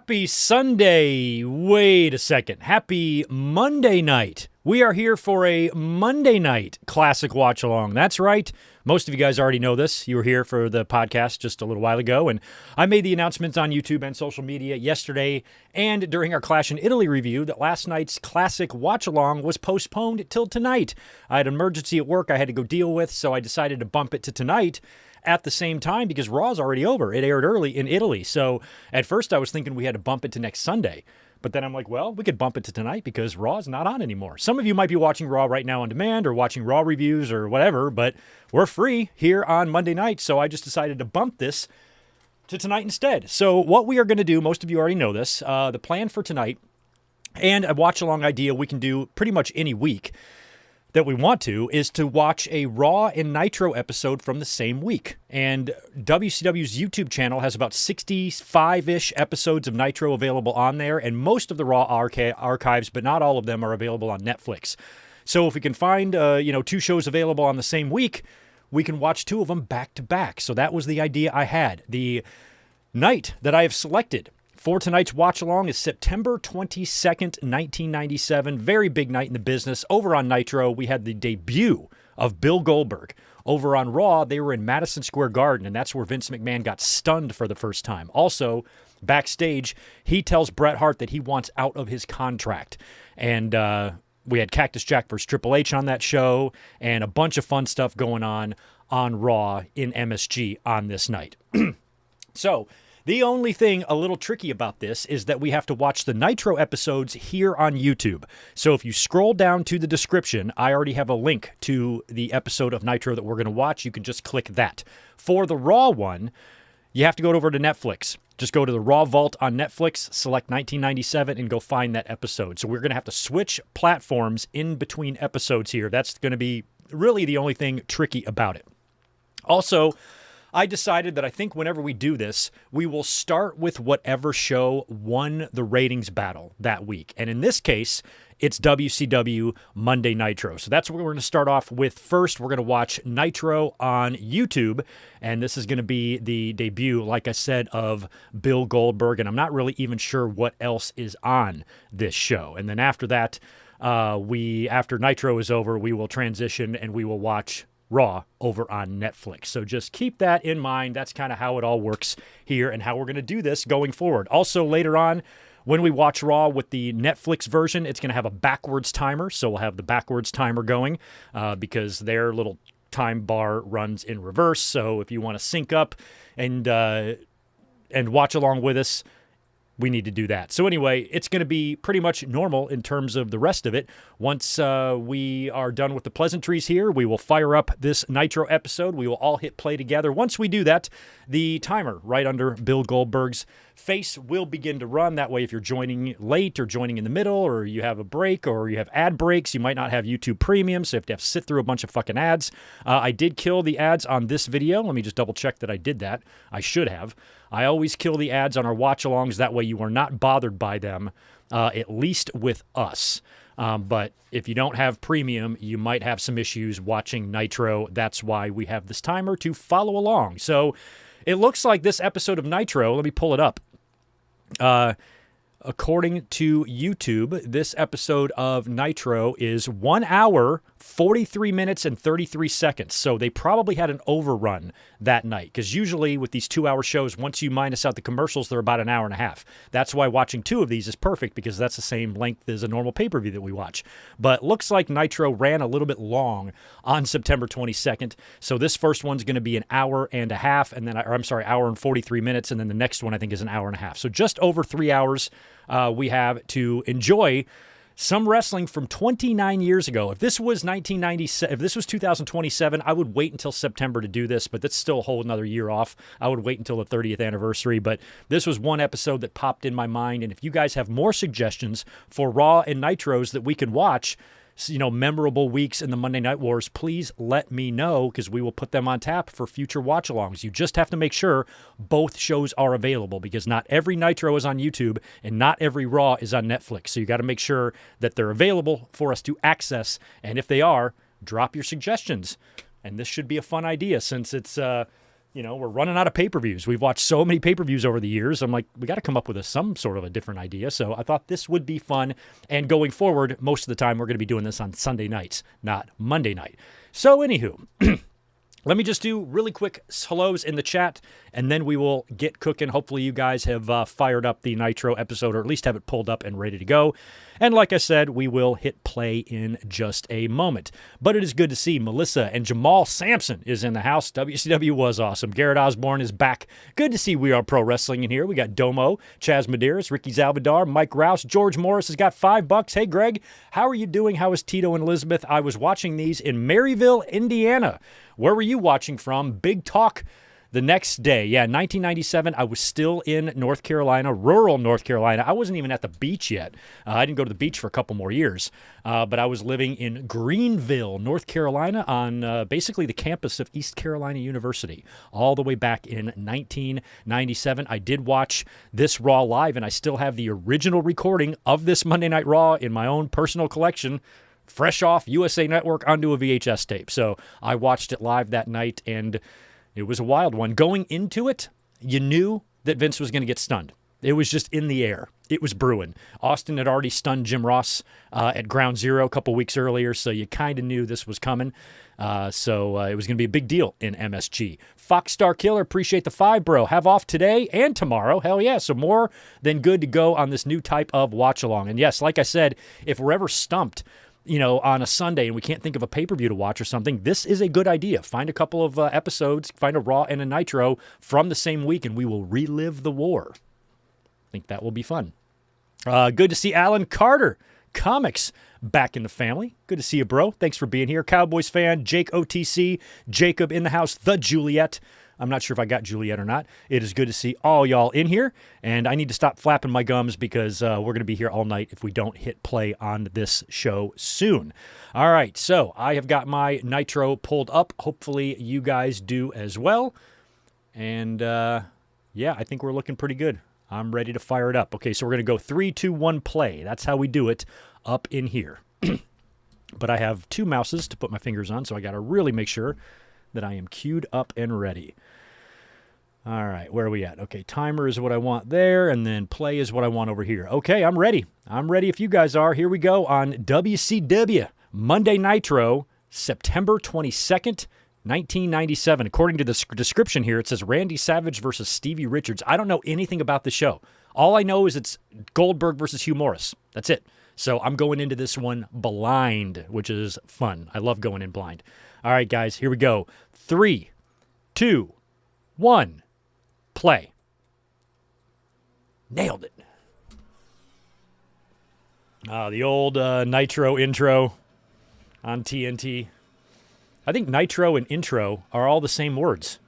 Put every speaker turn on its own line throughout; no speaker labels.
Happy Sunday. Wait a second. Happy Monday night. We are here for a Monday night classic watch along. That's right. Most of you guys already know this. You were here for the podcast just a little while ago, and I made the announcements on YouTube and social media yesterday and during our Clash in Italy review that last night's classic watch along was postponed till tonight. I had an emergency at work I had to go deal with, so I decided to bump it to tonight at the same time because Raw's already over. It aired early in Italy. So at first I was thinking we had to bump it to next Sunday. But then I'm like, well, we could bump it to tonight because Raw's not on anymore. Some of you might be watching Raw right now on demand or watching Raw reviews or whatever, but we're free here on Monday night. So I just decided to bump this to tonight instead. So what we are going to do, most of you already know this, the plan for tonight and a watch along idea we can do pretty much any week that we want to is to watch a Raw and Nitro episode from the same week. And WCW's YouTube channel has about 65-ish episodes of Nitro available on there, and most of the Raw archives, but not all of them, are available on Netflix. So if we can find, two shows available on the same week, we can watch two of them back to back. So that was the idea I had. The night that I have selected for tonight's watch-along is September 22nd, 1997. Very big night in the business. Over on Nitro, we had the debut of Bill Goldberg. Over on Raw, they were in Madison Square Garden, and that's where Vince McMahon got stunned for the first time. Also, backstage, he tells Bret Hart that he wants out of his contract. And we had Cactus Jack versus Triple H on that show, and a bunch of fun stuff going on Raw in MSG on this night. So the only thing a little tricky about this is that we have to watch the Nitro episodes here on YouTube. So if you scroll down to the description, I already have a link to the episode of Nitro that we're going to watch. You can just click that. For the Raw one, you have to go over to Netflix. Just go to the Raw Vault on Netflix, select 1997, and go find that episode. So we're going to have to switch platforms in between episodes here. That's going to be really the only thing tricky about it. Also, I decided that I think whenever we do this, we will start with whatever show won the ratings battle that week. And in this case, it's WCW Monday Nitro. So that's what we're going to start off with first. We're going to watch Nitro on YouTube. And this is going to be the debut, like I said, of Bill Goldberg. And I'm not really even sure what else is on this show. And then after that, after Nitro is over, we will transition and we will watch Raw over on Netflix. So just keep that in mind. That's kind of how it all works here and how we're going to do this going forward. Also, later on, when we watch Raw with the Netflix version, it's going to have a backwards timer. So we'll have the backwards timer going because their little time bar runs in reverse. So if you want to sync up and watch along with us, we need to do that. So anyway, it's going to be pretty much normal in terms of the rest of it. Once we are done with the pleasantries here, we will fire up this Nitro episode. We will all hit play together. Once we do that, the timer right under Bill Goldberg's face will begin to run. That way, if you're joining late or joining in the middle or you have a break or you have ad breaks, you might not have YouTube Premium, so you have to sit through a bunch of fucking ads. I did kill the ads on this video. Let me just double check that I did that. I should have. I always kill the ads on our watch-alongs. That way you are not bothered by them, at least with us. But if you don't have premium, you might have some issues watching Nitro. That's why we have this timer to follow along. So it looks like this episode of Nitro, let me pull it up. According to YouTube, this episode of Nitro is 1 hour, 43 minutes, and 33 seconds. So they probably had an overrun that night because usually with these 2-hour shows, once you minus out the commercials, they're about an hour and a half. That's why watching two of these is perfect because that's the same length as a normal pay-per-view that we watch. But looks like Nitro ran a little bit long on September 22nd. So this first one's going to be an hour and a half, and then, hour and 43 minutes, and then the next one I think is an hour and a half. So just over 3 hours we have to enjoy some wrestling from 29 years ago. If this was 1997, if this was 2027, I would wait until September to do this, but that's still a whole another year off. I would wait until the 30th anniversary, but this was one episode that popped in my mind. And if you guys have more suggestions for Raw and Nitros that we can watch, memorable weeks in the Monday Night Wars, please let me know because we will put them on tap for future watch-alongs. You just have to make sure both shows are available because not every Nitro is on YouTube and not every Raw is on Netflix. So you got to make sure that they're available for us to access. And if they are, drop your suggestions. And this should be a fun idea since it's we're running out of pay-per-views. We've watched so many pay-per-views over the years. I'm like, we got to come up with some sort of a different idea. So I thought this would be fun. And going forward, most of the time, we're going to be doing this on Sunday nights, not Monday night. So anywho, let me just do really quick hellos in the chat, and then we will get cooking. Hopefully you guys have fired up the Nitro episode, or at least have it pulled up and ready to go. And like I said, we will hit play in just a moment. But it is good to see Melissa and Jamal Sampson is in the house. WCW was awesome. Garrett Osborne is back. Good to see We Are Pro Wrestling in here. We got Domo, Chaz Medeiros, Ricky Zalvadar, Mike Rouse, George Morris has got $5. Hey, Greg, how are you doing? How is Tito and Elizabeth? I was watching these in Maryville, Indiana. Where were you watching from? Big talk the next day. Yeah, 1997, I was still in North Carolina, rural North Carolina. I wasn't even at the beach yet. I didn't go to the beach for a couple more years. But I was living in Greenville, North Carolina, on basically the campus of East Carolina University, all the way back in 1997. I did watch this Raw live, and I still have the original recording of this Monday Night Raw in my own personal collection, fresh off USA Network onto a VHS tape. So I watched it live that night, and it was a wild one. Going into it, you knew that Vince was going to get stunned. It was just in the air. It was brewing. Austin had already stunned Jim Ross at Ground Zero a couple weeks earlier, so you kind of knew this was coming. So it was going to be a big deal in MSG. Foxstar Killer, appreciate the 5, bro. Have off today and tomorrow. Hell yeah. So more than good to go on this new type of watch-along. And yes, like I said, if we're ever stumped, on a Sunday and we can't think of a pay-per-view to watch or something, this is a good idea. Find a couple of episodes, find a Raw and a Nitro from the same week, and we will relive the war. I think that will be fun. Good to see Alan Carter Comics back in the family. Good to see you, bro. Thanks for being here. Cowboys fan, Jake OTC, Jacob in the house, the Juliet. I'm not sure if I got Juliet or not. It is good to see all y'all in here, and I need to stop flapping my gums because we're going to be here all night if we don't hit play on this show soon. All right, so I have got my Nitro pulled up. Hopefully you guys do as well. And, yeah, I think we're looking pretty good. I'm ready to fire it up. Okay, so we're going to go 3, 2, 1, play. That's how we do it up in here. But I have 2 mouses to put my fingers on, so I got to really make sure that I am queued up and ready. All right, where are we at? Okay, timer is what I want there, and then play is what I want over here. Okay, I'm ready. I'm ready if you guys are. Here we go on WCW Monday Nitro, September 22nd, 1997. According to the description here, it says Randy Savage versus Stevie Richards. I don't know anything about the show. All I know is it's Goldberg versus Hugh Morris. That's it. So I'm going into this one blind, which is fun. I love going in blind. All right, guys, here we go. 3, 2, 1, play. Nailed it. The old Nitro intro on TNT. I think Nitro and intro are all the same words.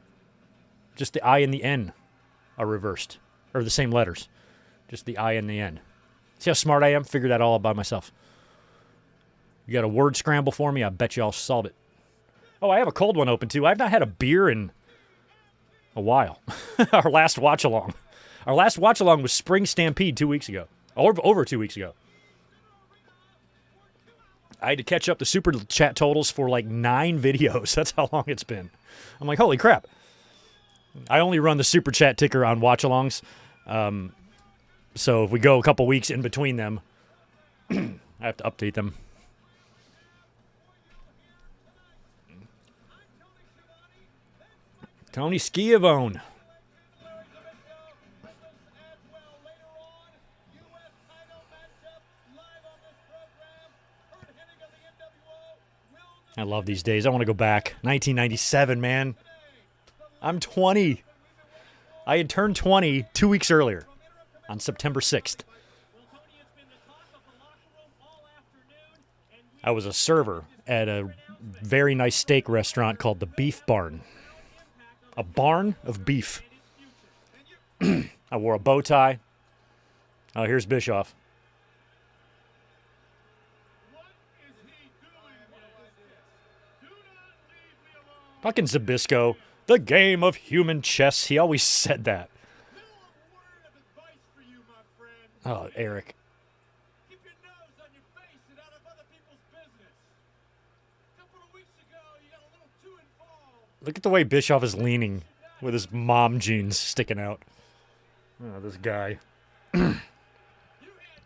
Just the I and the N are reversed, or the same letters. Just the I and the N. See how smart I am? Figured that all by myself. You got a word scramble for me? I bet you I'll solve it. Oh, I have a cold one open, too. I've not had a beer in a while. Our last watch-along. Our last watch-along was Spring Stampede 2 weeks ago. Over 2 weeks ago. I had to catch up the Super Chat totals for like 9 videos. That's how long it's been. I'm like, holy crap. I only run the Super Chat ticker on watch-alongs. So if we go a couple weeks in between them, I have to update them. Tony Schiavone. I love these days. I want to go back. 1997, man. I'm 20. I had turned 20 2 weeks earlier on September 6th. I was a server at a very nice steak restaurant called the Beef Barn. A barn of beef. I wore a bow tie. Oh, here's Bischoff. Fucking Zabisco. The game of human chess. He always said that. Oh, Eric. Keep your nose on your face and out of other people's business. A couple of weeks ago, you got a little too involved. Look at the way Bischoff is leaning. with his mom jeans sticking out. Oh, this guy.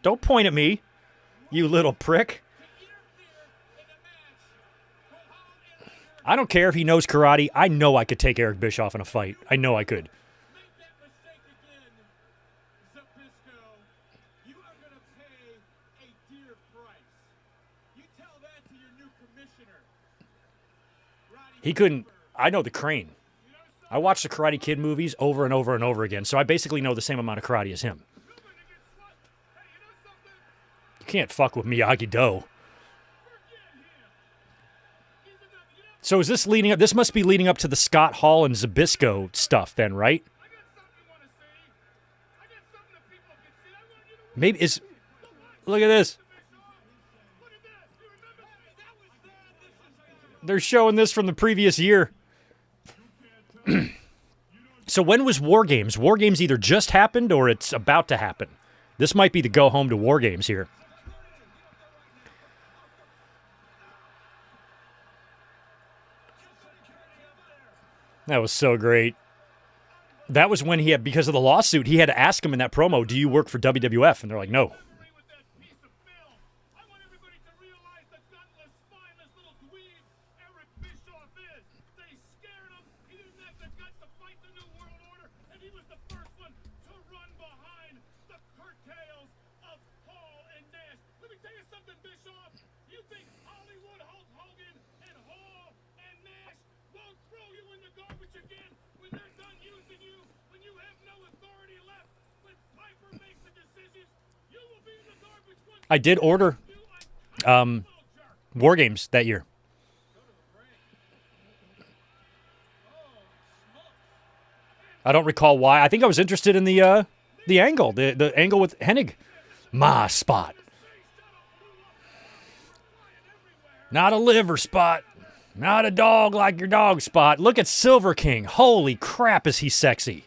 Don't point at me, you little prick. I don't care if he knows karate. I know I could take Eric Bischoff in a fight. I know I could. He couldn't. I know the Crane. I watched the Karate Kid movies over and over and over again, so I basically know the same amount of karate as him. You can't fuck with Miyagi-Do. So is this leading up? This must be leading up to the Scott Hall and Zbyszko stuff then, right? Maybe is. Look at this. They're showing this from the previous year. So when was War Games? War Games either just happened or it's about to happen. This might be the go home to War Games here. That was so great. That was when he had, because of the lawsuit, he had to ask him in that promo, do you work for WWF? And they're like, no. I did order War Games that year. I don't recall why. I think I was interested in the angle, the angle with Hennig. My spot. Not a liver spot. Not a dog like your dog spot. Look at Silver King. Holy crap, is he sexy.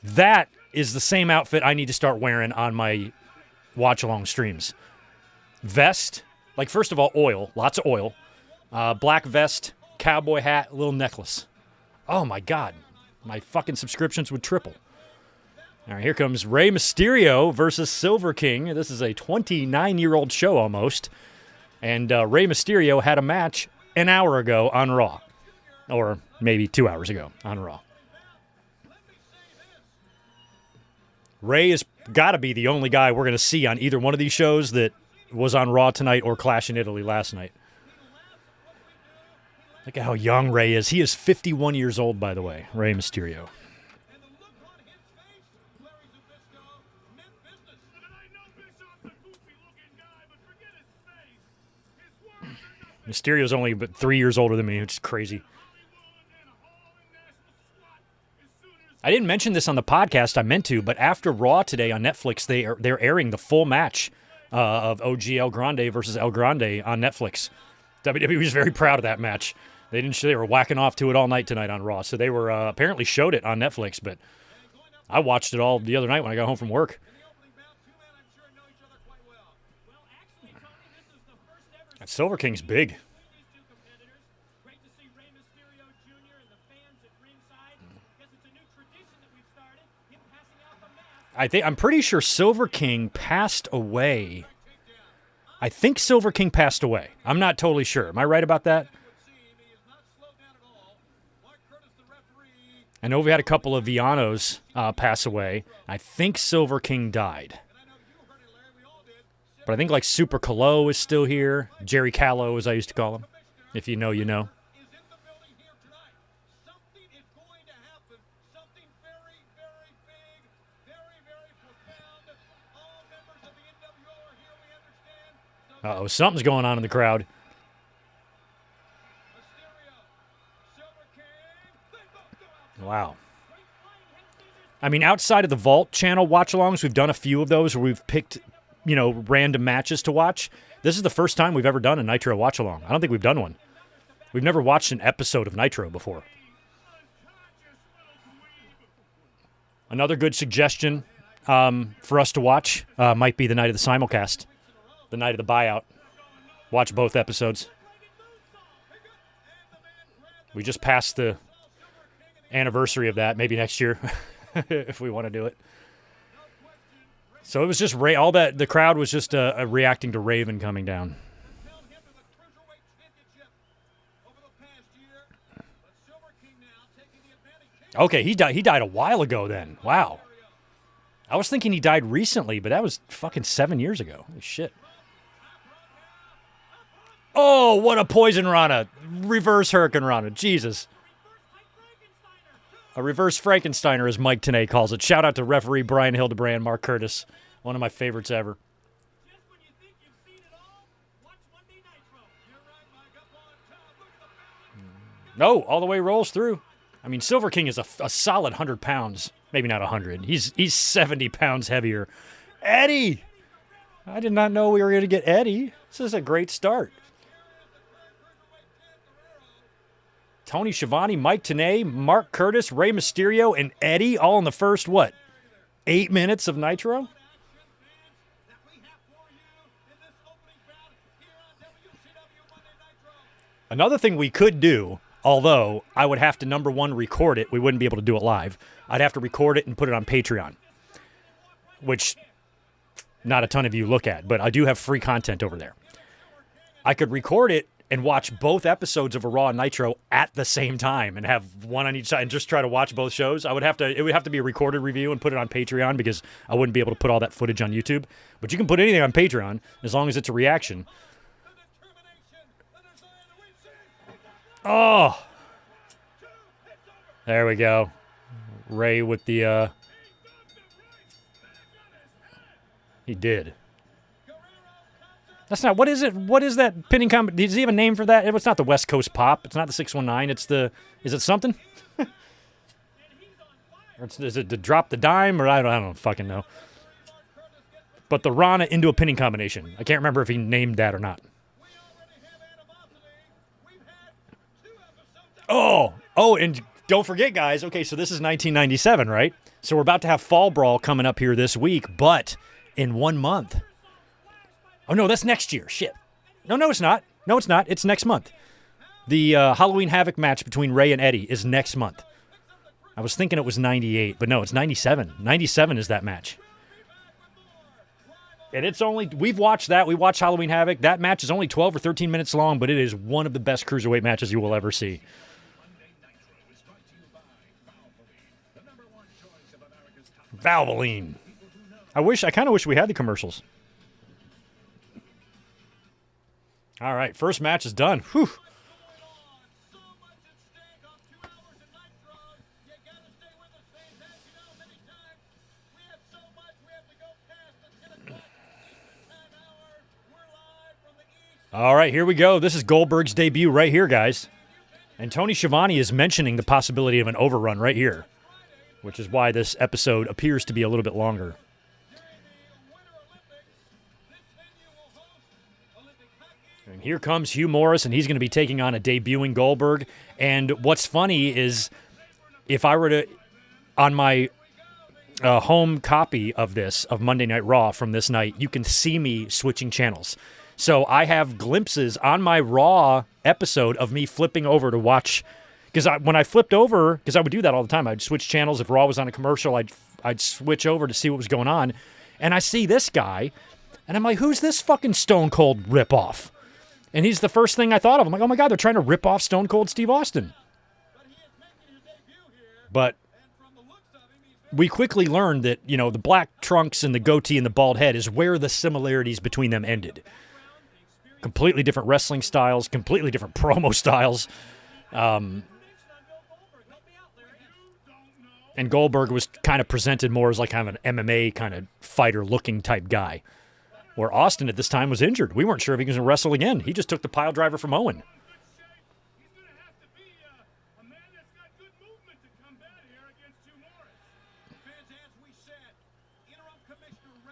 That is the same outfit I need to start wearing on my watch-along streams. Vest, like first of all, oil, lots of oil. Black vest, cowboy hat, little necklace. Oh my God, my fucking subscriptions would triple. All right, here comes Rey Mysterio versus Silver King. This is a 29-year-old show almost. And Rey Mysterio had a match an hour ago on Raw. Or maybe 2 hours ago on Raw. Rey has got to be the only guy we're going to see on either one of these shows that was on Raw tonight or Clash in Italy last night. Look at how young Rey is. He is 51 years old, by the way, Rey Mysterio. Mysterio's only but 3 years older than me, which is crazy. I didn't mention this on the podcast. I meant to, but after Raw today on Netflix, they're airing the full match of OG El Grande versus El Grande on Netflix. WWE was very proud of that match. They were whacking off to it all night tonight on Raw, so they were apparently showed it on Netflix. But I watched it all the other night when I got home from work. That Silver King's big. I'm pretty sure Silver King passed away. I think Silver King passed away. I'm not totally sure. Am I right about that? I know we had a couple of Villanos pass away. I think Silver King died. But I think like Super Calo is still here. Jerry Callow, as I used to call him. If you know, you know. Uh-oh, something's going on in the crowd. Wow. I mean, outside of the Vault channel watch-alongs, we've done a few of those where we've picked, random matches to watch. This is the first time we've ever done a Nitro watch-along. I don't think we've done one. We've never watched an episode of Nitro before. Another good suggestion for us to watch might be the night of the simulcast. The night of the buyout. Watch both episodes. We just passed the anniversary of that, maybe next year, if we want to do it. So it was just all that. The crowd was just reacting to Raven coming down. Okay, he died a while ago then. Wow. I was thinking he died recently, but that was fucking 7 years ago. Holy shit. Oh, what a poison Rana. Reverse Hurricane Rana. Jesus. A reverse Frankensteiner, as Mike Tenay calls it. Shout out to referee Brian Hildebrand, Mark Curtis. One of my favorites ever. No, all the way rolls through. I mean, Silver King is a solid 100 pounds. Maybe not 100. He's 70 pounds heavier. Eddie! I did not know we were going to get Eddie. This is a great start. Tony Schiavone, Mike Tenay, Mark Curtis, Rey Mysterio, and Eddie all in the first, 8 minutes of Nitro? Another thing we could do, although I would have to, number one, record it. We wouldn't be able to do it live. I'd have to record it and put it on Patreon, which not a ton of you look at, but I do have free content over there. I could record it and watch both episodes of a Raw and Nitro at the same time and have one on each side and just try to watch both shows. It would have to be a recorded review and put it on Patreon because I wouldn't be able to put all that footage on YouTube. But you can put anything on Patreon as long as it's a reaction. Oh! There we go. Ray with the, he did. That's not, what is it? What is that pinning combo? Does he have a name for that? It's not the West Coast Pop. It's not the 619. It's the, is it something? Or is it to drop the dime? Or I don't fucking know. But the Rana into a pinning combination. I can't remember if he named that or not. Oh, and don't forget, guys. Okay, so this is 1997, right? So we're about to have Fall Brawl coming up here this week, but in 1 month. Oh, no, that's next year. Shit. No, it's not. No, it's not. It's next month. The Halloween Havoc match between Ray and Eddie is next month. I was thinking it was 98, but no, it's 97. 97 is that match. And it's only, we've watched that. We watched Halloween Havoc. That match is only 12 or 13 minutes long, but it is one of the best cruiserweight matches you will ever see. Valvoline. I kind of wish we had the commercials. All right, first match is done. Whew. All right, here we go. This is Goldberg's debut right here, guys. And Tony Schiavone is mentioning the possibility of an overrun right here, which is why this episode appears to be a little bit longer. And here comes Hugh Morris, and he's going to be taking on a debuting Goldberg. And what's funny is if I were to, on my home copy of this, of Monday Night Raw from this night, you can see me switching channels. So I have glimpses on my Raw episode of me flipping over to watch. Because when I flipped over, because I would do that all the time, I'd switch channels. If Raw was on a commercial, I'd switch over to see what was going on. And I see this guy, and I'm like, who's this fucking Stone Cold ripoff? And he's the first thing I thought of. I'm like, oh my God, they're trying to rip off Stone Cold Steve Austin. But we quickly learned that, you know, the black trunks and the goatee and the bald head is where the similarities between them ended. Completely different wrestling styles, completely different promo styles. And Goldberg was kind of presented more as like kind of an MMA kind of fighter-looking type guy. Where Austin at this time was injured. We weren't sure if he was going to wrestle again. He just took the pile driver from Owen.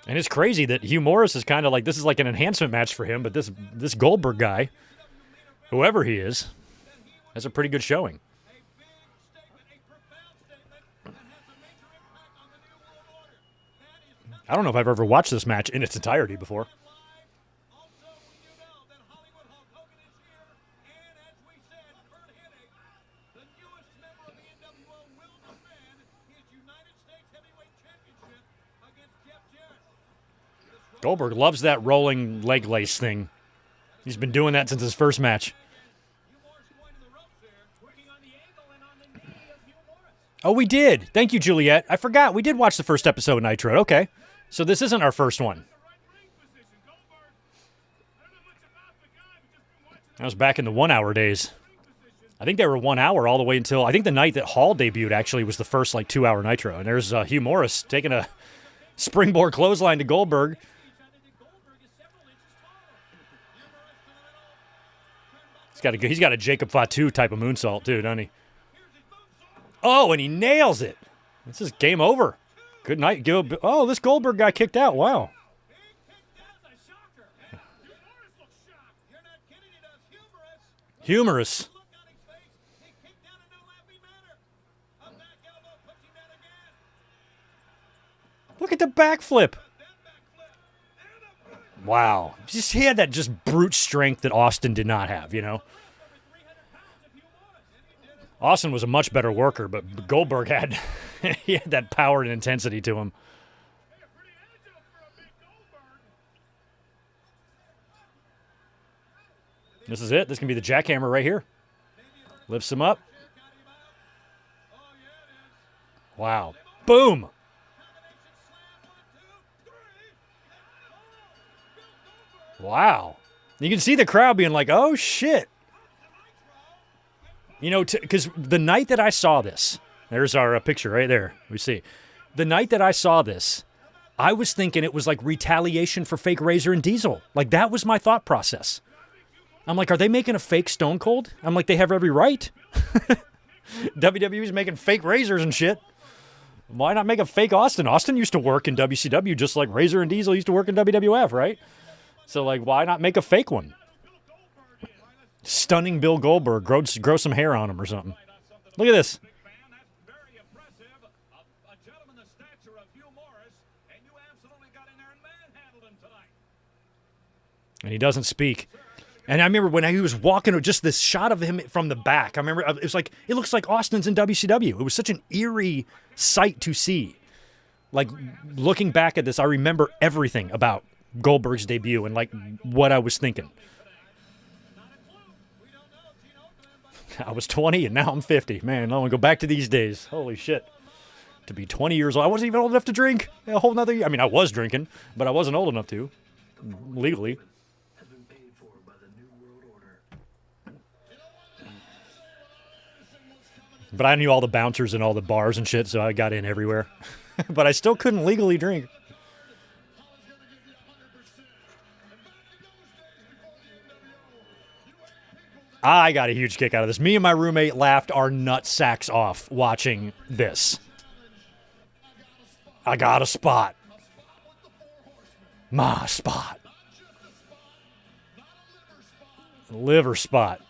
And it's crazy that Hugh Morris is kind of like, this is like an enhancement match for him, but this Goldberg guy, whoever he is, has a pretty good showing. I don't know if I've ever watched this match in its entirety before. Goldberg loves that rolling leg lace thing. He's been doing that since his first match. Oh, we did. Thank you, Juliet. I forgot. We did watch the first episode of Nitro. Okay. So this isn't our first one. That was back in the 1 hour days. I think they were 1 hour all the way until, I think the night that Hall debuted actually was the first 2 hour Nitro. And there's Hugh Morris taking a springboard clothesline to Goldberg. He's got a Jacob Fatu type of moonsault too, doesn't he? Oh, and he nails it. This is game over. Good night, Gil. Oh, this Goldberg got kicked out. Wow. Humorous. Look at the backflip. Wow. He had that just brute strength that Austin did not have, you know? Austin was a much better worker, but Goldberg had he had that power and intensity to him. This is it. This can be the jackhammer right here. Lifts him up. Wow. Boom. Wow. You can see the crowd being like, oh, shit. You know, because the night that I saw this, there's our picture right there. We see. The night that I saw this, I was thinking it was like retaliation for fake Razor and Diesel. Like, that was my thought process. I'm like, are they making a fake Stone Cold? I'm like, they have every right. WWE's making fake Razors and shit. Why not make a fake Austin? Austin used to work in WCW just like Razor and Diesel used to work in WWF, right? So, like, why not make a fake one? Stunning Bill Goldberg. Grow some hair on him or something. Look at this. And he doesn't speak. And I remember when he was walking, just this shot of him from the back. I remember it was like, it looks like Austin's in WCW. It was such an eerie sight to see. Like, looking back at this, I remember everything about Goldberg's debut and, like, what I was thinking. I was 20 and now I'm 50. Man, I want to go back to these days. Holy shit. To be 20 years old. I wasn't even old enough to drink a whole nother year. I mean, I was drinking, but I wasn't old enough to, legally. But I knew all the bouncers and all the bars and shit, so I got in everywhere. But I still couldn't legally drink. I got a huge kick out of this. Me and my roommate laughed our nut sacks off watching this. I got a spot. My spot. Liver spot.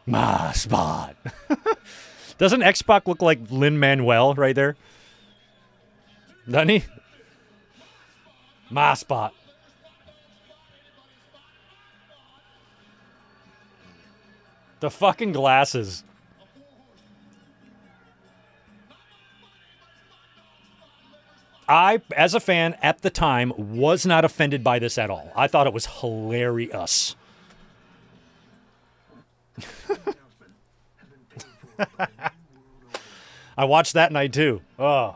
My spot. Doesn't X-Pac look like Lin-Manuel right there? Doesn't he? My spot. The fucking glasses. I, as a fan at the time, was not offended by this at all. I thought it was hilarious. I watched that night too. Oh.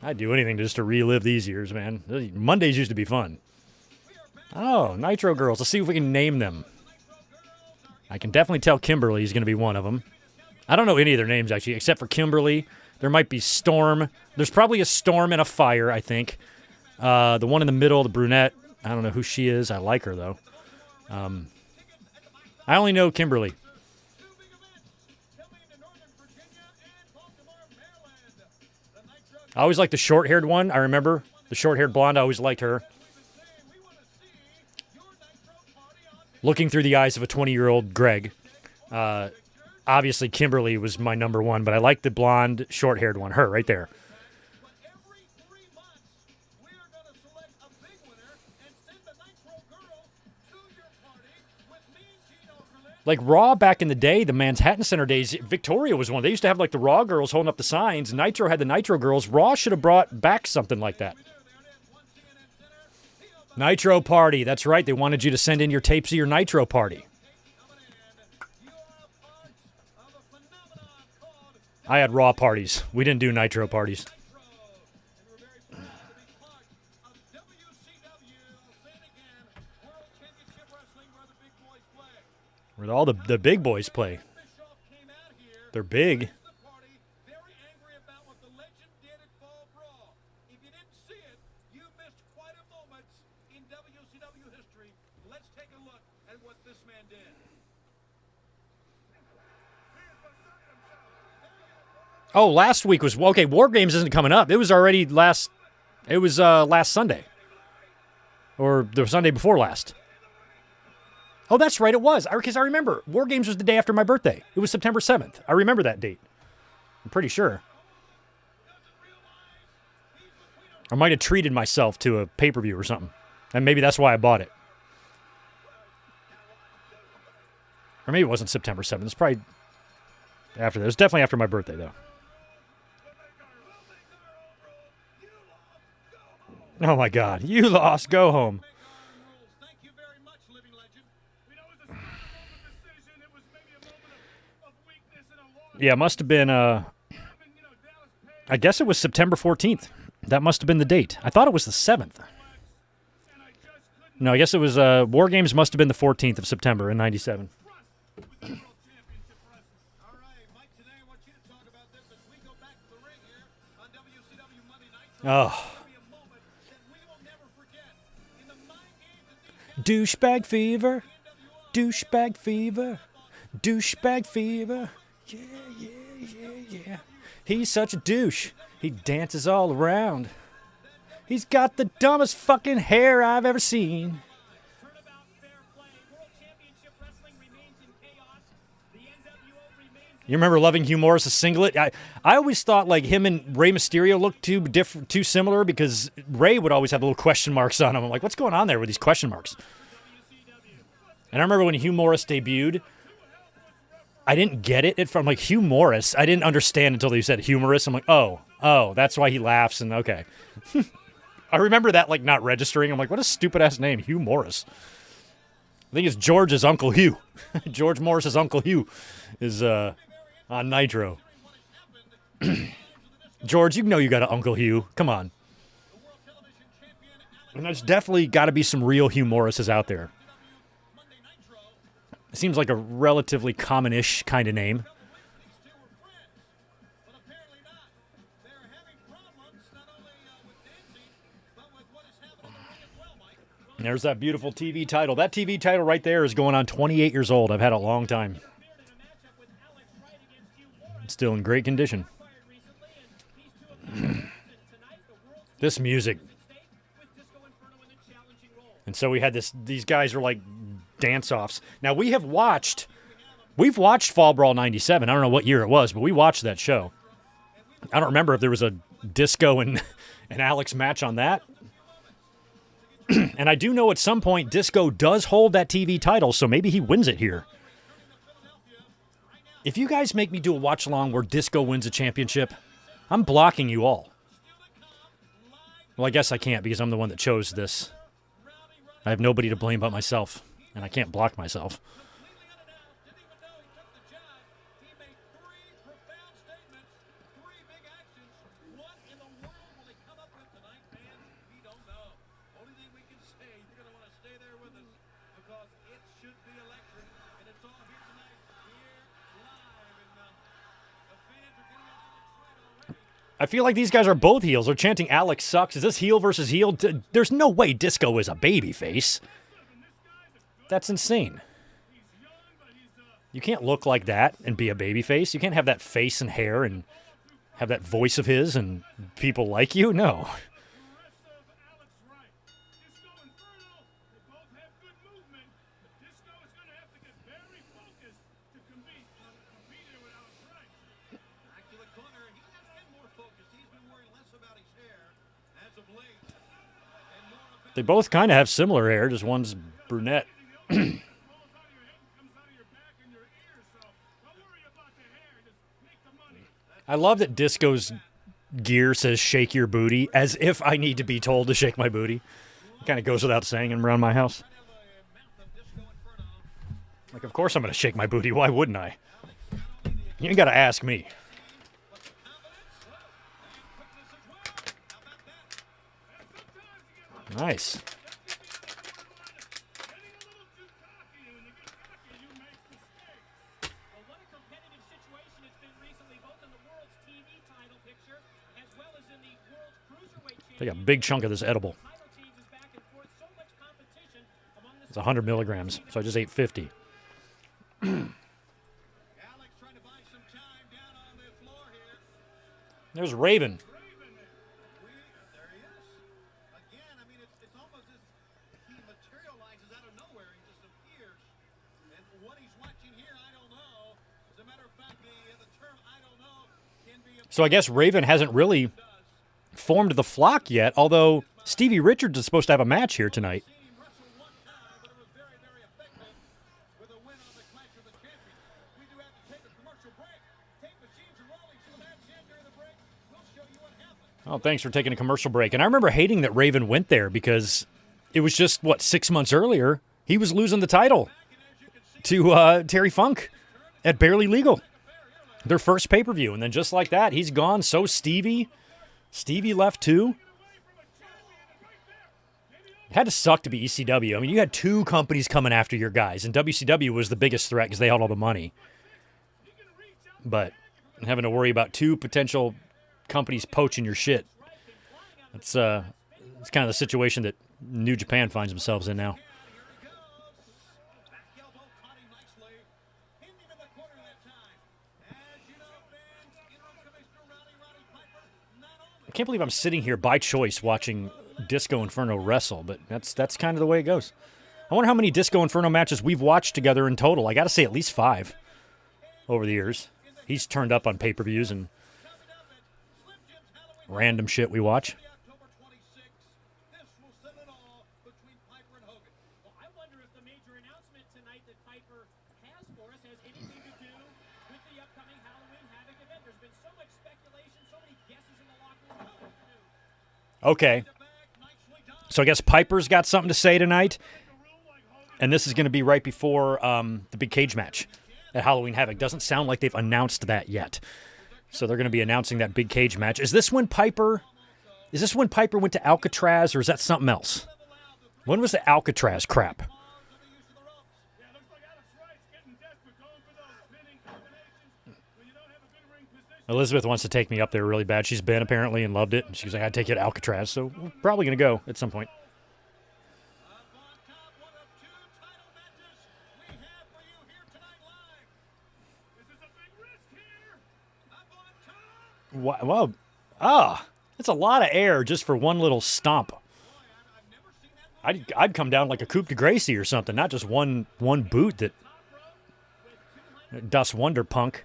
I'd do anything just to relive these years, man. Mondays used to be fun. Oh, Nitro Girls. Let's see if we can name them. I can definitely tell Kimberly is going to be one of them. I don't know any of their names, actually, except for Kimberly. There might be Storm. There's probably a Storm and a Fire, I think. The one in the middle, the brunette. I don't know who she is. I like her, though. I only know Kimberly. I always liked the short-haired one. I remember the short-haired blonde. I always liked her. Looking through the eyes of a 20-year-old Greg. Obviously, Kimberly was my number one, but I liked the blonde, short-haired one. Her, right there. Like Raw back in the day, the Manhattan Center days, Victoria was one. They used to have like the Raw girls holding up the signs. Nitro had the Nitro girls. Raw should have brought back something like that. Nitro party. That's right. They wanted you to send in your tapes of your Nitro party. I had Raw parties. We didn't do Nitro parties. Where all the big boys play. They're big. Oh, last week was okay. War Games isn't coming up. It was already last. It was last Sunday, or the Sunday before last. Oh, that's right. It was because I remember War Games was the day after my birthday. It was September 7th. I remember that date. I'm pretty sure. I might have treated myself to a pay-per-view or something, and maybe that's why I bought it. Or maybe it wasn't September 7th. It's probably after that. It was definitely after my birthday, though. Oh, my God. You lost. Go home. Yeah, it must have been, I guess it was September 14th. That must have been the date. I thought it was the 7th. No, I guess it was, War Games must have been the 14th of September in 97. Oh. Douchebag fever. Douchebag fever. Douchebag fever. Yeah, yeah, yeah, yeah. He's such a douche. He dances all around. He's got the dumbest fucking hair I've ever seen. You remember loving Hugh Morris' singlet? I always thought like him and Rey Mysterio looked too similar because Rey would always have little question marks on him. I'm like, what's going on there with these question marks? And I remember when Hugh Morris debuted, I didn't get it from like Hugh Morris. I didn't understand until they said humorous. I'm like, oh, that's why he laughs. And okay. I remember that like not registering. I'm like, what a stupid ass name, Hugh Morris. I think it's George's Uncle Hugh. George Morris's Uncle Hugh is on Nitro. George, you know you got an Uncle Hugh. Come on. And there's definitely got to be some real Hugh Morrises out there. It seems like a relatively common-ish kind of name. And there's that beautiful TV title. That TV title right there is going on 28 years old. I've had it a long time. Still in great condition. This music. And so we had these guys are like dance-offs. Now we've watched Fall Brawl 97. I don't know what year it was, but we watched that show. I don't remember if there was a Disco and Alex match on that. And I do know at some point Disco does hold that TV title, so maybe he wins it here. If you guys make me do a watch-along where Disco wins a championship, I'm blocking you all. Well, I guess I can't because I'm the one that chose this. I have nobody to blame but myself, and I can't block myself. I feel like these guys are both heels. They're chanting Alex sucks. Is this heel versus heel? There's no way Disco is a babyface. That's insane. You can't look like that and be a babyface. You can't have that face and hair and have that voice of his and people like you. No. They both kind of have similar hair, just one's brunette. I love that Disco's gear says shake your booty, as if I need to be told to shake my booty. It kind of goes without saying around my house. Like, of course I'm going to shake my booty. Why wouldn't I? You ain't got to ask me. Nice. Take a big chunk of this edible. It's 100 milligrams, so I just ate 50. There's Raven. So I guess Raven hasn't really formed the flock yet, although Stevie Richards is supposed to have a match here tonight. Oh, thanks for taking a commercial break. And I remember hating that Raven went there because it was just, 6 months earlier, he was losing the title to Terry Funk at Barely Legal, their first pay-per-view. And then just like that, he's gone. So Stevie. Stevie left too. It had to suck to be ECW. I mean, you had two companies coming after your guys, and WCW was the biggest threat because they had all the money. But having to worry about two potential companies poaching your shit, it's kind of the situation that New Japan finds themselves in now. I can't believe I'm sitting here by choice watching Disco Inferno wrestle, but that's kind of the way it goes. I wonder how many Disco Inferno matches we've watched together in total. I got to say at least 5 over the years. He's turned up on pay-per-views and random shit we watch. Okay. So I guess Piper's got something to say tonight. And this is going to be right before the big cage match at Halloween Havoc. Doesn't sound like they've announced that yet. So they're going to be announcing that big cage match. Is this when Piper went to Alcatraz, or is that something else? When was the Alcatraz crap? Elizabeth wants to take me up there really bad. She's been apparently and loved it. And she's like, I'd take you to Alcatraz. So we're probably going to go at some point. Wow. That's a lot of air just for one little stomp. I'd come down like a Coupe de Gracie or something, not just one boot that Dust Wonder Punk.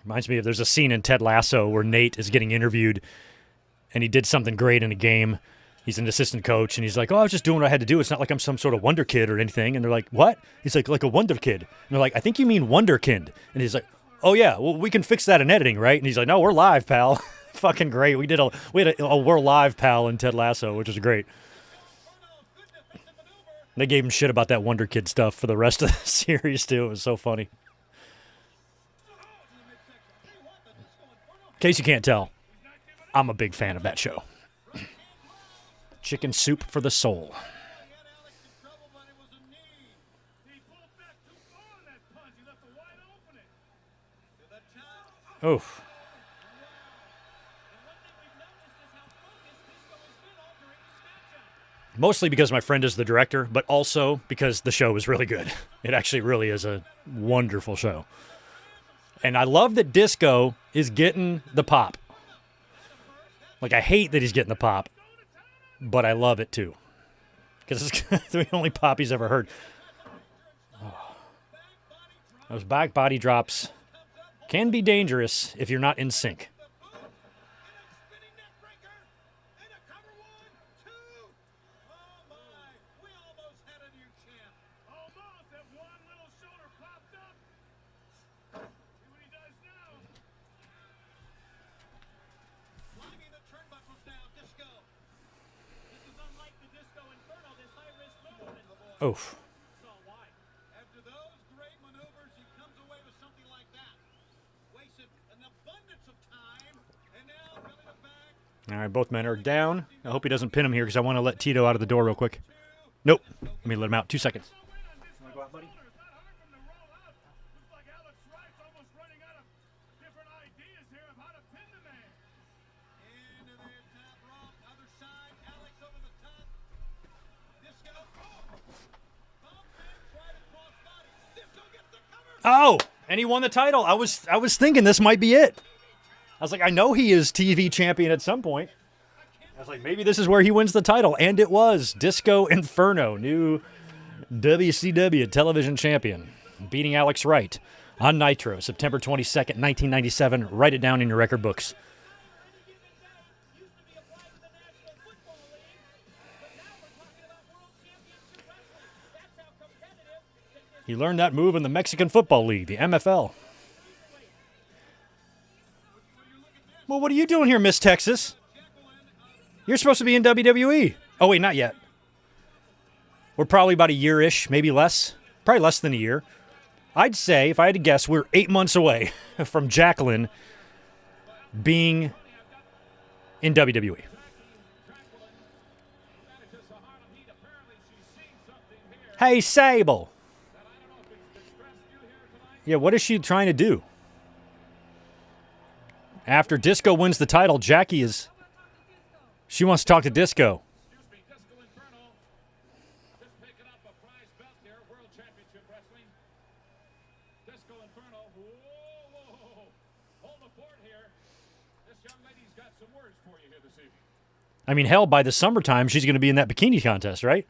Reminds me of there's a scene in Ted Lasso where Nate is getting interviewed and he did something great in a game. He's an assistant coach, and he's like, oh, I was just doing what I had to do. It's not like I'm some sort of wonder kid or anything. And they're like, what? He's like a wonder kid. And they're like, I think you mean wonderkind. And he's like, oh, yeah, well, we can fix that in editing, right? And he's like, no, we're live, pal. Fucking great. We had a we're live, pal, in Ted Lasso, which was great. They gave him shit about that wonder kid stuff for the rest of the series, too. It was so funny. In case you can't tell, I'm a big fan of that show. Chicken soup for the soul. Oof. Mostly because my friend is the director, but also because the show is really good. It actually really is a wonderful show. And I love that Disco is getting the pop. Like, I hate that he's getting the pop, but I love it too. Because it's the only pop he's ever heard. Oh. Those back body drops can be dangerous if you're not in sync. Oof.
After those great maneuvers, he comes away with something like that. Wasted an abundance of time, and now coming back.
All right, both men are down. I hope he doesn't pin him here because I want to let Tito out of the door real quick. Nope. Let me let him out. 2 seconds. Want to go out, buddy? Oh, and he won the title. I was thinking this might be it. I was like, I know he is TV champion at some point. I was like, maybe this is where he wins the title, and it was. Disco Inferno, new WCW television champion, beating Alex Wright on Nitro, September 22nd, 1997. Write it down in your record books. He learned that move in the Mexican Football League, the MFL. Well, what are you doing here, Miss Texas? You're supposed to be in WWE. Oh, wait, not yet. We're probably about a year-ish, maybe less. Probably less than a year. I'd say, if I had to guess, we're 8 months away from Jacqueline being in WWE. Hey, Sable. Yeah, what is she trying to do? After Disco wins the title, Jackie is... She wants to talk to Disco. I mean, hell, by the summertime, she's going to be in that bikini contest, right?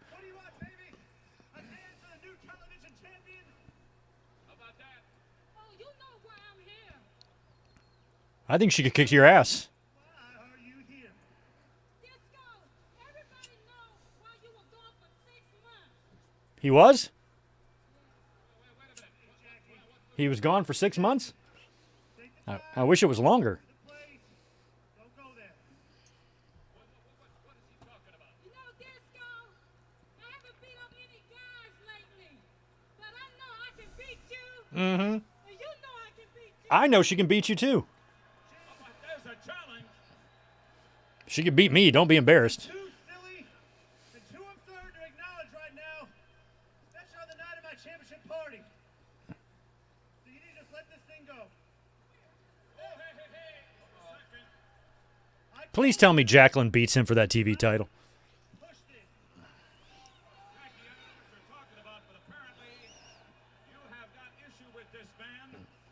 I think she could kick your ass. He was? He was gone for 6 months? I wish it was longer. Mm-hmm. I know she can beat you, too. She can beat me. Don't be embarrassed.
Too silly and too absurd to acknowledge right now. That's on the night of my championship party. So you need to just let this thing go.
Please tell me Jacqueline beats him for that TV title.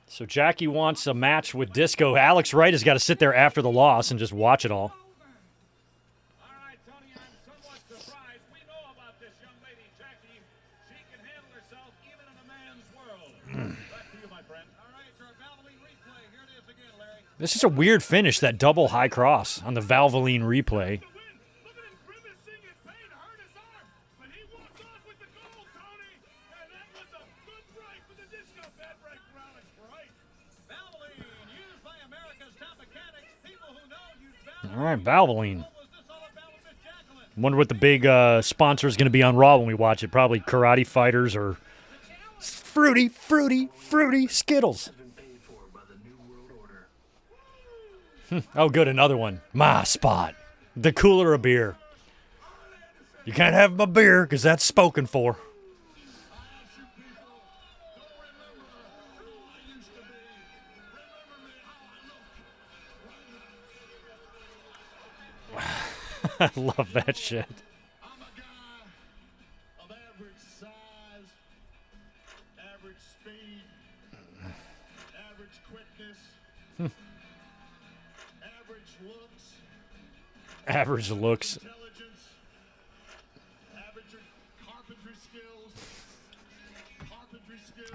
So Jackie wants a match with Disco. Alex Wright has got to sit there after the loss and just watch it all. This is a weird finish, that double high cross on the Valvoline replay. All right, Valvoline. Wonder what the big sponsor is going to be on Raw when we watch it. Probably Karate Fighters or fruity Skittles. Oh, good, another one. My spot. The cooler of beer. You can't have my beer because that's spoken for. I love that shit.
I'm a guy of average size, average speed, average quickness,
Average looks.
intelligence, average carpentry skills.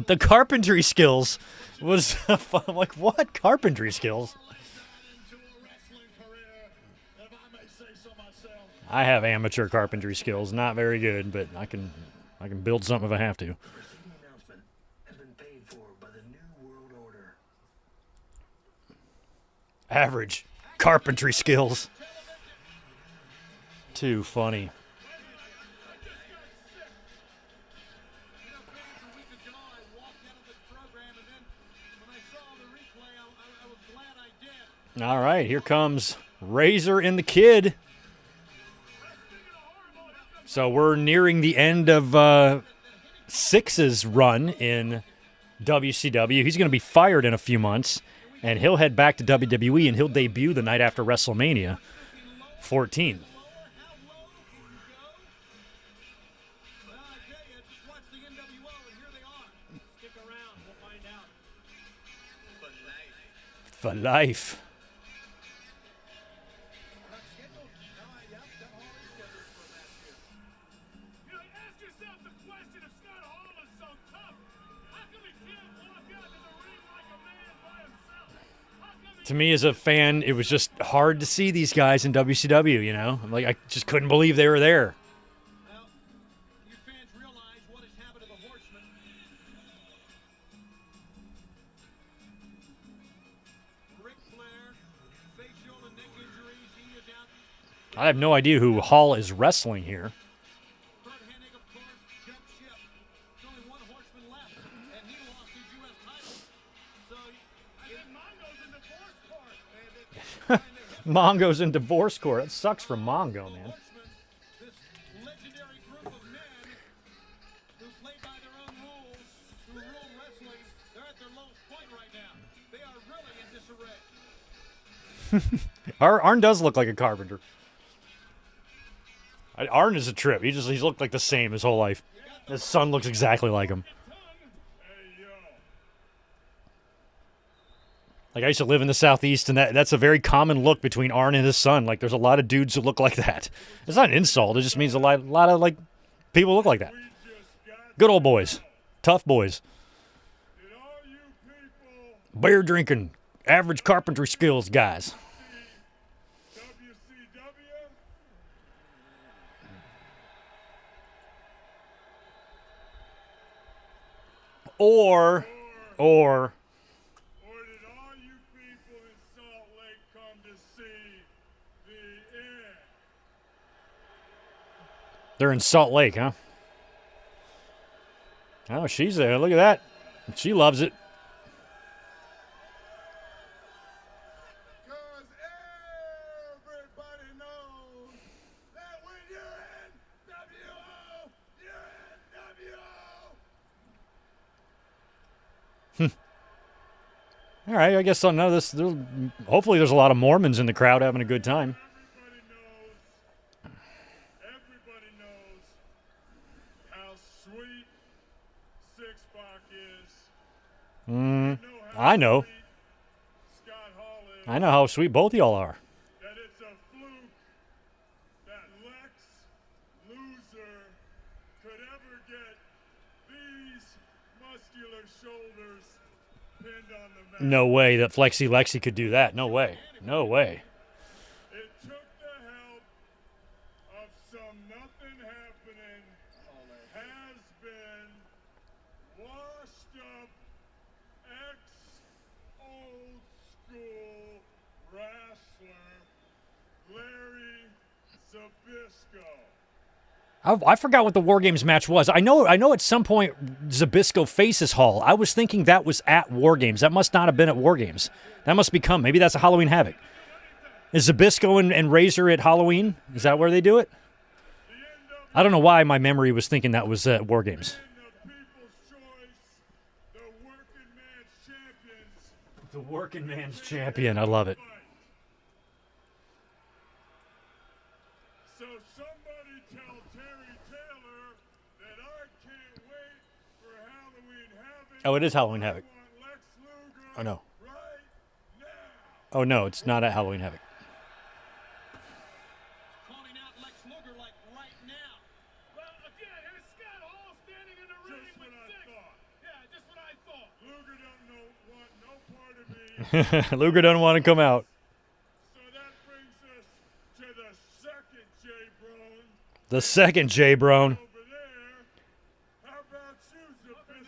The carpentry skills was I'm like, what carpentry skills?
Into a wrestling career, if I may say so myself.
I have amateur carpentry skills, not very good, but I can build something if I have to.
The preceding announcement has been paid for by the New World Order.
Average carpentry skills. Too funny. All right, here comes Razor and the Kid. So we're nearing the end of Six's run in WCW. He's going to be fired in a few months, and he'll head back to WWE, and he'll debut the night after WrestleMania 14. For life. To me as a fan, it was just hard to see these guys in WCW, you know? I just couldn't believe they were there.
Well, you fans realize what has happened to the Horsemen. Ric Flair, facial and neck injuries. He is out.
I have no idea who Hall is wrestling here.
Kurt Hennig, of course, jumped ship. There's only one Horseman left, and he lost his U.S. title. So, I think Mongo's in the fourth part.
Mongo's in divorce court. That sucks for Mongo, man.
This legendary group of men who play by their own rules, who rule wrestling, they're at their lowest point right now. They are really in disarray.
Arn does look like a carpenter. Arn is a trip. He's looked like the same his whole life. His son looks exactly like him. Like, I used to live in the Southeast, and that's a very common look between Arn and his son. Like, there's a lot of dudes who look like that. It's not an insult. It just means a lot of, like, people look like that. Good old boys. Tough boys. Beer drinking, average carpentry skills guys. Or did all you people in Salt Lake come to see the end? They're in Salt Lake, huh? Oh, she's there. Look at that. She loves it.
Because everybody knows that when you're in WO, you're in WO.
All right, I guess none of this. Hopefully, there's a lot of Mormons in the crowd having a good time.
Everybody knows how sweet Six-Pack is.
I know.
Scott Hall is.
I know how sweet both of y'all are.
That it's a fluke that Lex Loser could ever get these muscular shoulders pinned on the mat.
No way that Flexi Lexi could do that. No way. No way.
It took the help of some nothing happening, has been washed up ex-old school wrestler Larry Zbyszko.
I forgot what the War Games match was. I know at some point Zbyszko faces Hall. I was thinking that was at War Games. That must not have been at War Games. That must become. Maybe that's a Halloween Havoc. Is Zbyszko and Razor at Halloween? Is that where they do it? I don't know why my memory was thinking that was at War Games. The working man's champion. I love it.
So somebody tell Terry Taylor that I can't wait for Halloween Havoc.
Oh, it is Halloween Havoc.
I want Lex Luger
Oh, no.
right now.
Oh, no, it's not at Halloween Havoc.
Calling out Lex Luger like right now. Well, again, here's Scott Hall standing in the ring with Six. Yeah, just what I thought. Luger don't want no part of me.
Luger doesn't want to come out.
So that brings us to the second J-Brone
The second J Brone.
over there. How about you, Zbyszko?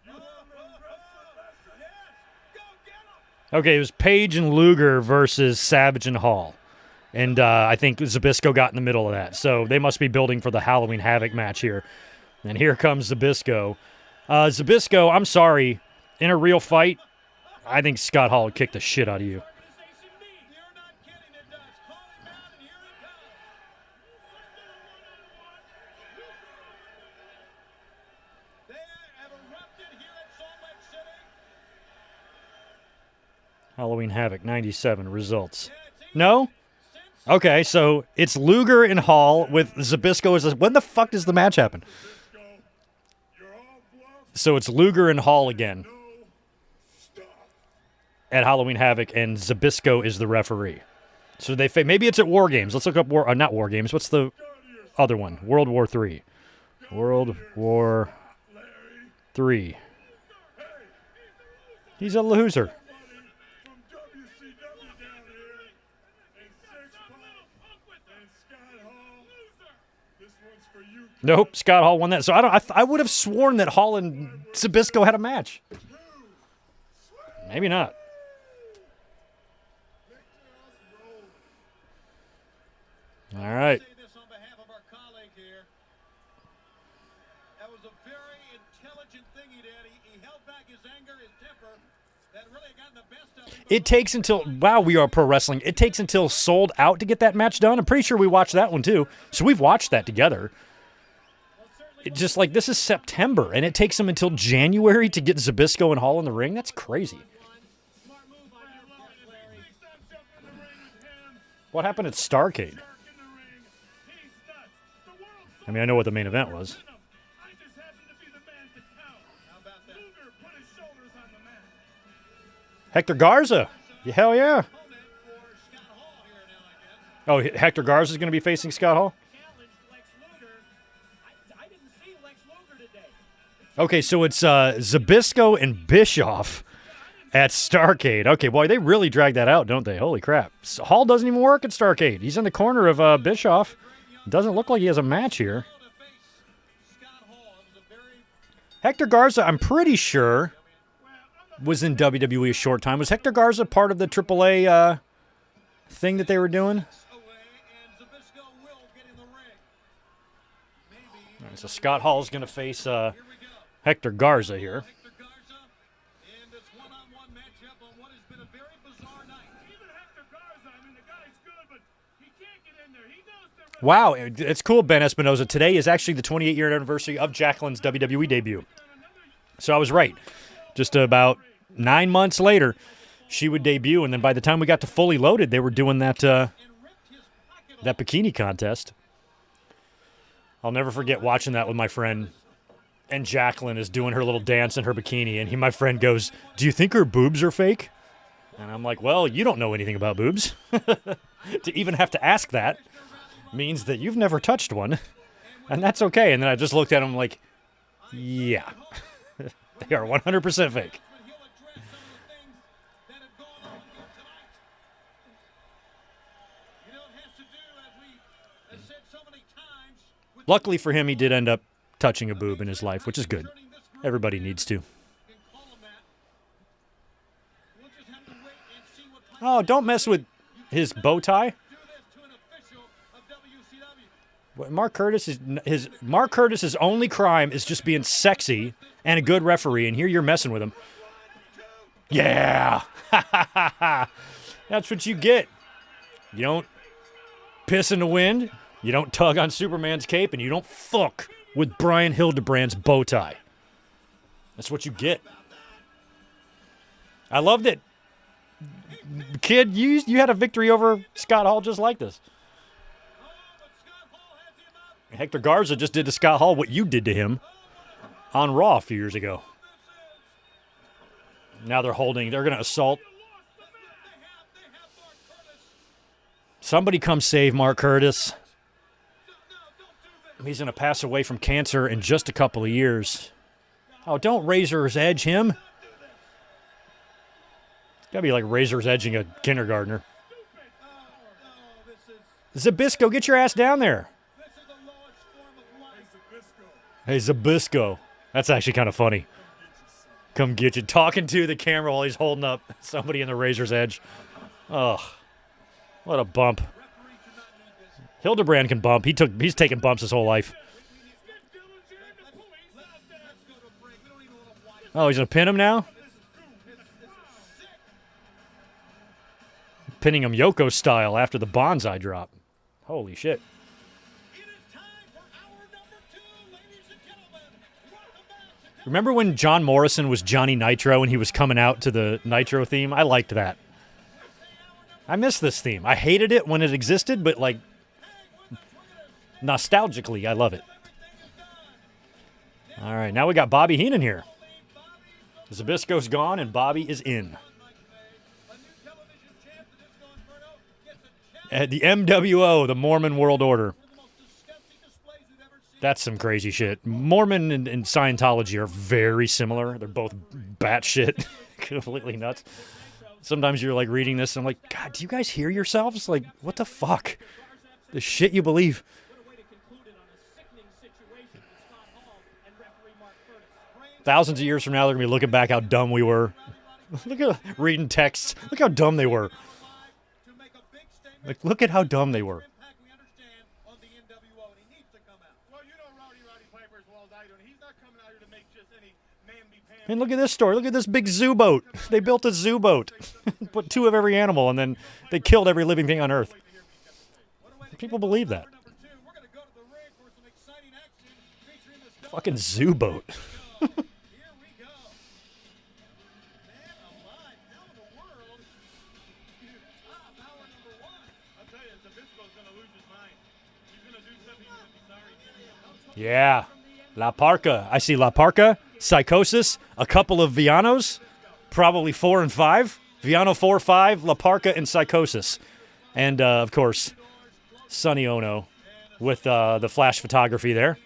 You want to wrestle? Yes, go get him.
Okay, it was Page and Luger versus Savage and Hall. And I think Zbyszko got in the middle of that. So they must be building for the Halloween Havoc match here. And here comes Zbyszko. Zbyszko, I'm sorry. In a real fight, I think Scott Hall would kick the shit out of you. Halloween Havoc 97 results. No? Okay, so it's Luger and Hall with Zbyszko as when the fuck does the match happen? So it's Luger and Hall again at Halloween Havoc, and Zbyszko is the referee. So they maybe it's at War Games. Let's look up not War Games. What's the other one? World War III. World War III. He's a loser. Nope, Scott Hall won that. So I would have sworn that Hall and Zbyszko had a match. Maybe not. All right.
That was a very intelligent thing he did. He held back his anger, his temper. That really got the best of him.
It takes until, wow, we are pro wrestling. It takes until Sold Out to get that match done. I'm pretty sure we watched that one too. So we've watched that together. It's just like this is September, and it takes them until January to get Zbyszko and Hall in the ring. That's crazy. What happened at Starrcade? I mean, I know what the main event was. Hector Garza. Hell yeah. Oh, Hector Garza is going to be facing Scott Hall? Okay, so it's Zbyszko and Bischoff at Starrcade. Okay, boy, they really drag that out, don't they? Holy crap. Hall doesn't even work at Starrcade. He's in the corner of Bischoff. Doesn't look like he has a match here. Hector Garza, I'm pretty sure, was in WWE a short time. Was Hector Garza part of the AAA thing that they were doing? All right, so Scott Hall's going to face Hector Garza here. Wow, it's cool, Ben Espinoza. Today is actually the 28-year anniversary of Jacqueline's WWE debut. So I was right. Just about 9 months later, she would debut, and then by the time we got to Fully Loaded, they were doing that that bikini contest. I'll never forget watching that with my friend, and Jacqueline is doing her little dance in her bikini, and my friend goes, "Do you think her boobs are fake?" And I'm like, well, you don't know anything about boobs. To even have to ask that means that you've never touched one, and that's okay. And then I just looked at him like, yeah, they are 100% fake. Luckily for him, he did end up touching a boob in his life, which is good. Everybody needs to. Oh, don't mess with his bow tie. Mark Curtis's only crime is just being sexy and a good referee, and here you're messing with him. Yeah. That's what you get. You don't piss in the wind, you don't tug on Superman's cape, and you don't fuck with Brian Hildebrand's bow tie. That's what you get. I loved it. Kid, you had a victory over Scott Hall just like this. Hector Garza just did to Scott Hall what you did to him on Raw a few years ago. Now they're going to assault. Somebody come save Mark Curtis. He's going to pass away from cancer in just a couple of years. Oh, don't Razor's Edge him. Got to be like Razor's Edging a kindergartner. Zbyszko, get your ass down there. Hey, Zbyszko. That's actually kind of funny. Come get you. Talking to the camera while he's holding up somebody in the Razor's Edge. Ugh. What a bump. Hildebrand can bump. He's taken bumps his whole life. Oh, he's going to pin him now? Pinning him Yoko style after the bonsai drop. Holy shit. Remember when John Morrison was Johnny Nitro and he was coming out to the Nitro theme? I liked that. I miss this theme. I hated it when it existed, but like nostalgically, I love it. All right, now we got Bobby Heenan here. Zbyszko's gone and Bobby is in. At the MWO, the Mormon World Order. That's some crazy shit. Mormon and Scientology are very similar. They're both batshit, completely nuts. Sometimes you're like reading this and I'm like, God, do you guys hear yourselves? Like, what the fuck? The shit you believe. Thousands of years from now, they're going to be looking back how dumb we were. Look at reading texts. Look how dumb they were. Like, look at how dumb they were. And look at this story. Look at this big zoo boat. They built a zoo boat. Put 2 of every animal, and then they killed every living thing on Earth. People believe that. Fucking zoo boat. Yeah. La Parka. I see La Parka, Psychosis, a couple of Villanos, probably 4 and 5. Villano 4, 5, La Parka, and Psychosis. And, of course, Sonny Ono with the flash photography there.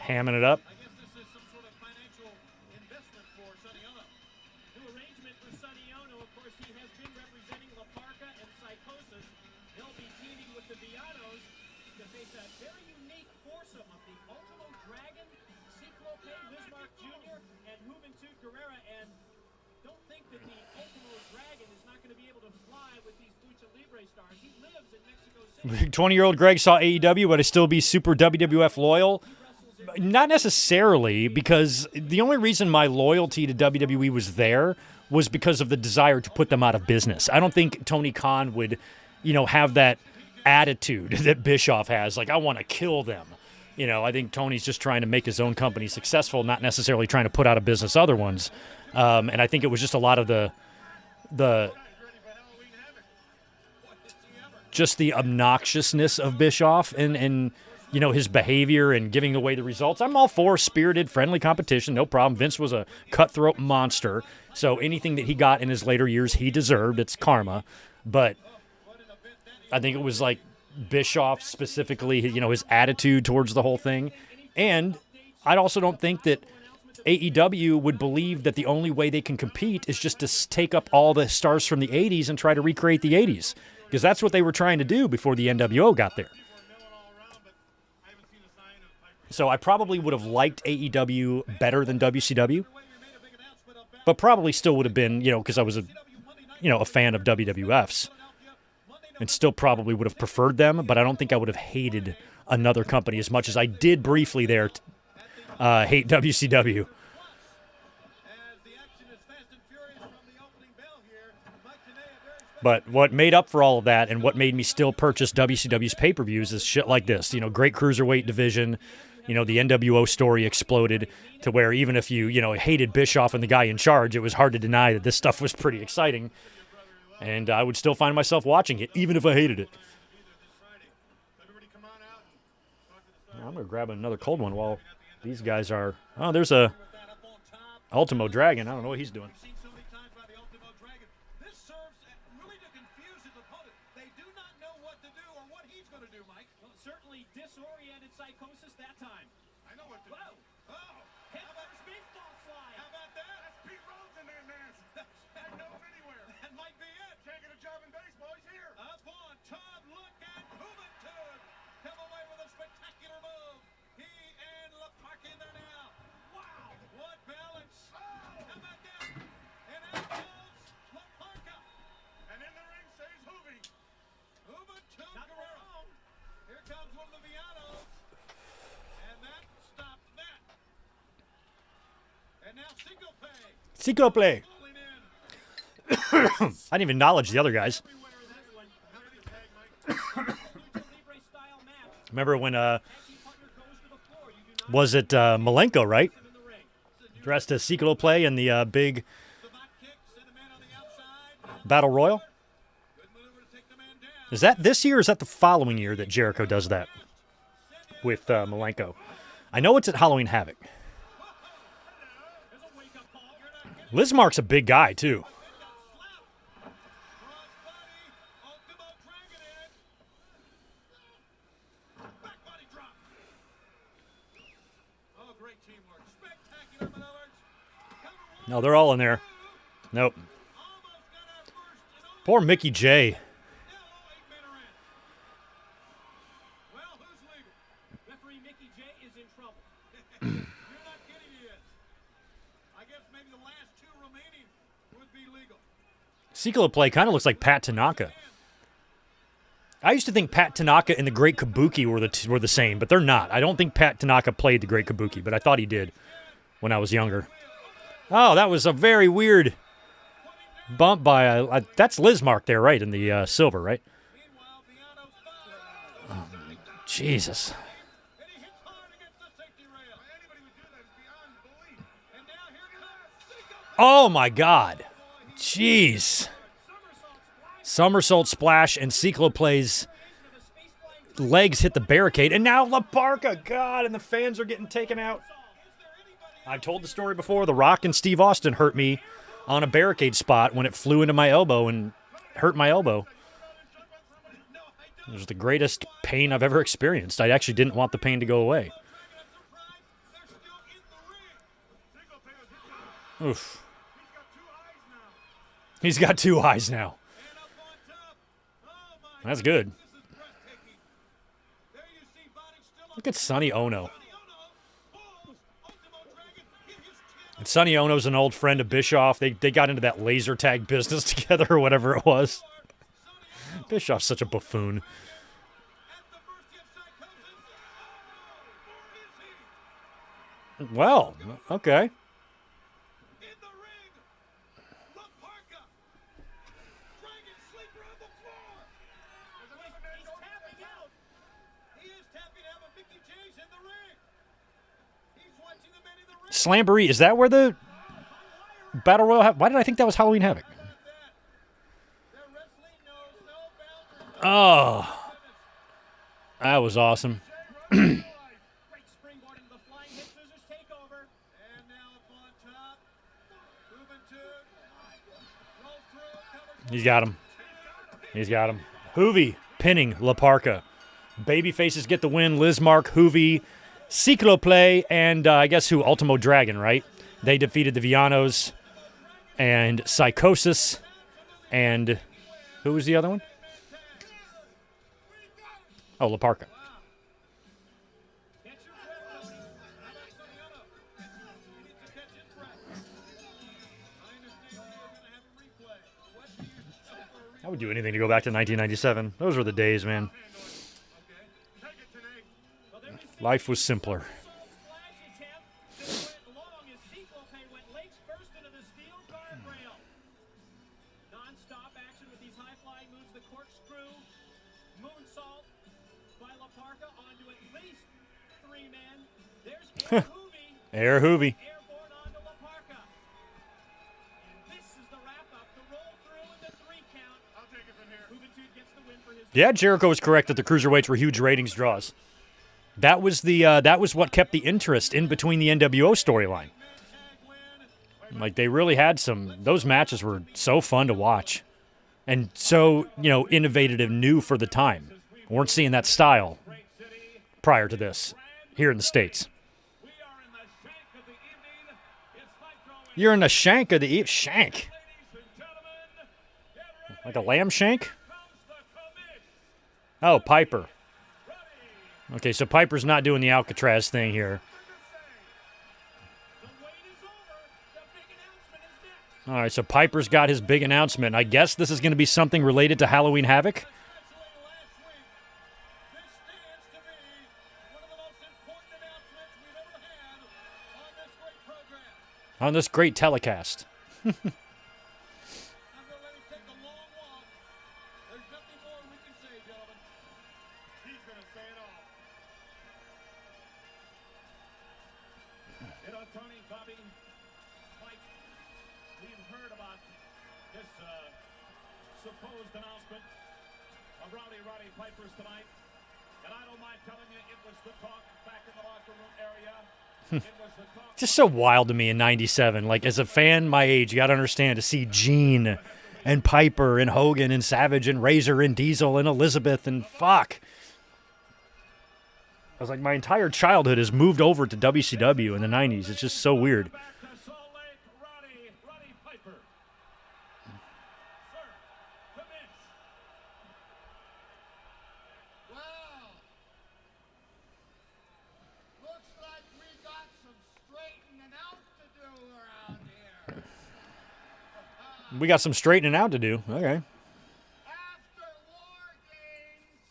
Hamming it up.
Stars.
20-year-old Greg saw AEW, but I still be super WWF loyal. Not necessarily, because the only reason my loyalty to WWE was there was because of the desire to put them out of business. I don't think Tony Khan would, have that attitude that Bischoff has. Like, I want to kill them. I think Tony's just trying to make his own company successful, not necessarily trying to put out of business other ones. And I think it was just a lot of the obnoxiousness of Bischoff and his behavior and giving away the results. I'm all for spirited, friendly competition, no problem. Vince was a cutthroat monster, so anything that he got in his later years, he deserved. It's karma. But I think it was like Bischoff specifically, his attitude towards the whole thing. And I also don't think that AEW would believe that the only way they can compete is just to take up all the stars from the 80s and try to recreate the 80s. Because that's what they were trying to do before the NWO got there. So I probably would have liked AEW better than WCW. But probably still would have been, because I was a fan of WWF's. And still probably would have preferred them, but I don't think I would have hated another company as much as I did briefly there hate WCW. But what made up for all of that and what made me still purchase WCW's pay-per-views is shit like this. Great cruiserweight division. The NWO story exploded to where even if you, hated Bischoff and the guy in charge, it was hard to deny that this stuff was pretty exciting. And I would still find myself watching it, even if I hated it. I'm going to grab another cold one while these guys are... Oh, there's a Ultimo Dragon. I don't know what he's doing. Seco play. I didn't even acknowledge the other guys. Remember when, was it Malenko, right? Dressed as Seco play in the big Battle Royal? Is that this year or is that the following year that Jericho does that with Malenko? I know it's at Halloween Havoc. Lismark's a big guy, too. No, they're all in there. Nope. Poor Mickey J.
Well, who's legal? Referee Mickey J is in trouble. You're not kidding, he is. I guess maybe the last two remaining would be legal.
Ciclo play kind of looks like Pat Tanaka. I used to think Pat Tanaka and the Great Kabuki were the same, but they're not. I don't think Pat Tanaka played the Great Kabuki, but I thought he did when I was younger. Oh, that was a very weird bump by that's Lismark there, right, in the silver, right? Oh, Jesus. Oh, my God. Jeez. Somersault splash, and Ciclo plays legs hit the barricade, and now La Parka, God, and the fans are getting taken out. I've told the story before. The Rock and Steve Austin hurt me on a barricade spot when it flew into my elbow and hurt my elbow. It was the greatest pain I've ever experienced. I actually didn't want the pain to go away. Oof. He's got two eyes now. That's good. Look at Sonny Ono. And Sonny Ono's an old friend of Bischoff. They got into that laser tag business together or whatever it was. Bischoff's such a buffoon. Well, okay. Slamboree, is that where the Battle Royal... Why did I think that was Halloween Havoc? Oh. That was awesome. He's got him. He's got him. Hoovy pinning La Parka. Babyfaces get the win. Lismark, Hoovy, Ciclo play, and I guess who? Ultimo Dragon, right? They defeated the Villanos and Psychosis. And who was the other one? Oh, La Parka. I would do anything to go back to 1997. Those were the days, man. Life was simpler. Air Hoovy. Yeah, Jericho was correct that the cruiserweights were huge ratings draws. That was what kept the interest in between the NWO storyline. Like, they really had those matches were so fun to watch. And so, innovative and new for the time. We weren't seeing that style prior to this here in the States. You're in the shank of the evening. Shank? Like a lamb shank? Oh, Piper. Okay, so Piper's not doing the Alcatraz thing here. All right, so Piper's got his big announcement. I guess this is going to be something related to Halloween Havoc. On this great telecast.
supposed announcement of Roddy Piper's tonight. And I don't mind telling you, it was the talk back in the locker room area. It was the talk.
Just so wild to me in '97. Like, as a fan my age, you got to understand, to see Gene and Piper and Hogan and Savage and Razor and Diesel and Elizabeth and fuck. I was like, my entire childhood has moved over to WCW in the '90s. It's just so weird.
Back to Salt Lake, Roddy Piper. Sir, commence.
Well, looks like we got some straightening out to do around here.
We got some straightening out to do. Okay.
After War Games,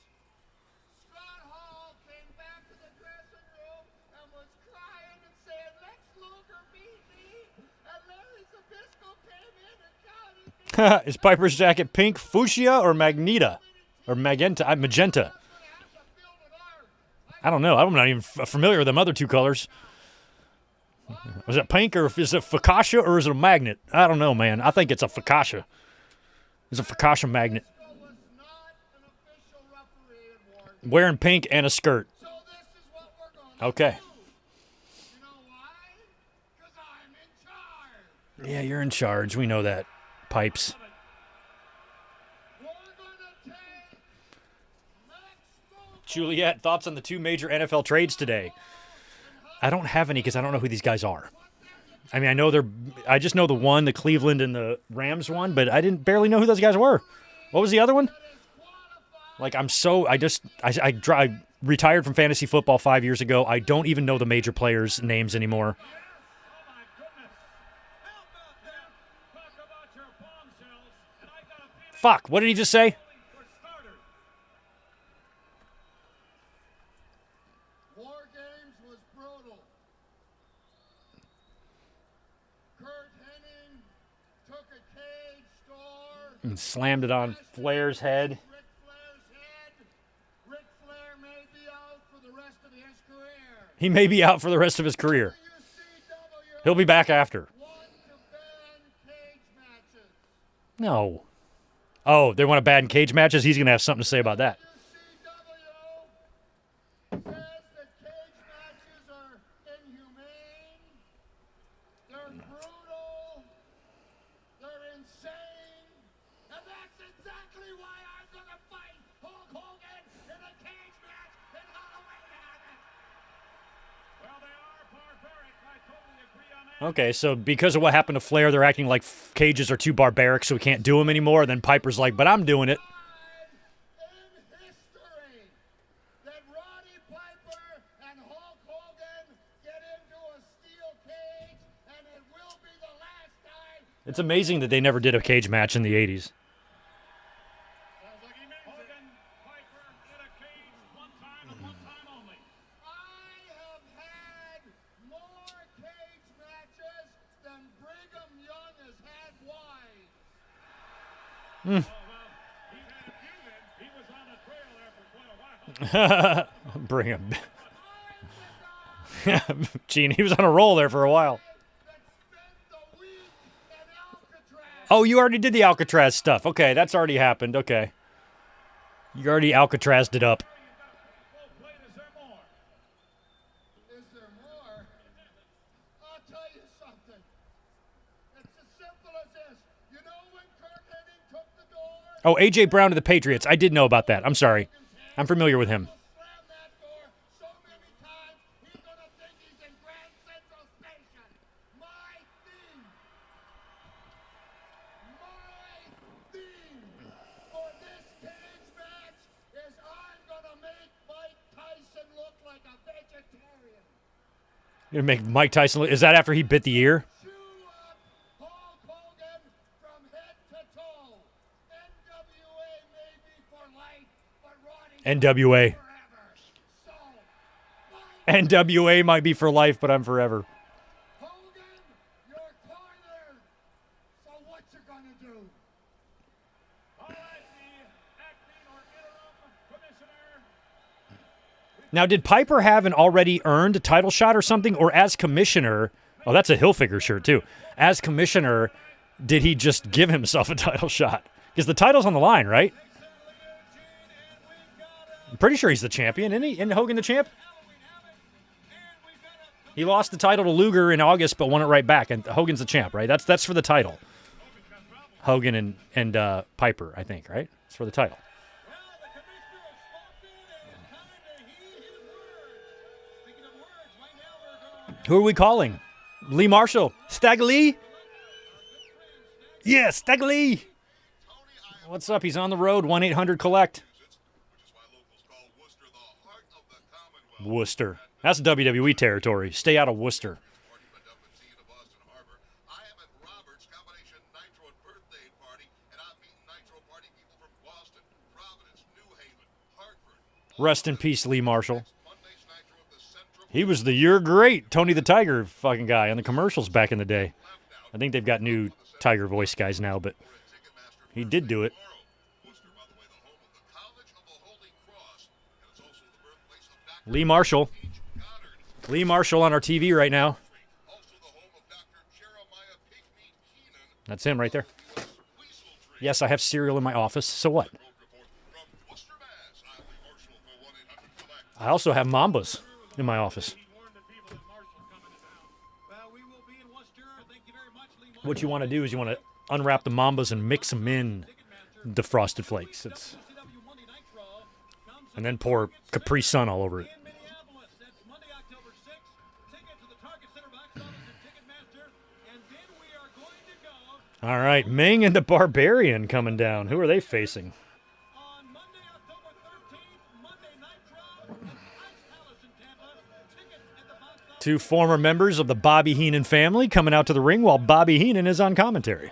Scott Hall came back to the dressing room and was crying and saying, "Lex Luger beat me," and Larry Zbyszko came in and counted me.
Is Piper's jacket pink, fuchsia, or magenta? Or magenta? Magenta. I don't know. I'm not even familiar with them other two colors. Was it pink, or is it fuchsia, or is it a magnet? I don't know, man. I think it's a fuchsia. It's a fuchsia magnet.
Was not an official referee in War Games.
Wearing pink and a skirt.
So this is what we're going to
Okay.
do. You know why? Because I'm in charge.
Yeah, you're in charge. We know that. Pipes.
We're going to take Lex Luger.
Juliet, thoughts on the two major NFL trades today? I don't have any because I don't know who these guys are. I mean, I just know the one, the Cleveland and the Rams one, but I didn't barely know who those guys were. What was the other one? Like, I retired from fantasy football 5 years ago. I don't even know the major players' names anymore.
Oh my goodness. How about that? Talk about your bombshells. And I got a feeling
Fuck, what did he just say?
for starters.
War Games was brutal. Kurt Hennig took a cage door.
And slammed it on Flair's head.
Ric Flair's head. Ric Flair may be out for the rest of his career.
He may be out for the rest of his career.
WCW
He'll be back after.
want to ban cage matches.
No. Oh, they want to ban cage matches? He's going to have something to say about that.
WCW says that cage matches are inhumane, they're brutal, they're insane, and that's exactly why I'm gonna fight Hulk Hogan in a cage match in Halloween Havoc.
Well, they are barbaric. I totally agree on that.
Okay, so because of what happened to Flair, they're acting like cages are too barbaric, so we can't do them anymore. Then Piper's like, but I'm doing it.
In history, that Roddy Piper and Hulk Hogan get into a steel cage, and it will be the last time.
It's amazing that they never did a cage match in the 80s.
Sounds like he means Hogan, Piper in a cage one time and one time only.
I have had more cage matches than Brigham Young has had wives.
Oh, well, he's had a few then. He was on the trail there for quite a while.
Bring him.
I'm the guy
Gene, he was on a roll there for a while.
that spent the week in Alcatraz.
Oh, you already did the Alcatraz stuff. Okay, that's already happened. Okay. You already Alcatrazed it up.
Full plate, is there more?
Is there more? I'll tell you something. It's as simple as this. You know when Kurt Hennig took the door?
Oh, A.J. Brown to the Patriots. I did know about that. I'm sorry. I'm familiar with him.
Slam that door so many times, he's gonna think he's in Grand Central Station. My theme for this cage match is I'm gonna make Mike Tyson look like a vegetarian.
You're gonna make Mike Tyson. Is that after he bit the ear?
Chew up Hulk Hogan from head to toe. NWA may be for life, but Roddy
NWA.
forever. So, Mike
NWA might be for life, but I'm forever.
Hogan, you're cornered. So what you gonna do?
All right, the acting or interim commissioner.
Now, did Piper have an already earned title shot or something? Or as commissioner, oh, that's a Hilfiger shirt too. As commissioner, did he just give himself a title shot? Because the title's on the line, right? I'm pretty sure he's the champion, isn't he? Isn't Hogan the champ? He lost the title to Luger in August, but won it right back. And Hogan's the champ, right? That's for the title. Hogan and Piper, I think, right? It's for the title. Who are we calling? Lee Marshall. Stag Lee? Yeah, Stag Lee. What's up? He's on the road. 1-800-COLLECT. Worcester. That's WWE territory. Stay out of Worcester. Rest in peace, Lee Marshall. He was the "You're Great" Tony the Tiger fucking guy on the commercials back in the day. I think they've got new Tiger voice guys now, but he did do it. Lee Marshall. Lee Marshall on our TV right now. That's him right there. Yes, I have cereal in my office. So what? I also have Mambas in my office. What you want to do is you want to unwrap the Mambas and mix them in the Frosted Flakes. And then pour Capri Sun all over it. All right, Ming and the Barbarian coming down. Who are they facing? Two former members of the Bobby Heenan family coming out to the ring while Bobby Heenan is on commentary.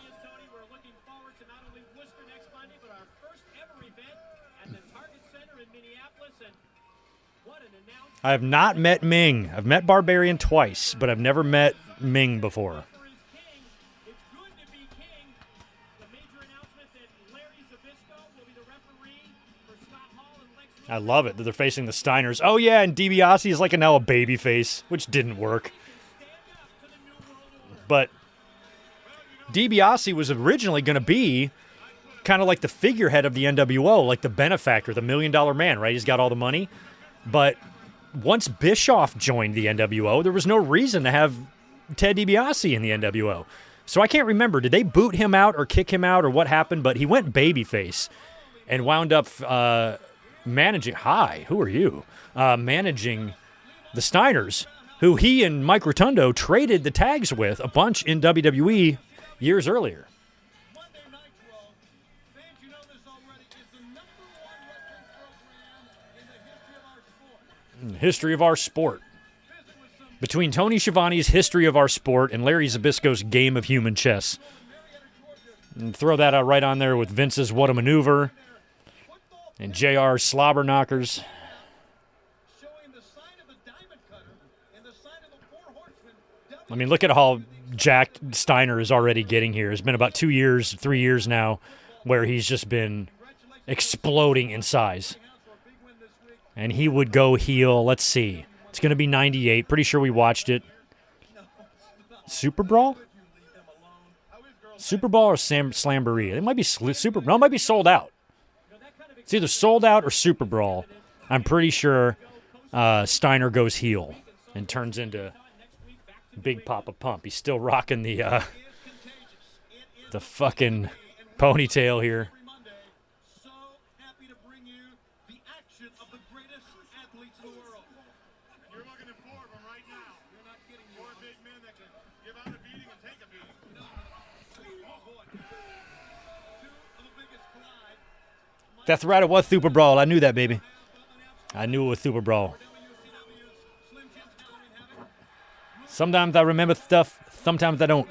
I have not met Ming. I've met Barbarian twice, but I've never met Ming before. I love it that they're facing the Steiners. Oh, yeah, and DiBiase is now a baby face, which didn't work. But DiBiase was originally going to be kind of like the figurehead of the NWO, like the benefactor, the $1 million man, right? He's got all the money. But once Bischoff joined the NWO, there was no reason to have Ted DiBiase in the NWO. So I can't remember. Did they boot him out or kick him out or what happened? But he went babyface and wound up managing. Hi, who are you? Managing the Steiners, who he and Mike Rotundo traded the tags with a bunch in WWE years earlier. History of our sport. Between Tony Schiavone's History of Our Sport and Larry Zbyszko's Game of Human Chess. And throw that out right on there with Vince's What a Maneuver and JR's Slobber Knockers. I mean, look at how Jack Steiner is already getting here. It's been about 2 years, 3 years now, where he's just been exploding in size. And he would go heel. Let's see. It's going to be 98. Pretty sure we watched it. Super Brawl? Super Brawl or Slamboree? It might be Super. No, it might be Sold Out. It's either Sold Out or Super Brawl. I'm pretty sure Steiner goes heel and turns into Big Papa Pump. He's still rocking the fucking ponytail here. Death Rider was Super Brawl. I knew that, baby. I knew it was Super Brawl. Sometimes I remember stuff, sometimes I don't.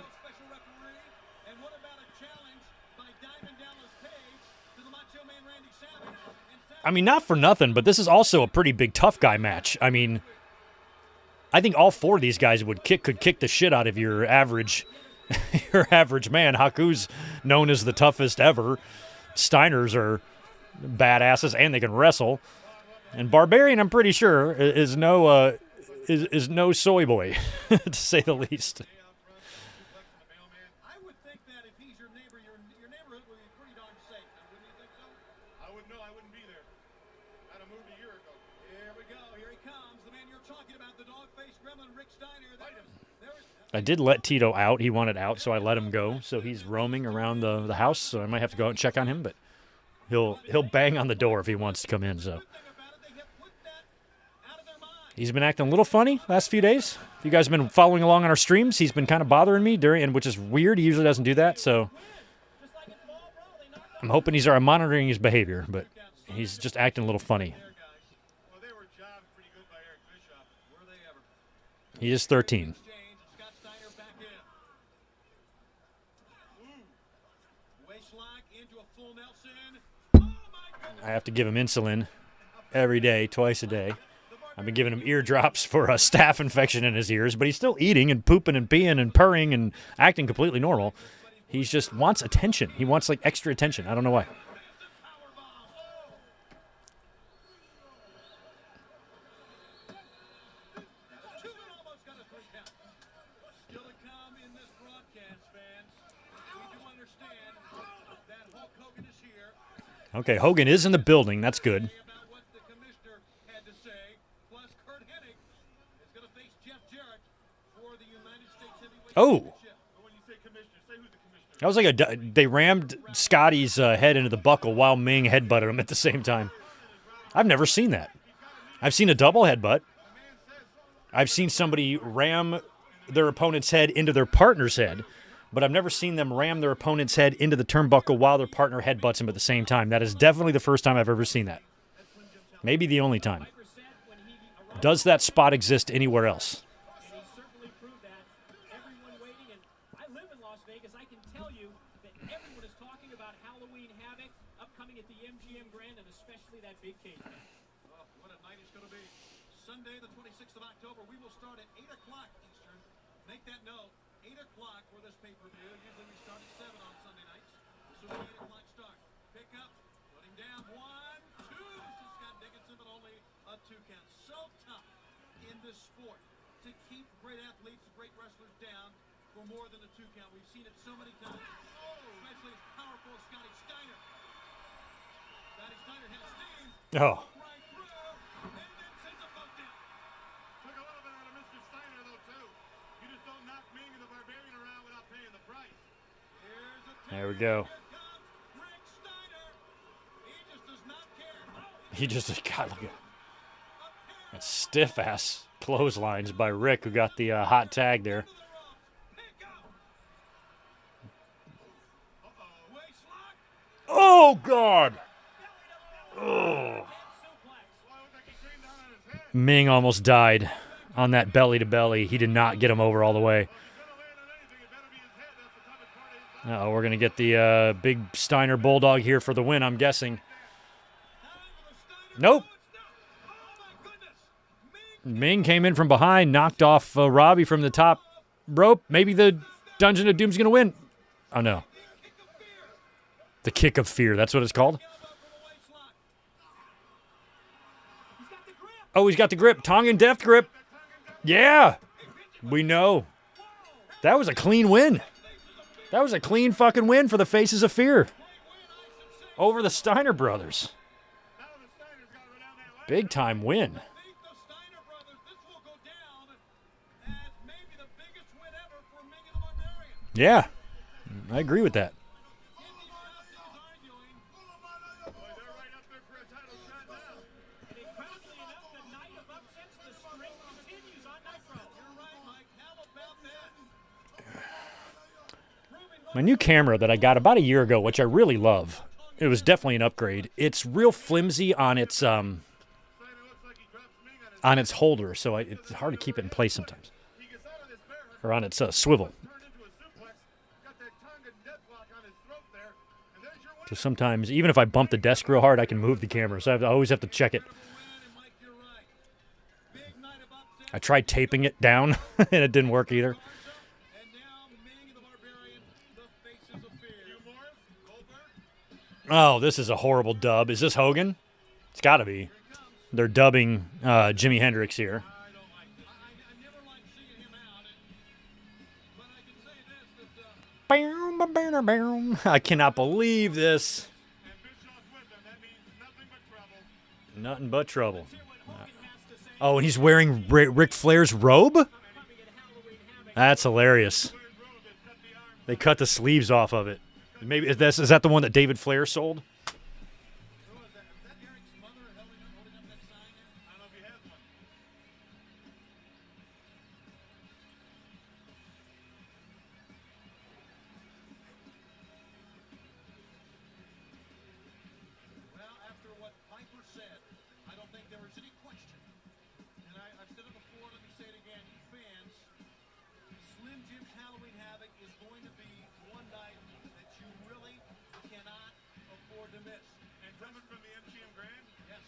I mean, not for nothing, but this is also a pretty big tough guy match. I mean, I think all four of these guys could kick the shit out of your average man. Haku's known as the toughest ever. Steiners are badasses and they can wrestle. And Barbarian, I'm pretty sure, is no soy boy, to say the least.
I would think that if he's
your neighbor, your neighborhood would be pretty darn safe. Wouldn't you think so? I wouldn't know. I wouldn't be there. I'd have moved a year ago. Here we go. Here he comes. The man you're talking about, the dog-faced gremlin, Rick Steiner.
I did let Tito out. He wanted out, so I let him go. So he's roaming around the house, so I might have to go out and check on him, but he'll bang on the door if he wants to come in, so. He's been acting a little funny last few days. If you guys have been following along on our streams, he's been kind of bothering me during, which is weird. He usually doesn't do that, so I'm hoping I'm monitoring his behavior, but he's just acting a little funny. He is 13. I have to give him insulin every day, twice a day. I've been giving him eardrops for a staph infection in his ears, but he's still eating and pooping and peeing and purring and acting completely normal. He just wants attention. He wants, like, extra attention. I don't know why. Okay, Hogan is in the building. That's good. Oh. That was like they rammed Scotty's head into the buckle while Ming headbutted him at the same time. I've never seen that. I've seen a double headbutt. I've seen somebody ram their opponent's head into their partner's head, but I've never seen them ram their opponent's head into the turnbuckle while their partner headbutts him at the same time. That is definitely the first time I've ever seen that. Maybe the only time. Does that spot exist anywhere else?
Sunday, the 26th of October, we will start at 8 o'clock Eastern. Make that note, 8 o'clock for this pay-per-view. Usually we start at 7 on Sunday nights. This will be 8 o'clock start. Pick up, put him down, 1, 2. To Scott Dickinson, but only a 2 count. So tough in this sport to keep great athletes, great wrestlers down for more than a 2 count. We've seen it so many times, especially as powerful as Scotty Steiner. Scotty Steiner has steam.
Oh. There we go. He just, God, look at that stiff-ass clotheslines by Rick, who got the hot tag there. Oh, God. Oh. Ming almost died on that belly-to-belly. He did not get him over all the way. Uh-oh, we're going to get the big Steiner Bulldog here for the win, I'm guessing. Nope. Ming came in from behind, knocked off Robbie from the top rope. Maybe the Dungeon of Doom's going to win. Oh, no. The Kick of Fear, that's what it's called. Oh, he's got the grip. Tongan Death Grip. Yeah. We know. That was a clean win. That was a clean fucking win for the Faces of Fear over the Steiner brothers. Big time win. Yeah, I agree with that. My new camera that I got about a year ago, which I really love, it was definitely an upgrade. It's real flimsy on its holder, so it's hard to keep it in place sometimes. Or on its swivel. So sometimes, even if I bump the desk real hard, I can move the camera. So I always have to check it. I tried taping it down, and it didn't work either. Oh, this is a horrible dub. Is this Hogan? It's got to be. They're dubbing Jimi Hendrix here. I cannot believe this.
And Bischoff with him. That means nothing but trouble.
Nothing but trouble. Oh, and he's wearing Ric Flair's robe? That's hilarious. They cut the sleeves off of it. Maybe is that the one that David Flair sold?
Who was that? Was that Eric's mother holding up that sign there? I don't know if he has one. Well, after what Piper said, I don't think there was any question. And I've said it before, let me say it again. You fans, Slim Jim's Halloween Havoc is going to be one night that you really cannot afford to miss. And coming from the MGM Grand? Yes.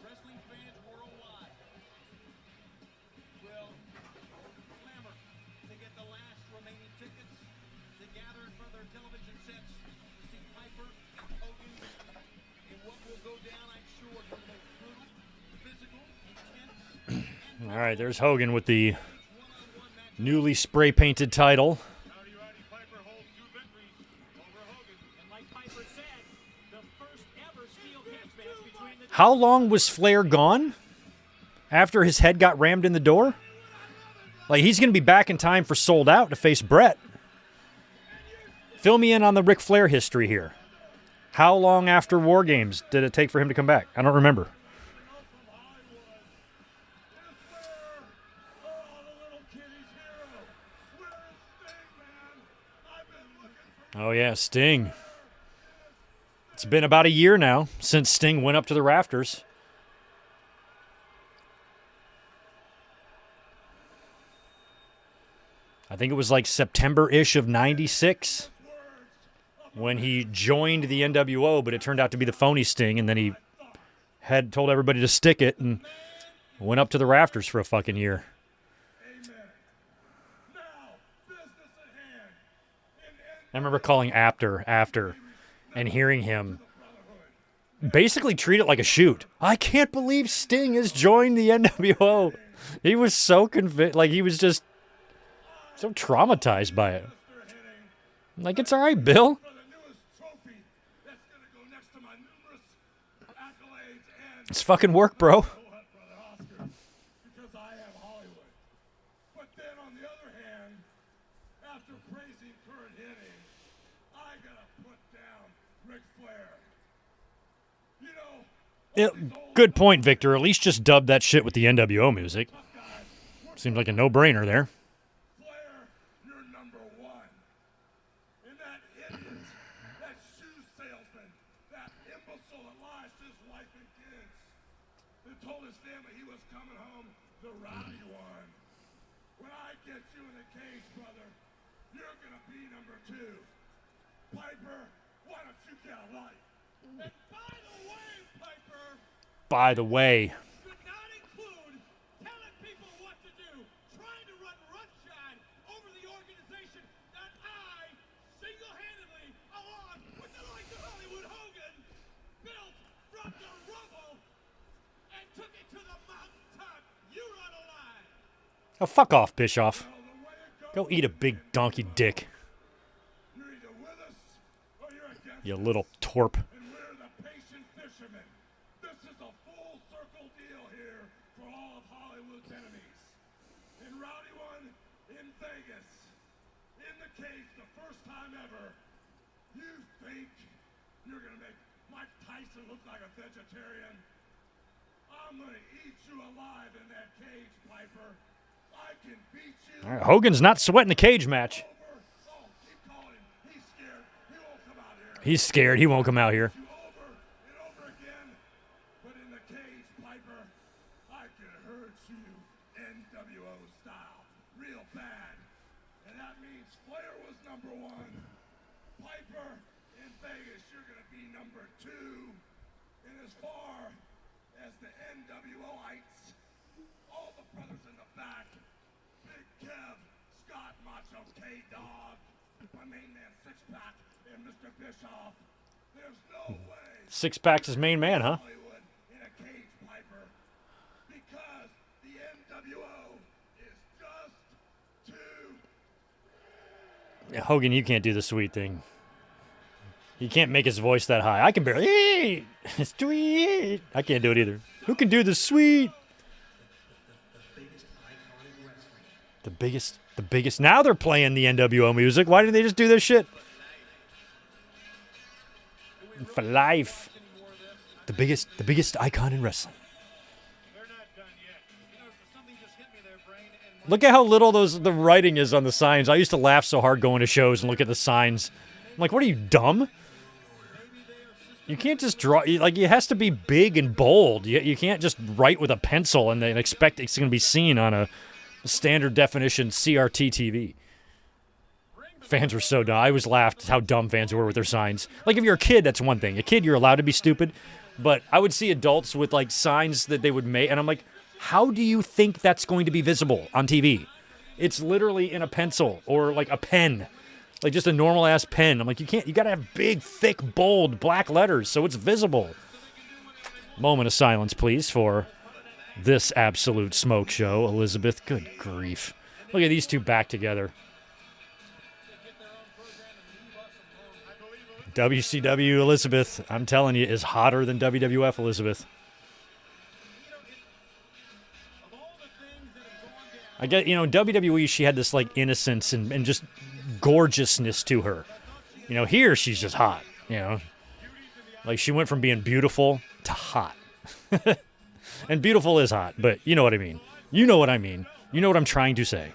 Wrestling fans worldwide will clamor to get the last remaining tickets to gather in front of their television sets to see Piper and Hogan in what will go down, I'm sure, the most brutal, physical, intense,
All right, there's Hogan with the newly spray painted title.
Rowdy Piper holds 2 victories over Hogan.
And like Piper said, the first ever steel cage match between the
How long was Flair gone after his head got rammed in the door? Like, he's going to be back in time for Sold Out to face Brett. Fill me in on the Ric Flair history here. How long after War Games did it take for him to come back? I don't remember. Oh, yeah, Sting. It's been about a year now since Sting went up to the rafters. I think it was like September-ish of '96 when he joined the NWO, but it turned out to be the phony Sting, and then he had told everybody to stick it and went up to the rafters for a fucking year. I remember calling after and hearing him basically treat it like a shoot. I can't believe Sting has joined the NWO. He was so convinced, like he was just so traumatized by it. I'm like, it's all right, Bill. It's fucking work, bro.
Because I am Hollywood. But then on the other hand, after praising current hitting, I gotta put down Ric Flair. You know,
Good point, Victor. At least just dub that shit with the NWO music. Seems like a no-brainer there.
Flair, you're number 1. And that idiot, that shoe salesman, that imbecile that lost his wife and kids, that told his family he was coming home, the rowdy one. When I get you in the cage, brother, you're gonna be number 2. Piper, why don't you get a life? And by the way, Piper,
By the way,
should not include telling people what to do, trying to run roughshod over the organization that I, single-handedly, along with the likes of Hollywood Hogan, built from the rubble and took it to the mountaintop. You're out of line.
oh, fuck off, Bischoff.
The way it
Go
goes,
eat a big donkey dick,
you're either with us or you're against
you
us.
little torp.
And we're the patient fishermen. This is a full circle deal here for all of Hollywood's enemies. In Rowdy One, in Vegas, in the cage, the first time ever, you think you're gonna make Mike Tyson look like a vegetarian? I'm gonna eat you alive in that cage, Piper. I can beat you
All right, Hogan's not sweating the cage match.
over. Oh, keep calling him. He's scared. He won't come out here.
He's scared. He won't come out here.
You over and over again. But in the cage, Piper, I can hurt you NWO style real bad. And that means Flair was number 1. Piper, in Vegas, you're going to be number 2. And as far as the NWOites, all the brothers in the back, Big Kev, Scott Macho, K-Dog, my main man Six-Pack, and Mr. Bischoff, there's no way
Six-pack's his main man, huh?
Hollywood in a cage, Piper, because the NWO is just too
Hogan, you can't do the sweet thing. He can't make his voice that high. I can barely. Sweet. I can't do it either. Who can do the sweet? The biggest. Now they're playing the NWO music. Why didn't they just do this shit? For life. The biggest icon in wrestling. Look at how little the writing is on the signs. I used to laugh so hard going to shows and look at the signs. I'm like, what are you, dumb? You can't just draw. Like, it has to be big and bold. You can't just write with a pencil and then expect it's going to be seen on a standard definition CRT TV. Fans were so dumb. I always laughed how dumb fans were with their signs. Like, if you're a kid, that's one thing. A kid, you're allowed to be stupid. But I would see adults with, like, signs that they would make, and I'm like, how do you think that's going to be visible on TV? It's literally in a pencil or, like, a pen. Like, just a normal-ass pen. I'm like, you got to have big, thick, bold, black letters so it's visible. Moment of silence, please, for this absolute smoke show. Elizabeth, good grief. Look at these two back together. WCW Elizabeth, I'm telling you, is hotter than WWF Elizabeth. I get, WWE, she had this, like, innocence and just gorgeousness to her. Here she's just hot, Like, she went from being beautiful to hot. And beautiful is hot, but you know what I mean. You know what I mean. You know what I'm trying to say.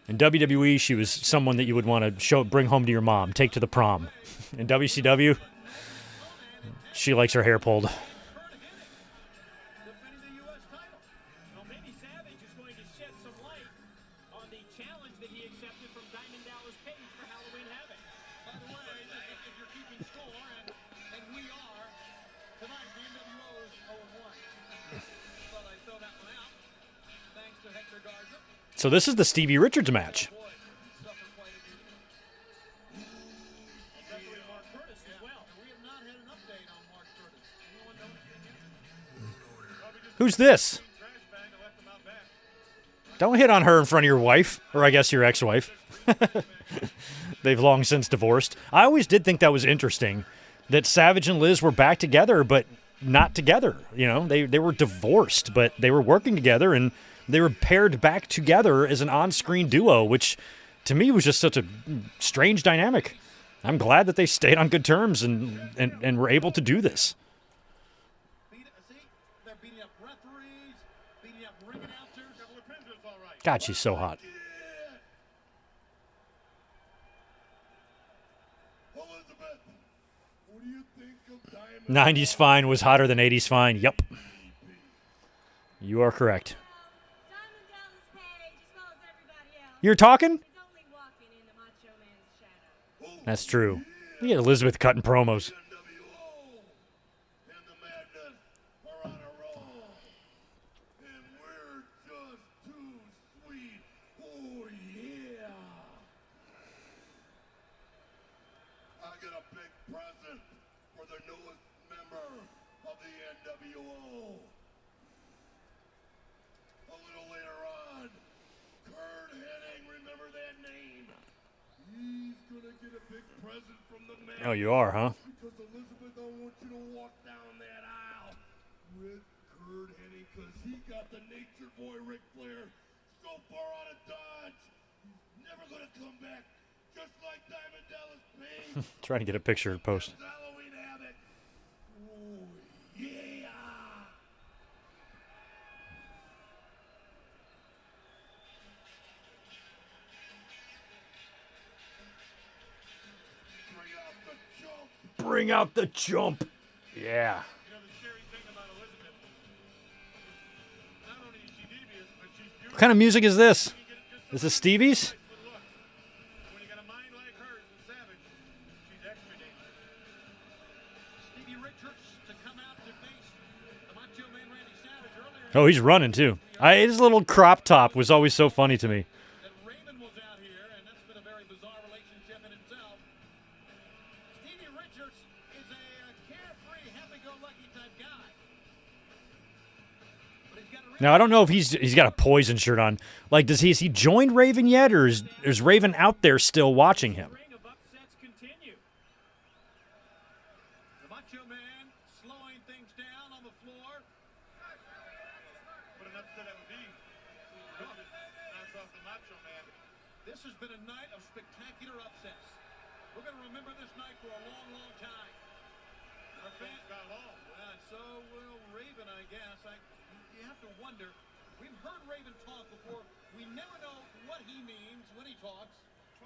In WWE, she was someone that you would want to bring home to your mom, take to the prom. In WCW, she likes her hair pulled. So this is the Stevie Richards match. Who's this? Don't hit on her in front of your wife, or I guess your ex-wife. They've long since divorced. I always did think that was interesting, that Savage and Liz were back together, but not together. They were divorced, but they were working together, and they were paired back together as an on-screen duo, which to me was just such a strange dynamic. I'm glad that they stayed on good terms and were able to do this. God, she's so hot. 90s Fine was hotter than 80s Fine. Yep. You are correct. You're talking? That's true. Look at Elizabeth cutting promos. Oh, you are, huh?
Because Elizabeth, I want you to walk down that aisle with Kurt Hennig, because he got the Nature Boy Ric Flair so far out of Dodge, he's never going to come back. Just like Diamond Dallas Page.
Trying to get a picture to post.
Halloween Havoc. Oh, yeah.
Bring out the jump. Yeah. What kind of music is this? Is this Stevie's? Oh, he's running too. His little crop top was always so funny to me. Now I don't know if he's got a Poison shirt on. Like, has he joined Raven yet, or is Raven out there still watching him?
Ring of upsets continue. The Macho Man slowing things down on the floor.
What an upset that would be. Knocks off the Macho Man.
This has been a night of spectacular upsets. We're going to remember this night for a long, long time. Our fans
got long.
And so will Raven, I guess. You have to wonder. We've heard Raven talk before. We never know what he means when he talks.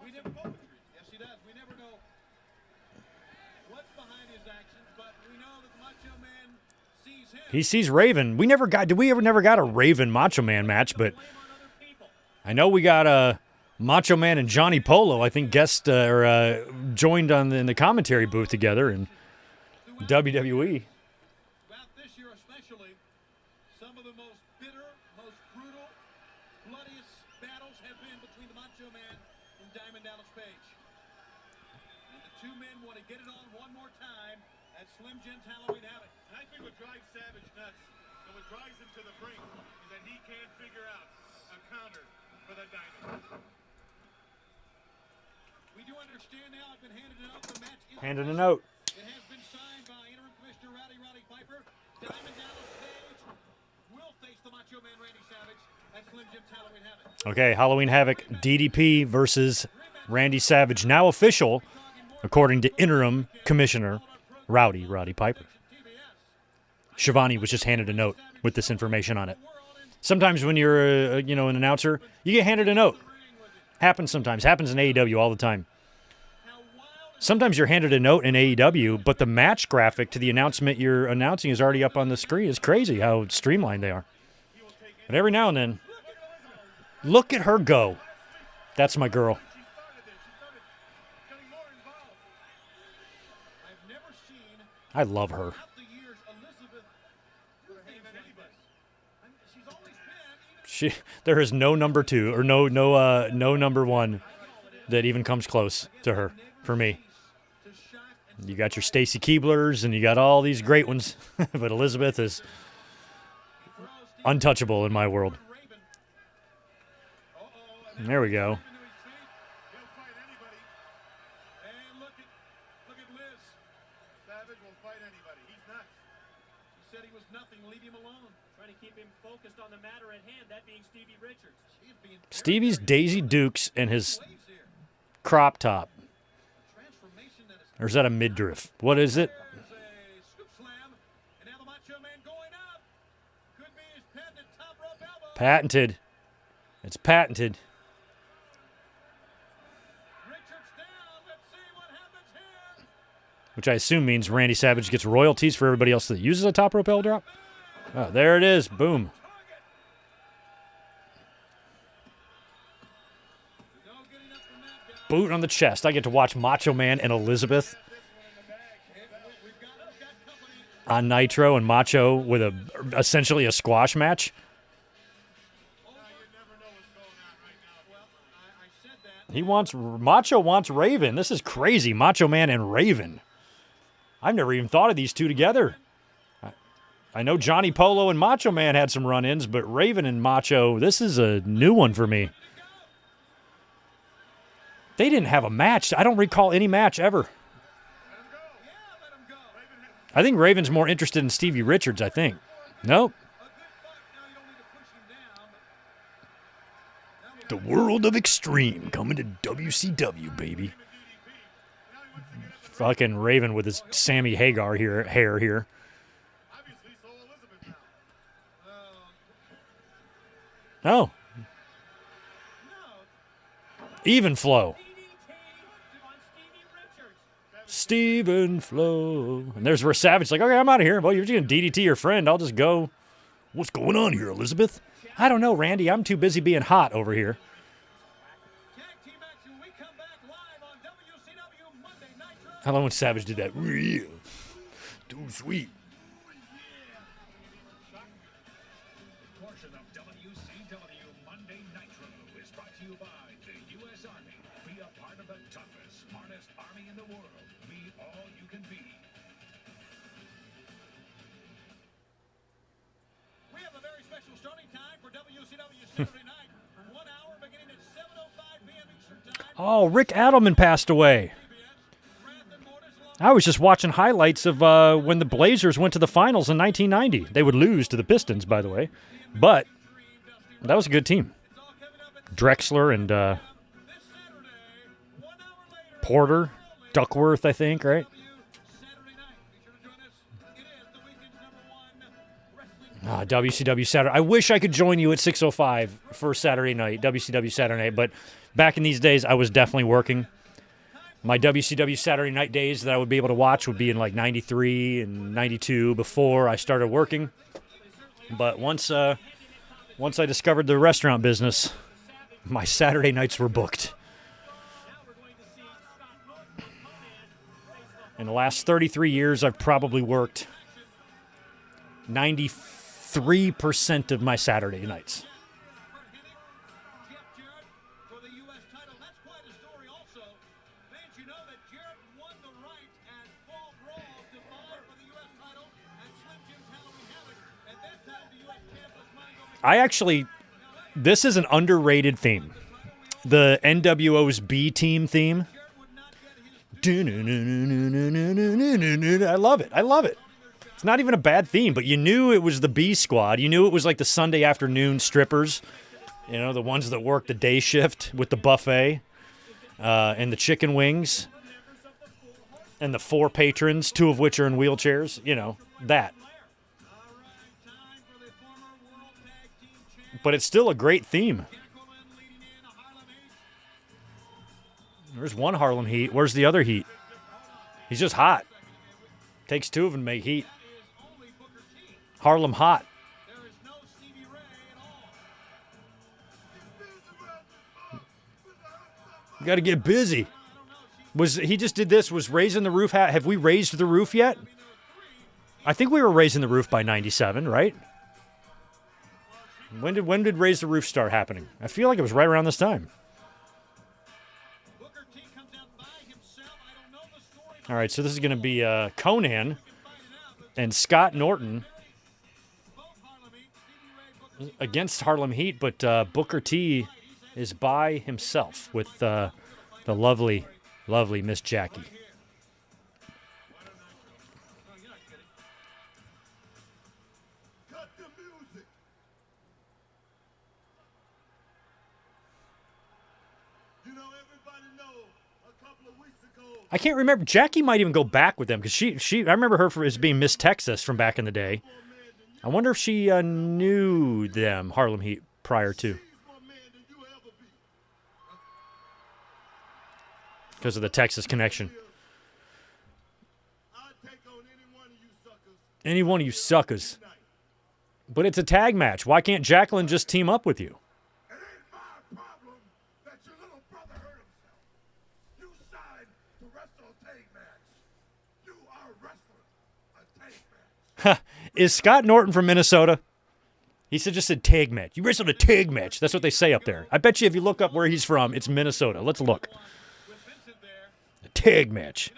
We never poetry. Yes, he does. We never know what's behind his actions, but we know that the Macho Man sees him.
He sees Raven. We never got a Raven Macho Man match, but
Blame on other people.
I know we got Macho Man and Johnny Polo, I think, joined in the commentary booth together in WWE.
Throughout this year especially, some of the most bitter, most brutal, bloodiest battles have been between the Macho Man and Diamond Dallas Page. And the two men want to get it on one more time at Slim Jim's Halloween Havoc.
And I think what drives Savage nuts and what drives him to the brink is that he can't figure out a counter for the Dynamo.
We do understand now, I've been handed a note, the match is
Handed a note.
It has been signed by interim commissioner Roddy Piper. Diamond Dallas Page will face the Macho Man Randy Savage at Slim Jim's Halloween Havoc.
Okay, Halloween Havoc, DDP versus Randy Savage, now official, according to interim commissioner Roddy Piper. Shivani was just handed a note with this information on it. Sometimes when you're an announcer, you get handed a note. Happens sometimes. Happens in AEW all the time. Sometimes you're handed a note in AEW, but the match graphic to the announcement you're announcing is already up on the screen. It's crazy how streamlined they are. But every now and then, look at her go. That's my girl.
She started this. She started getting more involved.
I've never seen
I love her.
throughout the years Elizabeth do things like this. I mean, she's always been, even
There is no number two or no number one that even comes close to her for me.
to shock and
You got your Stacy Keeblers and you got all these great ones, but Elizabeth is
throws Steve
untouchable in my world.
Raven. And
There we go.
into his feet.
He'll fight anybody.
And look at Liz.
Savage will fight anybody. He's nuts.
She said he was nothing. Leave him alone. Trying to keep him focused on the matter at hand, that being Stevie Richards. She's being very,
Stevie's
very
Daisy Dukes and his
waves here.
crop top.
Transformation that is.
Or is that a midriff? What is it?
There's a scoop slam. And now the Macho Man going up. Could be his patented top rope elbow.
Patented. It's patented.
Richards down. Let's see what happens here.
Which I assume means Randy Savage gets royalties for everybody else that uses a top rope elbow drop. Oh, there it is. Boom.
No getting up from that guy.
Boot on the chest. I get to watch Macho Man and Elizabeth
We've got company.
on Nitro and Macho with essentially a squash match.
Now you never know what's going on right now.
Well, I said that.
Macho wants Raven. This is crazy. Macho Man and Raven. I've never even thought of these two together. I know Johnny Polo and Macho Man had some run-ins, but Raven and Macho, this is a new one for me. They didn't have a match. I don't recall any match ever.
Let him go.
Yeah, let him go.
Raven has
I think Raven's more interested in Stevie Richards, I think. Nope.
A good fight. Now you don't need to push him down. But
The world of extreme coming to WCW, baby. Fucking Raven with his Sammy Hagar hair here.
obviously so Elizabeth now.
Oh,
no.
even flow.
DDT on Stevie Richards.
Steven Flow. And there's where Savage like, okay, I'm out of here. Well, you're just going to DDT your friend. I'll just go. What's going on here, Elizabeth? I don't know, Randy. I'm too busy being hot over here.
Tag team action when we come back live on WCW Monday Nitro.
How long when Savage did that? Real. Too sweet.
Portion of WCW Monday Nitro is brought to you by the U.S. Army. Be a part of the toughest, smartest army in the world. Be all you can be.
We have a very special starting time for WCW Saturday night. 1 hour beginning at 7:05 p.m. Eastern Time.
Oh, Rick Adelman passed away. I was just watching highlights of when the Blazers went to the finals in 1990. They would lose to the Pistons, by the way. But that was a good team. Drexler and Porter, Duckworth, I think, right? WCW Saturday. I wish I could join you at 6:05 for Saturday night, WCW Saturday night. But back in these days, I was definitely working. My WCW Saturday night days that I would be able to watch would be in like 93 and 92 before I started working. But once I discovered the restaurant business, my Saturday nights were booked. In the last 33 years, I've probably worked 93% of my Saturday nights. This is an underrated theme. The NWO's B Team theme. I love it. I love it. It's not even a bad theme, but you knew it was the B Squad. You knew it was like the Sunday afternoon strippers. You know, the ones that work the day shift with the buffet and the chicken wings and the 4 patrons, 2 of which are in wheelchairs. You know, that. But it's still a great theme. There's one Harlem Heat. Where's the other Heat? He's just hot. Takes 2 of them to make Heat. Harlem Hot. You got to get busy. He just did this? Was raising the roof? Have we raised the roof yet? I think we were raising the roof by 97, right? When did Raise the Roof start happening? I feel like it was right around this time. All right, so this is going to be Conan and Scott Norton against Harlem Heat, but Booker T is by himself with the lovely, lovely Miss Jackie. I can't remember. Jackie might even go back with them because I remember her as being Miss Texas from back in the day. I wonder if she knew them, Harlem Heat, prior to. Because of the Texas connection. Any one of you suckers. But it's a tag match. Why can't Jacqueline just team up with you? Is Scott Norton from Minnesota? He just said tag match. You wrestled a tag match. That's what they say up there. I bet you if you look up where he's from, it's Minnesota. Let's look. A tag match.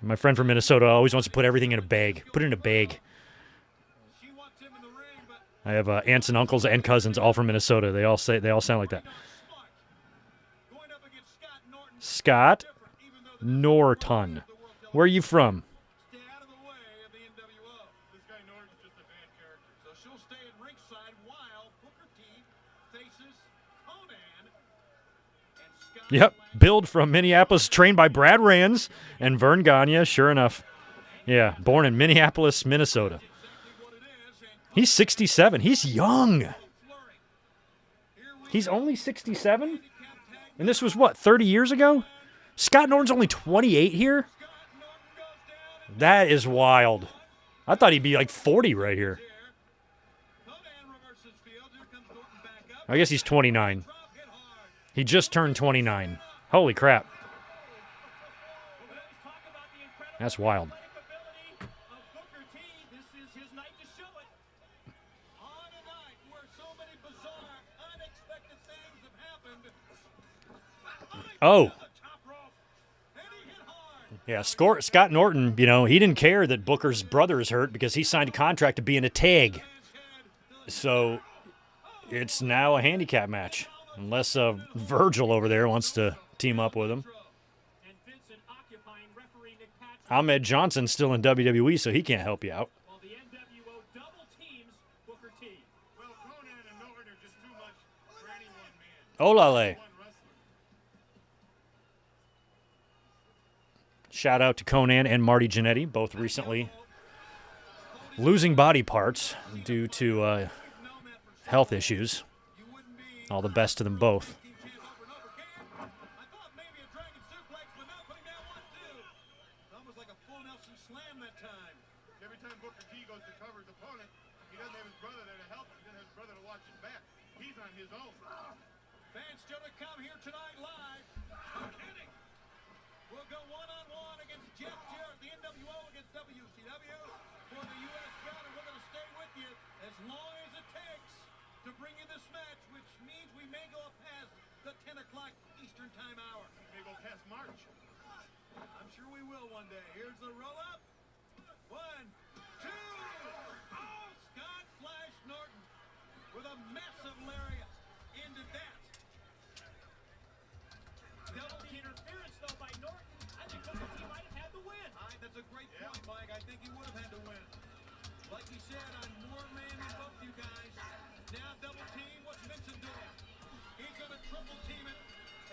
My friend from Minnesota always wants to put everything in a bag. Put it in a bag. I have aunts and uncles and cousins all from Minnesota. They all sound like that. Scott Norton. Where are you from? Yep, billed from Minneapolis, trained by Brad Rans and Vern Gagne, sure enough. Yeah, born in Minneapolis, Minnesota. He's 67. He's young. He's only 67? And this was, what, 30 years ago? Scott Norton's only 28 here? That is wild. I thought he'd be like 40 right here. I guess he's 29. He just turned 29. Holy crap. That's wild. Oh. Yeah, Scott Norton, he didn't care that Booker's brother is hurt because he signed a contract to be in a tag. So it's now a handicap match, unless Virgil over there wants to team up with him. Ahmed Johnson's still in WWE, so he can't help you out.
While the NWO double teams Booker T. Well, Conan and Norton are just too much for any one man.
Olale.
One wrestler.
Shout out to Conan and Marty Jannetty, both recently losing body parts due to health issues. All the best to them both.
I thought maybe a dragon suplex, but now putting down 1, 2. Almost like a full Nelson slam that time.
Every time Booker T goes to cover his opponent, he doesn't have his brother there to help him. He doesn't have his brother to watch his back. He's on his own.
Fans still to come here tonight live. No kidding. We'll go one-on-one against Jeff Jarrett, the NWO against WCW for the U.S. crown, and we're going to stay with you as long as it takes to bring you this match, which means we may go past the 10 o'clock Eastern time hour.
They go past March.
I'm sure we will one day. Here's the roll-up. 1, 2. Oh, Scott Flash Norton with a massive lariat into that.
Double interference, though, by Norton. I think Booker T might have had the win.
That's a great point, Mike. I think he would have had to win. Like we said, I'm more man than both you guys. Now double team. What's Vincent doing? He's going to triple team it.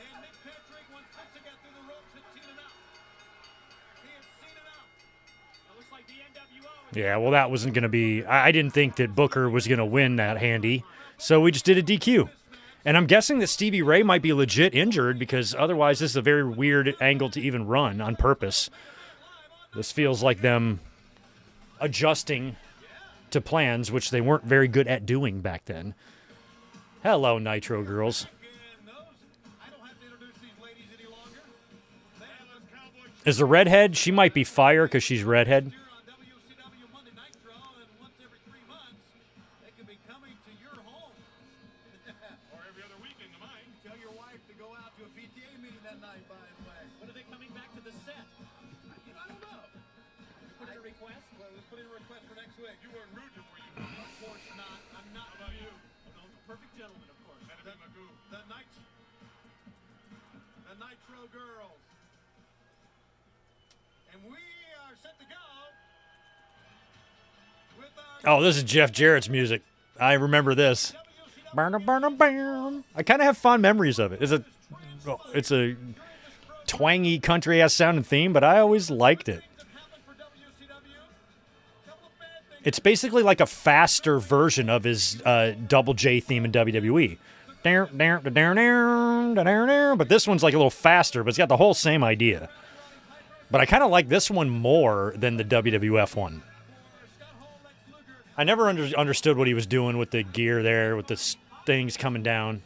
And Nick Patrick, once Vincent got through the ropes, had seen it out. He had seen it out.
It looks like the NWO.
Yeah, well, that wasn't going to be... I didn't think that Booker was going to win that handy, so we just did a DQ. And I'm guessing that Stevie Ray might be legit injured, because otherwise this is a very weird angle to even run on purpose. This feels like them adjusting to plans, which they weren't very good at doing back then. Hello, Nitro girls.
I don't have to introduce these ladies any longer.
Is the redhead? She might be fire because she's redhead.
Here on WCW Monday Nitro, and once every 3 months, they could be coming to your home.
Or every other weekend to mine.
Tell your wife to go out to a PTA meeting that night, by the way.
When are they coming back to the set?
I don't know.
Put in a request?
Well, let's put in a request for next week.
You weren't rude to me.
Of course not. I'm not.
How about you?
No, perfect gentleman, of course.
That'd be my goo.
The Nitro girls. And we are set to go with our
Oh, this is Jeff Jarrett's music. I remember this. I kind of have fond memories of it. It's a twangy country-ass sounding theme, but I always liked it.
that happened for WCW. Couple of bad things.
It's basically like a faster version of his Double J theme in WWE. But this one's like a little faster, but it's got the whole same idea. But I kind of like this one more than the WWF one. I never understood what he was doing with the gear there, with the things coming down.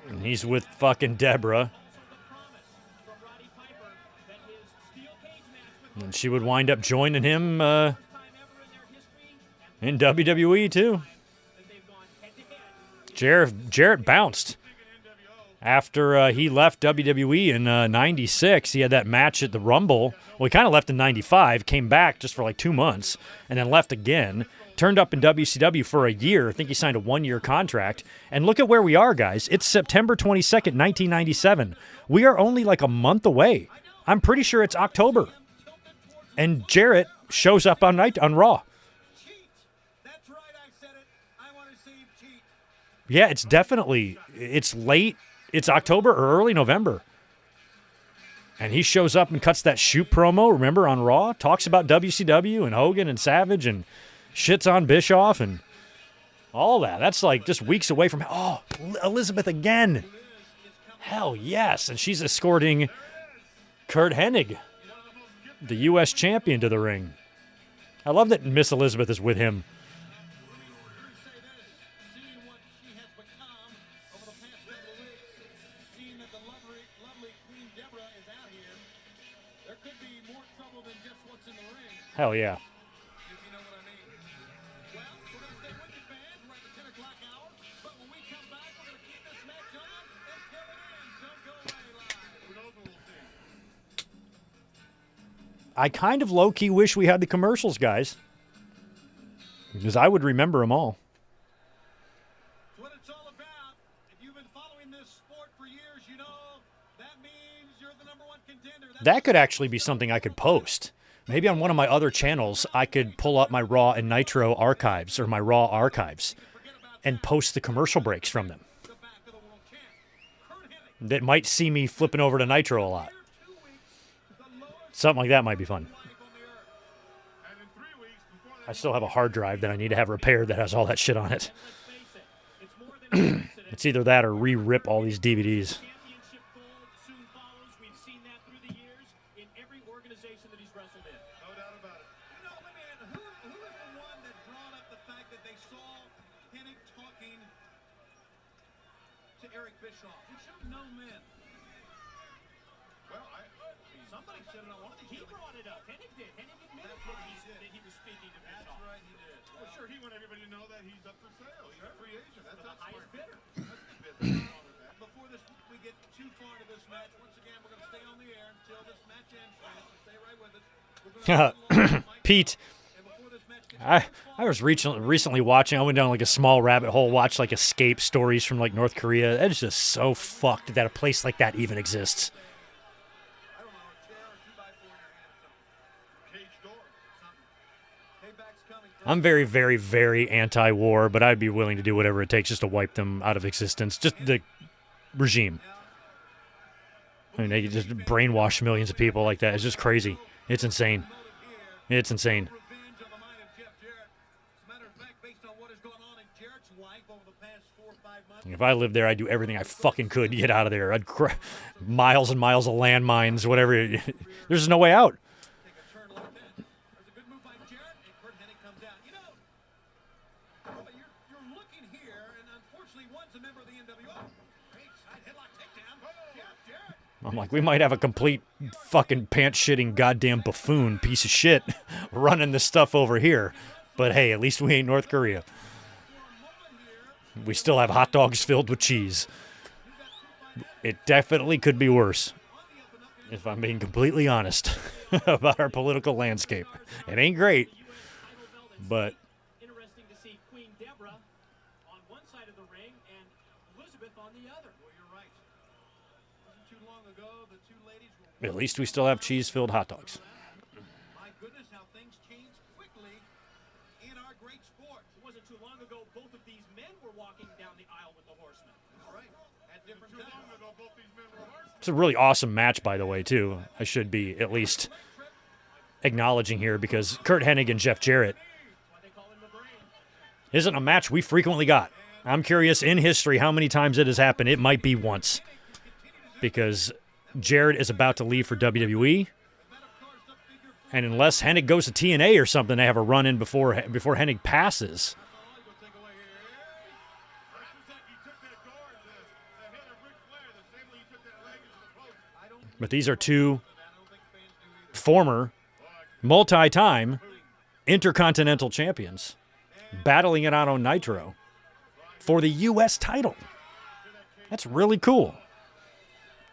And he's with fucking Deborah. And she would wind up joining him in WWE too. Jarrett bounced. After he left WWE in 96, he had that match at the Rumble. Well, he kind of left in 95, came back just for like 2 months, and then left again. Turned up in WCW for a year. I think he signed a 1-year contract. And look at where we are, guys. It's September 22nd, 1997. We are only like a month away. I'm pretty sure it's October. And Jarrett shows up on Raw.
Cheat. That's right, I said it. I want to see him cheat.
Yeah, it's late. It's October or early November. And he shows up and cuts that shoot promo, remember, on Raw? Talks about WCW and Hogan and Savage and shits on Bischoff and all that. That's like just weeks away from... Oh, Elizabeth again. Hell yes. And she's escorting Kurt Hennig, the U.S. champion, to the ring. I love that Miss Elizabeth is with him.
Seeing what she has become over the past couple of weeks, seeing that the lovely Queen Deborah is out here, there could be more trouble than just what's in the ring,
Hell yeah.
if you know what I mean. Well, we're going to stay with you, fans. We're at the 10 o'clock hour, but when we come back, we're going to keep this match on until it ends. Don't go away live.
Who knows what we'll see?
I kind of low-key wish we had the commercials, guys. Because I would remember them all.
It's what it's all about. If you've been following this sport for years, you know that means you're the #1 contender.
That could actually be something I could post. Maybe on one of my other channels, I could pull up my Raw and Nitro archives or my Raw archives and post the commercial breaks from them.
The back of the world champ. Kurt Hennig.
That might see me flipping over to Nitro a lot.
2 weeks, the lowest
Something like that might be fun.
life on the earth.
And in 3 weeks before
I still have a hard drive that I need to have repaired that has all that shit on it. It's either that or re-rip all these DVDs.
Championship gold soon follows. We've seen that through the years in every organization that he's wrestled in.
no doubt about it.
You know, let me add, who is the one that brought up the fact that they saw Hennig talking to Eric Bischoff? We should have known then.
Well,
Somebody said it on one of these.
He brought it up. Hennig did. Hennig admitted
That's right,
that he was speaking to
That's
Bischoff.
right, he did.
well, sure, he want everybody to know that he's up for sale. He's a free agent. That's
For the highest
smart.
bidder.
That's a good bid. Nothing wrong with that.
Before we get too far into this match, once again, we're going to stay on the air until this match ends. Fans, so stay right with us. We're gonna
Pete,
and before this match gets
I was recently watching, I went down like a small rabbit hole, watched like escape stories from like North Korea. It's just so fucked that a place like that even exists.
I don't know, a chair or 2x4 in your hand,
Cage door.
something. Payback's coming.
I'm very, very, very anti-war, but I'd be willing to do whatever it takes just to wipe them out of existence. Just the regime. I mean, they could just brainwash millions of people like that. It's just crazy. It's insane. It's insane.
Revenge on the mind of Jeff Jarrett. As a matter of fact, based on what has gone on in Jarrett's life over the past 4 or 5 months,
If I lived there, I'd do everything I fucking could to get out of there. I'd miles and miles of landmines, whatever. There's no way out.
take a turn like that. There's a good move by Jarrett, and Kurt Hennig comes out. You know, well, you're looking here, and unfortunately, one's a member of the NWO. Great side headlock takedown. Jeff Jarrett.
I'm like, we might have a complete fucking pants-shitting goddamn buffoon piece of shit running this stuff over here. But hey, at least we ain't North Korea. We still have hot dogs filled with cheese. It definitely could be worse, if I'm being completely honest about our political landscape. It ain't great, but
Interesting to see Queen Deborah on one side of the ring and Elizabeth on the other.
Well, you're right. Wasn't too long ago, the two ladies were
at least we still have cheese-filled hot dogs.
My goodness, how things change quickly in our great sport.
It wasn't too long ago both of these men were walking down the aisle with the horsemen.
All right. At different
Too
times.
long ago, both these men were horsemen.
It's a really awesome match, by the way, too. I should be at least acknowledging here because Kurt Hennig and Jeff Jarrett
That's why they call him the brain.
isn't a match we frequently got. I'm curious in history how many times it has happened. It might be once because Jarrett is about to leave for WWE. And unless Hennig goes to TNA or something, they have a run in before Hennig passes.
He took that door to the head of Ric Flair, the same way he took that leg into the post.
But these are two former, multi-time Intercontinental champions battling it out on Nitro for the U.S. title. That's really cool.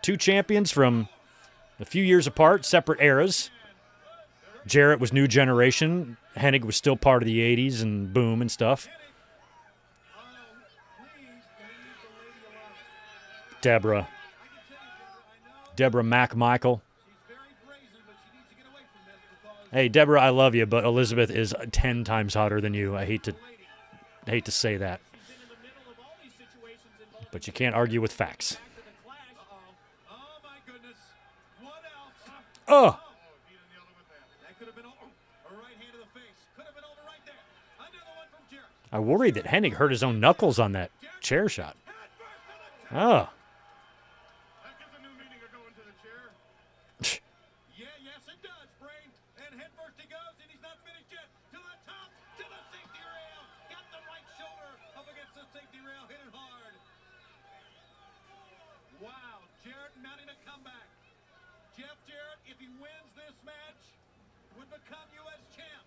Two champions from a few years apart, separate eras. Jarrett was new generation. Hennig was still part of the 80s and Boom and stuff. Deborah McMichael. Hey, Deborah, I love you, but Elizabeth is 10 times hotter than you. I hate to say that. But you can't argue with facts.
Oh my goodness. What else?
Oh,
That could have been a right hand to the face. Could have been over right there. Another one from Jarrett.
I worried that Hennig hurt his own knuckles on that chair shot. Oh,
That gives a new meaning of going to the chair.
Yeah, yes it does, Brain. And head first he goes, and he's not finished yet. To the top, to the safety rail. Got the right shoulder up against the safety rail. Hit it hard. Wow, Jarrett mounting a comeback. Jeff Jarrett, if he wins this match, would become U.S. champ.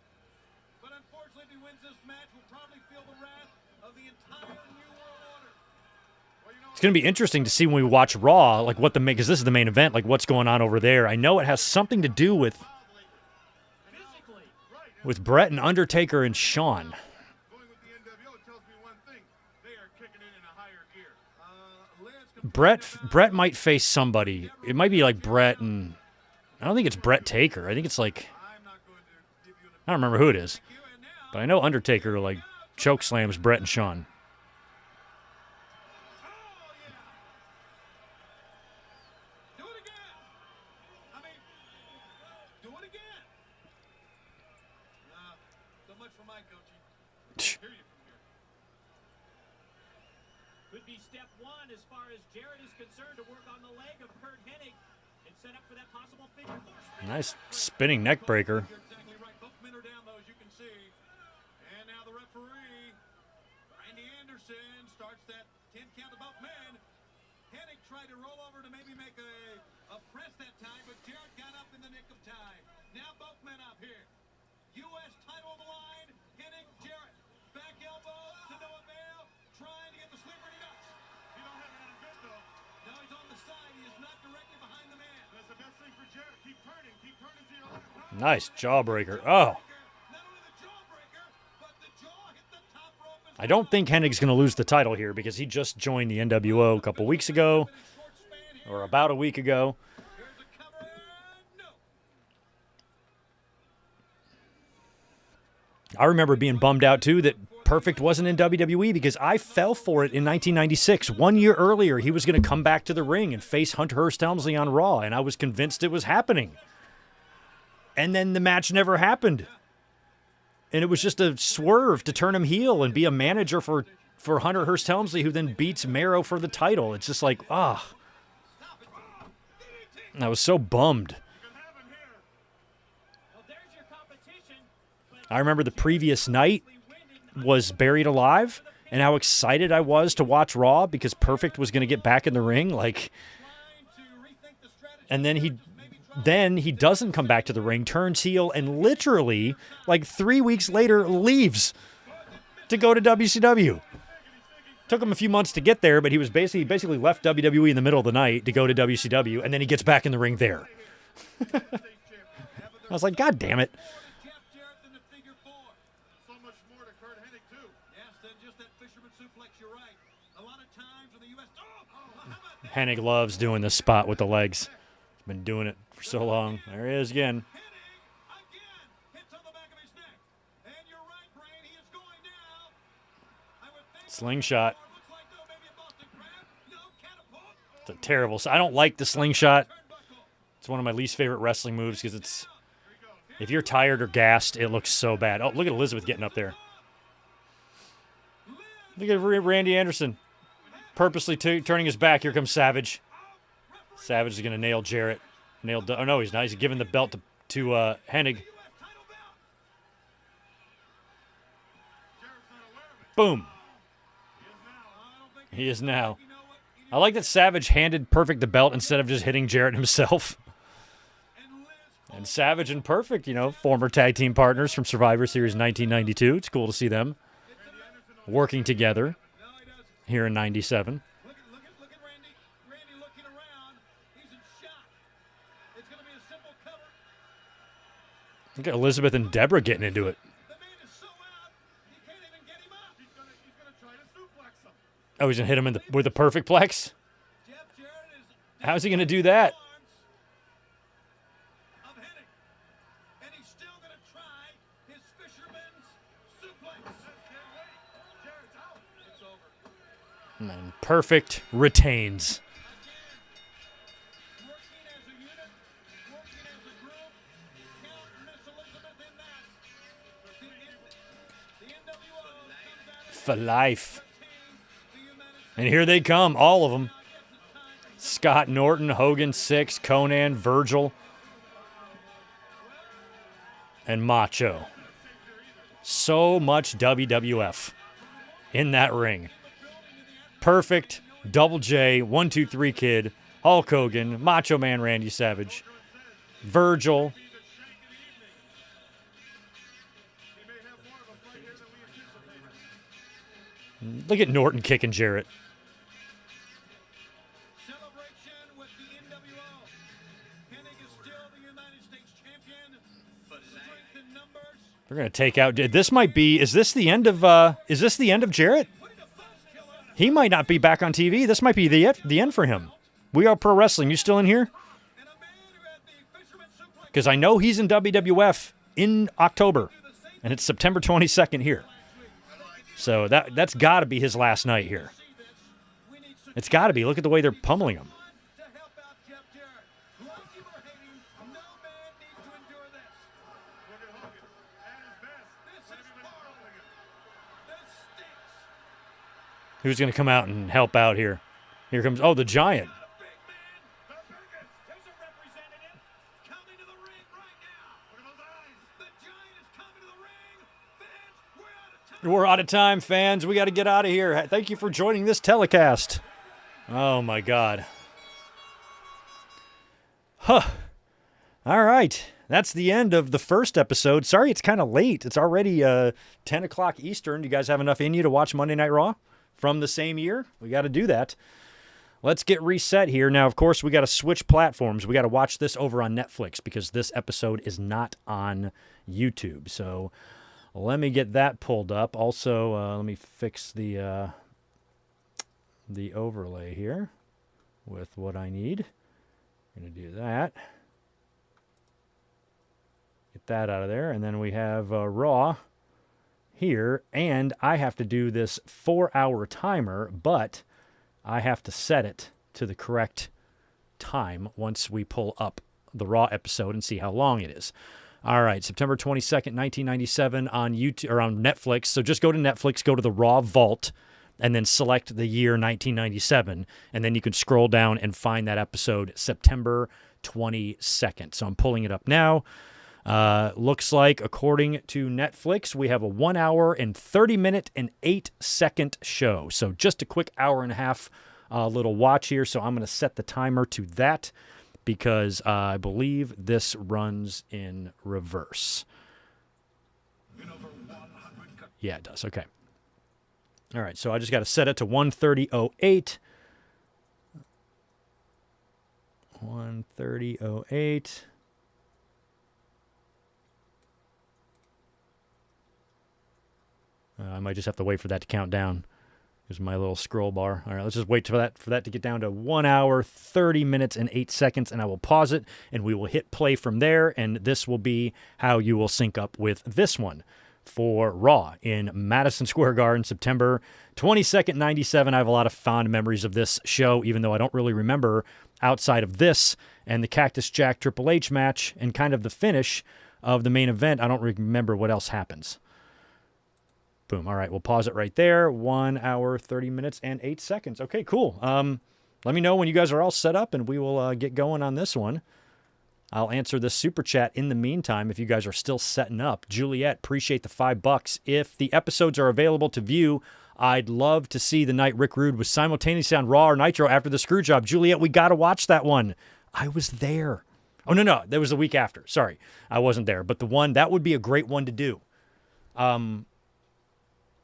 But unfortunately, if he wins this match, will probably feel the wrath of the entire New World Order.
it's going to be interesting to see when we watch Raw, like what the main, because this is the main event, like what's going on over there. I know it has something to do with with Brett and Undertaker and Shawn.
Going with the NWO tells me one thing. They are kicking it in a higher gear.
Brett might face somebody. It might be like Brett and I don't think it's Brett Taker. I think it's like I don't remember who it is, but I know Undertaker like choke slams Brett and Shawn.
Do it again. I mean, do it again. So much for my coaching. Hear you from here.
Could be step one as far as Jarrett is concerned to work on the leg of Kurt Hennig and set up for that possible figure four spin.
Nice spinning neck breaker.
You're exactly right. Both men are down, though, as you can see. And now the referee, Randy Anderson, starts that 10 count of both men. Hennig tried to roll over to maybe make a press that time, but Jarrett got up in the nick of time. Now both men up here. U.S. title on the line. Hennig, Jarrett. Back elbow to no avail. Trying to get the sleeper, and he does.
He don't have it on good, though.
Now he's on the side. He is not directly behind the man.
That's the best thing for Jarrett. Keep turning to your left.
Nice jawbreaker. Oh.
Not only the jawbreaker, but the jaw hit the top rope as
I don't think Hennig's going to lose the title here because he just joined the NWO a couple weeks ago,
short span here.
or about a week ago.
Here's a cover. No.
I remember being bummed out, too, that Perfect wasn't in WWE because I fell for it in 1996. 1 year earlier, he was going to come back to the ring and face Hunter Hearst Helmsley on Raw, and I was convinced it was happening. And then the match never happened. And it was just a swerve to turn him heel and be a manager for Hunter Hearst Helmsley, who then beats Mero for the title. It's just like, I was so bummed.
Well, there's your competition. But
I remember the previous night was Buried Alive, and how excited I was to watch Raw because Perfect was going to get back in the ring. Like, and then he doesn't come back to the ring, turns heel, and literally, like 3 weeks later, leaves to go to WCW. Took him a few months to get there, but he was basically left WWE in the middle of the night to go to WCW, and then he gets back in the ring there. I was like, God damn it.
Jeff Jarrett in the figure four.
So much more to Kurt Hennig, too.
Yes, then just that fisherman suplex. You're right. A lot of times when the U.S. how about that?
Hennig loves doing this spot with the legs. He's been doing it for so long. There he is again.
Hennig again hits on the back of his neck. And you're right, Brain. He is going now. I would think
Slingshot.
looks like though maybe a Boston Crab. No catapult.
It's a terrible. I don't like the slingshot.
Turnbuckle.
It's one of my least favorite wrestling moves because it's, if you're tired or gassed, it looks so bad. Oh, look at Elizabeth getting up there. Look at Randy Anderson purposely turning his back. Here comes Savage. Savage is going to nail Jarrett. Oh, no, he's not. He's giving the belt to Hennig. Boom. He is now. I like that Savage handed Perfect the belt instead of just hitting Jarrett himself. And Savage and Perfect, former tag team partners from Survivor Series 1992. It's cool to see them working together here in 97.
Look at Randy. Randy looking around. He's in shock. It's going to be a simple cover.
Look at Elizabeth and Deborah getting into it.
The man is so out, you can't even get him up.
He's gonna try to suplex him.
Oh, he's going to hit him with the perfect plex?
Jeff Jarrett is
How's he going to do that?
arms of Hennig. And he's still going to try his fisherman's suplex.
Jarrett's out.
It's over.
And Perfect retains.
Working as a unit, working as a group. Count Miss Elizabeth in that. The NWO comes out
For life.
the United States.
And here they come, all of them. Scott Norton, Hogan, Six, Conan, Virgil, and Macho. So much WWF in that ring. Perfect, Double J, 1, 2, 3 Kid, Hulk Hogan, Macho Man Randy Savage, Virgil.
He may have more of a fight here than we anticipated.
Look at Norton kicking Jarrett.
Celebration with the NWO. Hennig is still the United States champion. Strength in numbers.
They're gonna take out. This might be. Is this the end of? Is this the end of Jarrett? He might not be back on TV. This might be the end for him. We Are Pro Wrestling. You still in here? Because I know he's in WWF in October, and it's September 22nd here. So that's got to be his last night here. It's got to be. Look at the way they're pummeling him. Who's going to come out and help out here? Here comes, the Giant. We're out of time, fans. We got to get out of here. Thank you for joining this telecast. Oh, my God. Huh. All right. That's the end of the first episode. Sorry, it's kind of late. It's already 10 o'clock Eastern. Do you guys have enough in you to watch Monday Night Raw from the same year? We got to do that. Let's get reset here. Now, of course, we got to switch platforms. We got to watch this over on Netflix because this episode is not on YouTube. So let me get that pulled up. Also, let me fix the overlay here with what I need. I'm going to do that. Get that out of there. And then we have Raw here. And I have to do this 4-hour timer, but I have to set it to the correct time once we pull up the Raw episode and see how long it is. All right, September 22nd, 1997 on YouTube or on Netflix. So just go to Netflix, go to the Raw Vault, and then select the year 1997, and then you can scroll down and find that episode September 22nd. So I'm pulling it up now. Looks like, according to Netflix, we have a 1 hour and 30 minute and 8-second show. So just a quick hour and a half little watch here. So I'm going to set the timer to that because I believe this runs in reverse. Yeah, it does. Okay. All right. So I just got to set it to 1:30:08. 1:30:08. I might just have to wait for that to count down. Here's my little scroll bar. All right, let's just wait for that to get down to 1 hour, 30 minutes, and 8 seconds, and I will pause it, and we will hit play from there, and this will be how you will sync up with this one for Raw in Madison Square Garden, September 22nd, 97. I have a lot of fond memories of this show, even though I don't really remember outside of this and the Cactus Jack Triple H match and kind of the finish of the main event. I don't remember what else happens. Boom. All right, we'll pause it right there. 1 hour, 30 minutes, and 8 seconds. Okay, cool. Let me know when you guys are all set up, and we will get going on this one. I'll answer this super chat in the meantime if you guys are still setting up. Juliet, appreciate the $5. If the episodes are available to view, I'd love to see the night Rick Rude was simultaneously on Raw or Nitro after the screw job. Juliet, we got to watch that one. I was there. Oh, no. That was the week after. Sorry, I wasn't there. But the one, that would be a great one to do.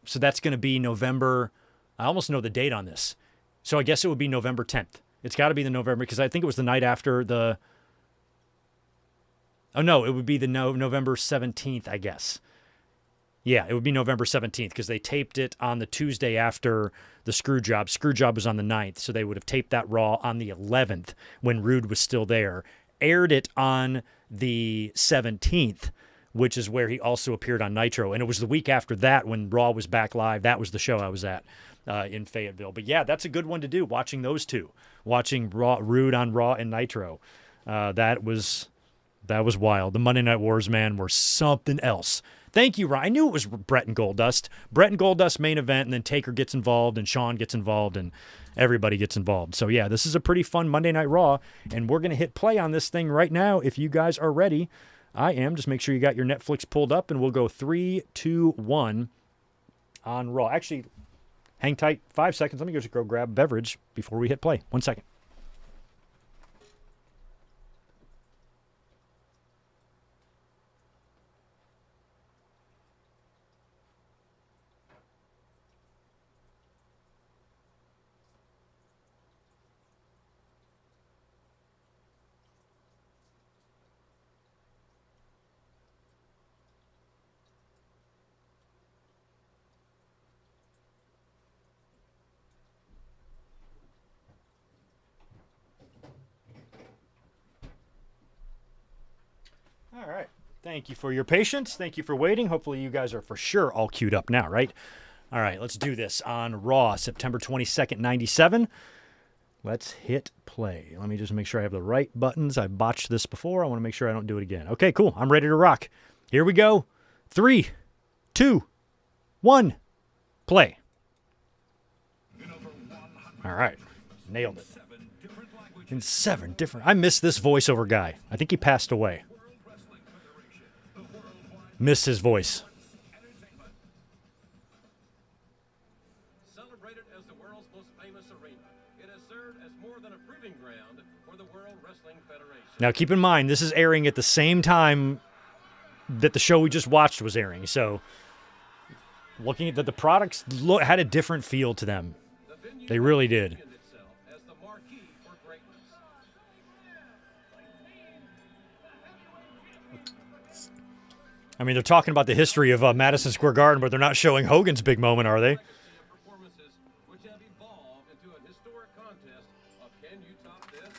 So that's going to be November. I almost know the date on this. So I guess it would be November 10th. It's got to be the November because I think it was the night after the... Oh, no, it would be the November 17th, I guess. Yeah, it would be November 17th because they taped it on the Tuesday after the screw job. Screw job was on the 9th, so they would have taped that Raw on the 11th when Rude was still there. Aired it on the 17th, which is where he also appeared on Nitro. And it was the week after that when Raw was back live. That was the show I was at in Fayetteville. But yeah, that's a good one to do, watching those two. Watching Rude on Raw and Nitro. That was wild. The Monday Night Wars, man, were something else. Thank you, Ryan. I knew it was Brett and Goldust. Brett and Goldust main event, and then Taker gets involved, and Shawn gets involved, and everybody gets involved. So yeah, this is a pretty fun Monday Night Raw, and we're going to hit play on this thing right now if you guys are ready. I am. Just make sure you got your Netflix pulled up, and we'll go 3, 2, 1 on Raw. Actually, hang tight 5 seconds. Let me just go grab a beverage before we hit play. 1 second. All right. Thank you for your patience. Thank you for waiting. Hopefully you guys are for sure all queued up now, right? All right, let's do this on Raw, September 22nd, 97. Let's hit play. Let me just make sure I have the right buttons. I botched this before. I want to make sure I don't do it again. Okay, cool. I'm ready to rock. Here we go. 3, 2, 1, play. All right. Nailed it. In 7 different... I miss this voiceover guy. I think he passed away. Miss his voice.
Celebrated as the world's most famous arena, it has served as more than a proving ground for the World Wrestling Federation.
Now, keep in mind, this is airing at the same time that the show we just watched was airing. So, looking at the products had a different feel to them. They really did.
As the marquee for greatness.
I mean, they're talking about the history of Madison Square Garden, but they're not showing Hogan's big moment, are they?
Performances which have evolved into a historic contest of can you top this?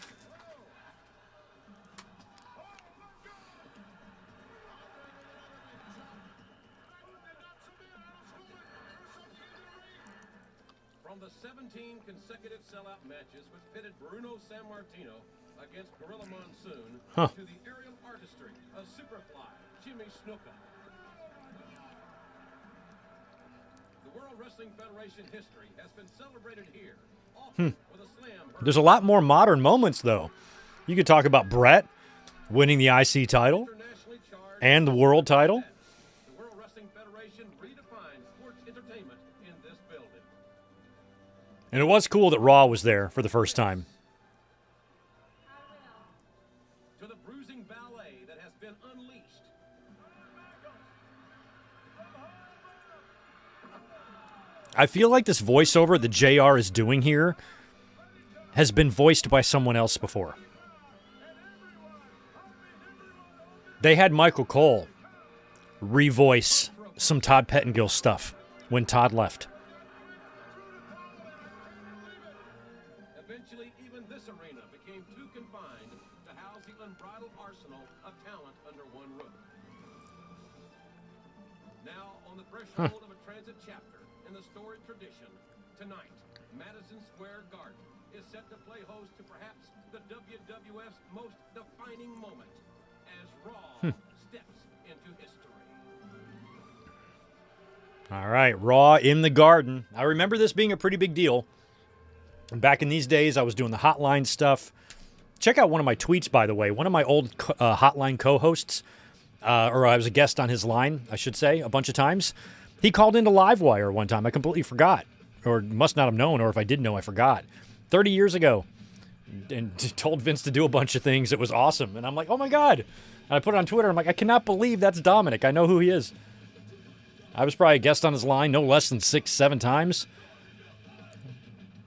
From the 17 consecutive sellout matches which pitted Bruno Sammartino against Gorilla Monsoon to the aerial artistry of Superfly Jimmy Snuka. The World Wrestling Federation history has been celebrated here, often with a slam.
There's a lot more modern moments, though. You could talk about Brett winning the IC title
Internationally charged.
and the world title.
The World Wrestling Federation redefined sports entertainment in this building.
And it was cool that Raw was there for the first time.
To the bruising ballet that has been unleashed.
I feel like this voiceover that JR is doing here has been voiced by someone else before. They had Michael Cole revoice some Todd Pettengill stuff when Todd left.
Eventually, even this arena became too confined to house the unbridled arsenal of talent under one roof. Now, on the threshold of a transit chapter in the storied tradition, tonight, Madison Square Garden is set to play host to perhaps the WWF's most defining moment as Raw steps into history.
All right, Raw in the Garden. I remember this being a pretty big deal. Back in these days, I was doing the hotline stuff. Check out one of my tweets, by the way. One of my old hotline co-hosts, or I was a guest on his line, I should say, a bunch of times. He called into Livewire one time. I completely forgot, or must not have known, or if I did know, I forgot. 30 years ago, and told Vince to do a bunch of things. It was awesome. And I'm like, oh, my God. And I put it on Twitter. I'm like, I cannot believe that's Dominic. I know who he is. I was probably a guest on his line no less than 6-7 times.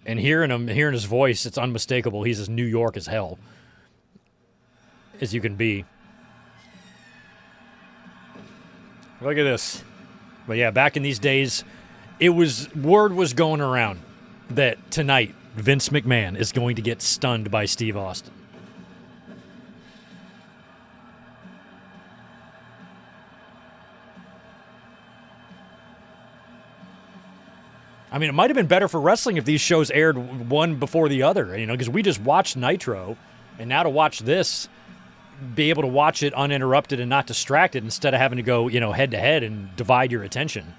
And hearing him, hearing his voice, it's unmistakable. He's as New York as hell as you can be. Look at this. But yeah, back in these days, word was going around that tonight Vince McMahon is going to get stunned by Steve Austin. I mean, it might have been better for wrestling if these shows aired one before the other, because we just watched Nitro, and now to watch this, be able to watch it uninterrupted and not distracted instead of having to go, head to head and divide your attention.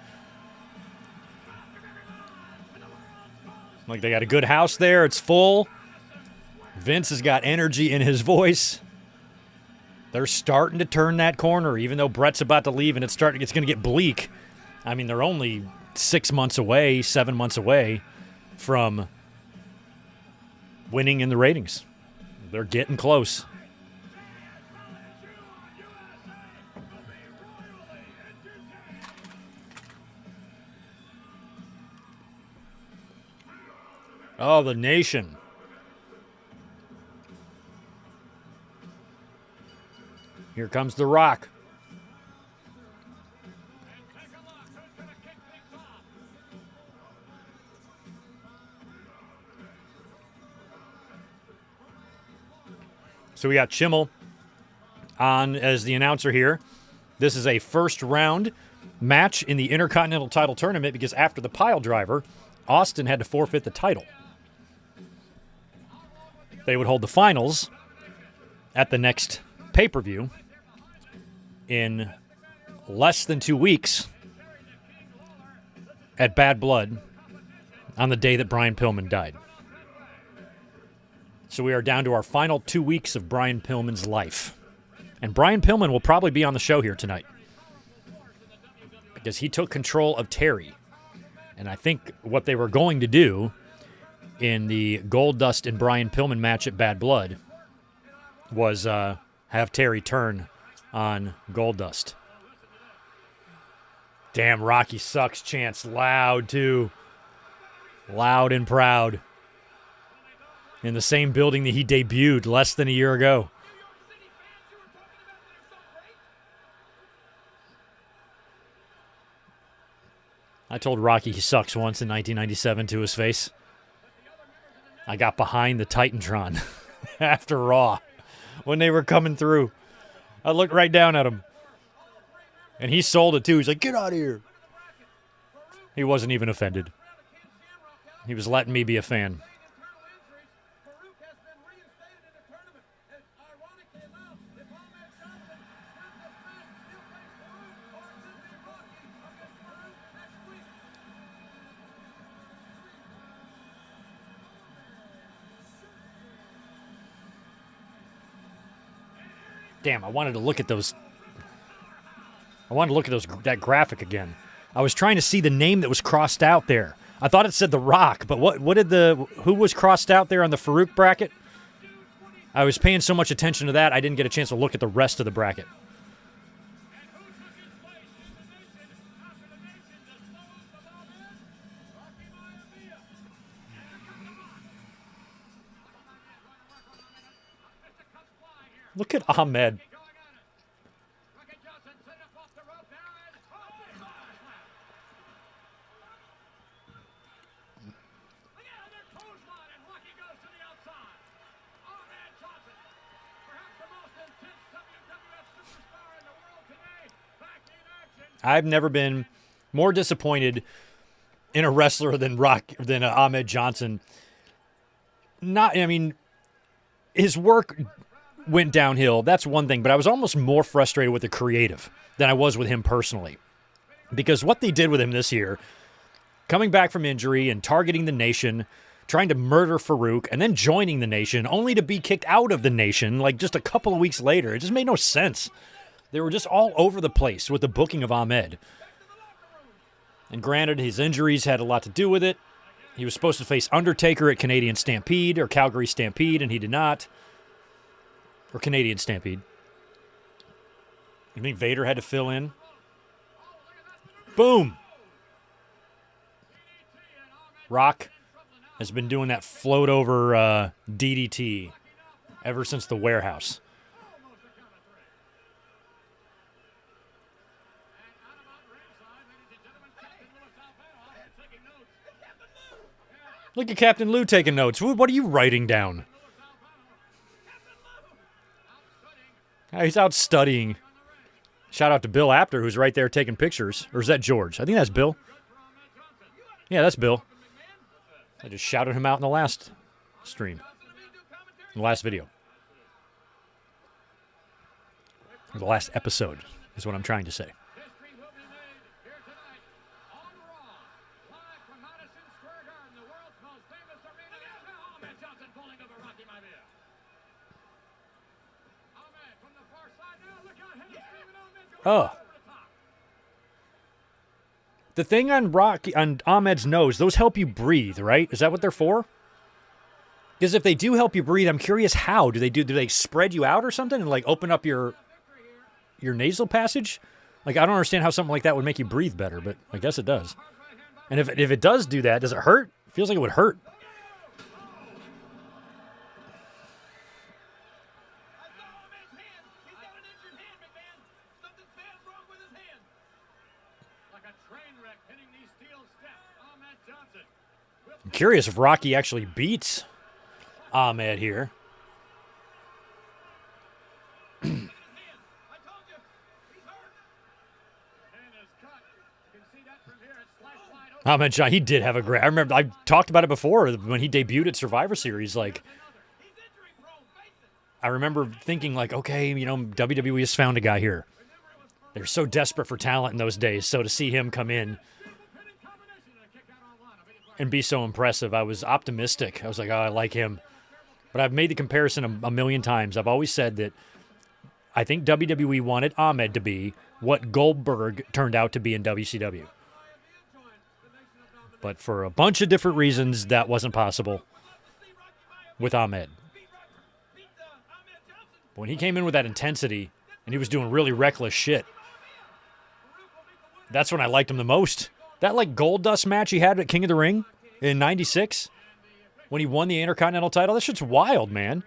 Like, they got a good house there. It's full. Vince has got energy in his voice. They're starting to turn that corner, even though Brett's about to leave and it's going to get bleak. I mean, they're only 6 months away, 7 months away from winning in the ratings. They're getting close. Oh, the nation. Here comes The Rock. So we got Chimmel on as the announcer here. This is a first round match in the Intercontinental title tournament because after the pile driver, Austin had to forfeit the title. They would hold the finals at the next pay-per-view in less than 2 weeks at Bad Blood on the day that Brian Pillman died. So we are down to our final 2 weeks of Brian Pillman's life. And Brian Pillman will probably be on the show here tonight because he took control of Terry. And I think what they were going to do in the Goldust and Brian Pillman match at Bad Blood was have Terry turn on Goldust. Damn, Rocky sucks chants loud, too. Loud and proud. In the same building that he debuted less than a year ago. I told Rocky he sucks once in 1997 to his face. I got behind the Titantron after Raw when they were coming through. I looked right down at him. And he sold it too. He's like, get out of here. He wasn't even offended. He was letting me be a fan. Damn, I wanted to look at those. That graphic again. I was trying to see the name that was crossed out there. I thought it said The Rock, but who was crossed out there on the Farouk bracket? I was paying so much attention to that, I didn't get a chance to look at the rest of the bracket. Look at Ahmed. I've never been more disappointed in a wrestler than Ahmed Johnson. His work went downhill. That's one thing, but I was almost more frustrated with the creative than I was with him personally. Because what they did with him this year, coming back from injury and targeting the Nation, trying to murder Farouk, and then joining the Nation, only to be kicked out of the Nation like just a couple of weeks later. It just made no sense. They were just all over the place with the booking of Ahmed. And granted, his injuries had a lot to do with it. He was supposed to face Undertaker at Canadian Stampede or Calgary Stampede, and he did not. Or Canadian Stampede. You think Vader had to fill in? Boom! Rock has been doing that float over DDT ever since the warehouse. Look at Captain Lou taking notes. What are you writing down? He's out studying. Shout out to Bill Apter, who's right there taking pictures. Or is that George? I think that's Bill. Yeah, that's Bill. I just shouted him out in the last stream. In the last video. Or the last episode is what I'm trying to say. Oh. The thing on Ahmed's nose, those help you breathe, right? Is that what they're for? Because if they do help you breathe, I'm curious how. Do they spread you out or something and like open up your nasal passage? Like, I don't understand how something like that would make you breathe better, but I guess it does. And if it does do that, does it hurt? It feels like it would hurt. I'm curious if Rocky actually beats Ahmed here. Ahmed John, he did have a great. I remember I talked about it before when he debuted at Survivor Series. Like, I remember thinking, like, okay, you know, WWE has found a guy here. They're so desperate for talent in those days. So to see him come in and be so impressive, I was optimistic. I was like, oh, I like him. But I've made the comparison a million times. I've always said that I think WWE wanted Ahmed to be what Goldberg turned out to be in WCW. But for a bunch of different reasons, that wasn't possible with Ahmed. When he came in with that intensity and he was doing really reckless shit, that's when I liked him the most. That like Goldust match he had at King of the Ring in '96 when he won the Intercontinental title, that shit's wild, man.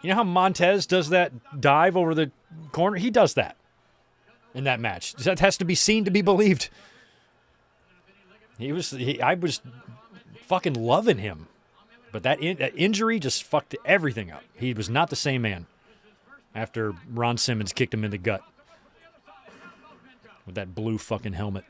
You know how Montez does that dive over the corner? He does that in that match. That has to be seen to be believed. I was fucking loving him. But that injury just fucked everything up. He was not the same man after Ron Simmons kicked him in the gut with that blue fucking helmet.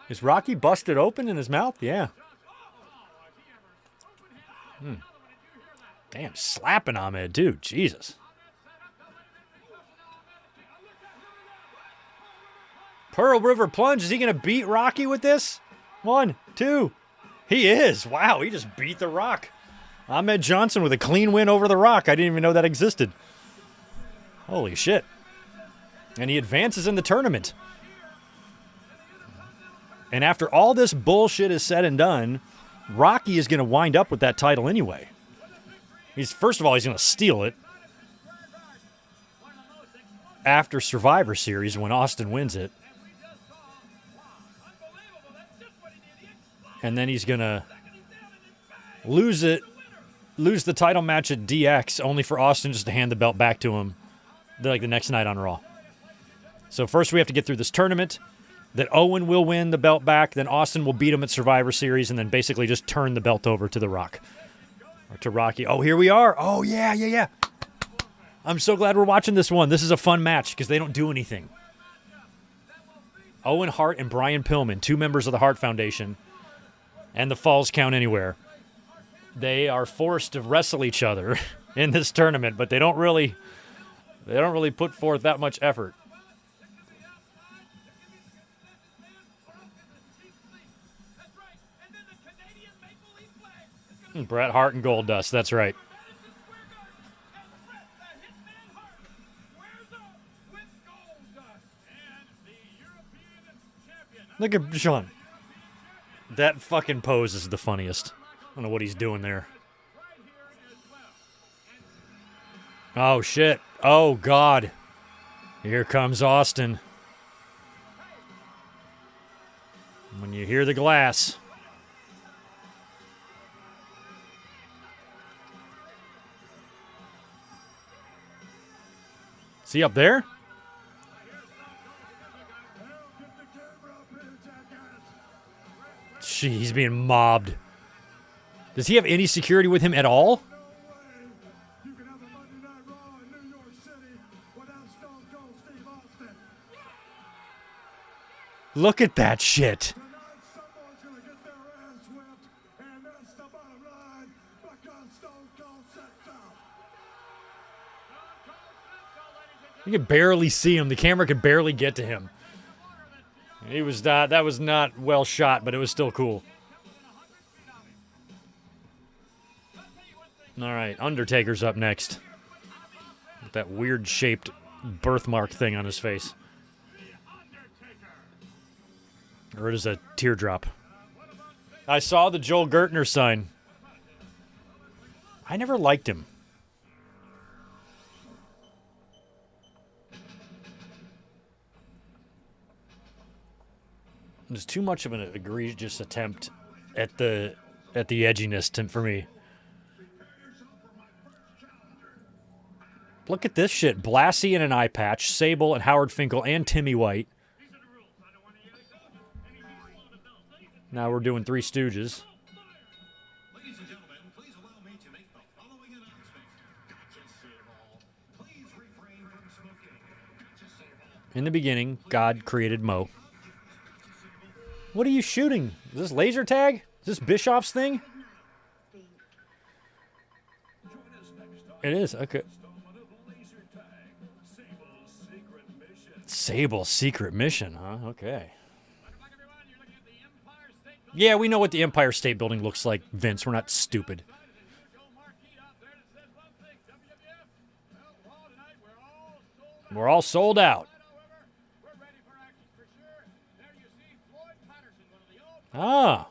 Is Rocky busted open in his mouth? Yeah. Damn, slapping Ahmed, dude. Jesus. Pearl River Plunge. Is he going to beat Rocky with this? 1, 2. He is. Wow, he just beat The Rock. Ahmed Johnson with a clean win over The Rock. I didn't even know that existed. Holy shit. And he advances in the tournament. And after all this bullshit is said and done, Rocky is going to wind up with that title anyway. First of all, he's going to steal it after Survivor Series when Austin wins it. And then he's going to lose the title match at DX, only for Austin just to hand the belt back to him like the next night on Raw. So first we have to get through this tournament. That Owen will win the belt back, then Austin will beat him at Survivor Series, and then basically just turn the belt over to The Rock. Or to Rocky. Oh, here we are. Oh, yeah. I'm so glad we're watching this one. This is a fun match because they don't do anything. Owen Hart and Brian Pillman, 2 members of the Hart Foundation, and the Falls Count Anywhere. They are forced to wrestle each other in this tournament, but they don't really put forth that much effort. Bret Hart and Goldust, that's right. Look at Sean. That fucking pose is the funniest. I don't know what he's doing there. Oh, shit. Oh, God. Here comes Austin. When you hear the glass. Is he up there? Gee, he's being mobbed. Does he have any security with him at all? Look at that shit. You could barely see him. The camera could barely get to him. He was that was not well shot, but it was still cool. All right, Undertaker's up next. With that weird shaped birthmark thing on his face. Or it is a teardrop. I saw the Joel Gertner sign. I never liked him. was too much of an egregious attempt at the edginess for me. Look at this shit. Blassie in an eye patch, Sable and Howard Finkel and Timmy White. Now we're doing Three Stooges.
Ladies and gentlemen, please allow me to make the following announcement. Gotcha, Sable. Please refrain from smoking. Gotcha, Sable.
In the beginning, God created Mo. What are you shooting? Is this laser tag? Is this Bischoff's thing? It is, okay. Sable's secret mission, huh? Okay. Yeah, we know what the Empire State Building looks like, Vince. We're not stupid. We're all sold out. Ah.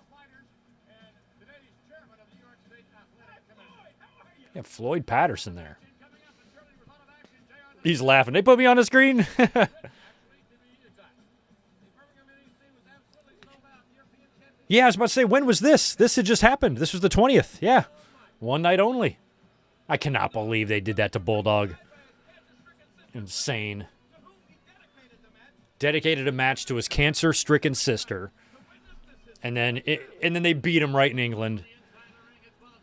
Yeah, Floyd Patterson there. He's laughing. They put me on the screen? Yeah, I was about to say, when was this? This had just happened. This was the 20th. Yeah. One night only. I cannot believe they did that to Bulldog. Insane. Dedicated a match to his cancer-stricken sister. And then they beat him right in England.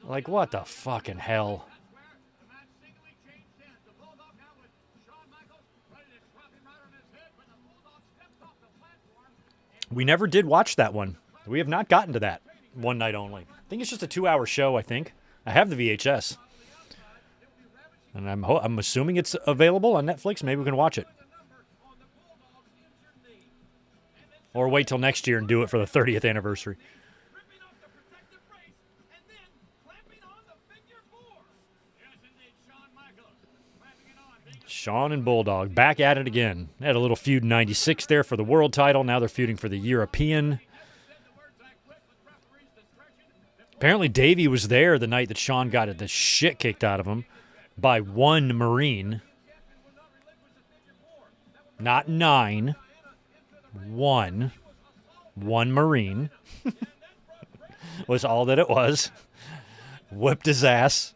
Like, what the fucking hell? We never did watch that one. We have not gotten to that. One night only. I think it's just a 2-hour show, I think. I have the VHS. And I'm assuming it's available on Netflix. Maybe we can watch it. Or wait till next year and do it for the 30th anniversary. Shawn and Bulldog back at it again. They had a little feud in 96 there for the world title. Now they're feuding for the European. Apparently Davey was there the night that Shawn got the shit kicked out of him by one Marine. Not 9. One Marine. Was all that it was. Whipped his ass.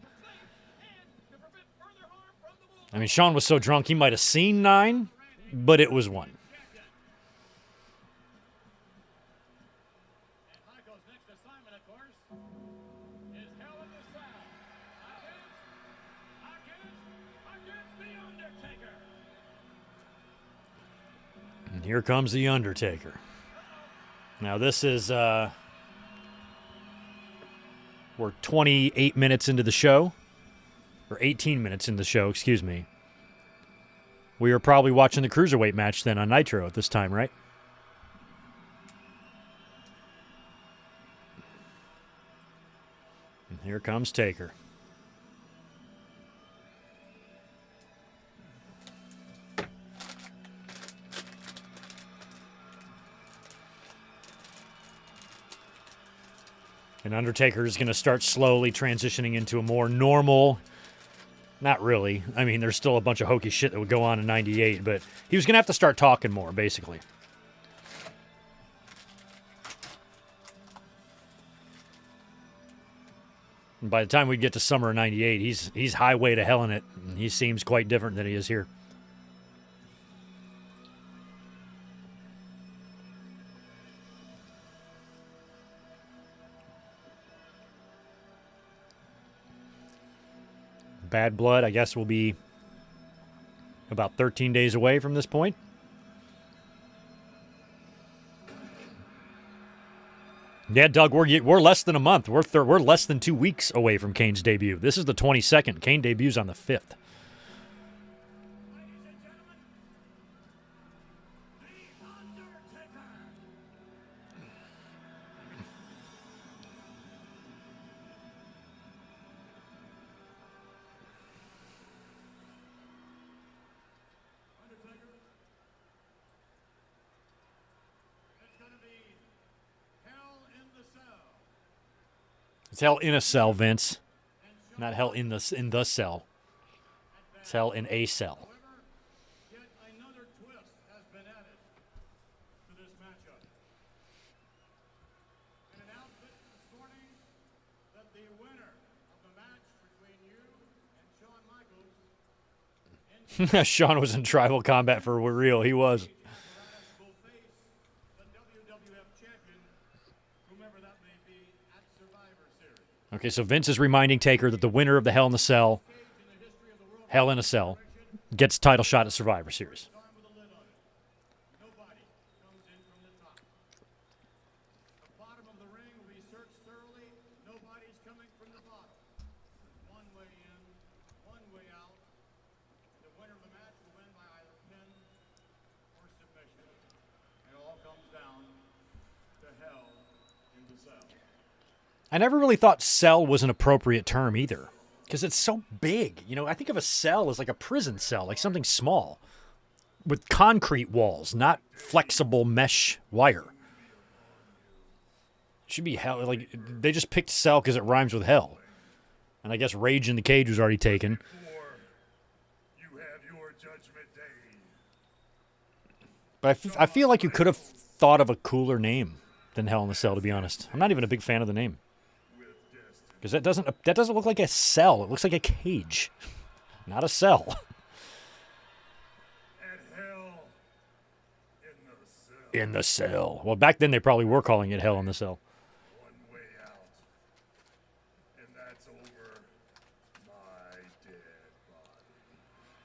I mean, Shawn was so drunk he might have seen 9, but it was 1. And here comes The Undertaker. Now this is, we're 28 minutes into the show. Or 18 minutes in the show, excuse me. We are probably watching the Cruiserweight match then on Nitro at this time, right? And here comes Taker. And Undertaker is going to start slowly transitioning into a more normal... Not really. I mean, there's still a bunch of hokey shit that would go on in 98, but he was going to have to start talking more, basically. And by the time we get to summer of 98, he's highway to hell in it, and he seems quite different than he is here. Bad Blood, I guess, will be about 13 days away from this point. Yeah, Doug, we're less than a month. We're less than 2 weeks away from Kane's debut. This is the 22nd. Kane debuts on the 5th. It's hell in a cell, Vince. Not hell in the cell. It's hell in a cell.
Yet another twist has been added to this matchup. The winner of the match between you and Shawn Michaels
Sean was in tribal combat for real. He was.
will face the WWF champion, whomever that may be, at Survivor Series.
Okay, so Vince is reminding Taker that the winner of the Hell in a Cell, Hell in a Cell, gets title shot at Survivor Series.
Time with a lid on it. Nobody comes in from the top. The bottom of the ring will be searched thoroughly. Nobody's coming from the bottom. One way in, one way out. The winner of the match will win by either pin or submission. It all comes down to Hell in the Cell.
I never really thought cell was an appropriate term either, because it's so big. You know, I think of a cell as like a prison cell, like something small, with concrete walls, not flexible mesh wire. Should be hell. Like they just picked cell because it rhymes with hell, and I guess Rage in the Cage was already taken.
You have your judgment day.
But I feel like you could have thought of a cooler name than Hell in the Cell. To be honest, I'm not even a big fan of the name. Because that doesn't look like a cell. It looks like a cage, not a cell.
And Hell in the Cell.
In the Cell. Well, back then they probably were calling it Hell in the Cell.
One way out. And that's over my dead body.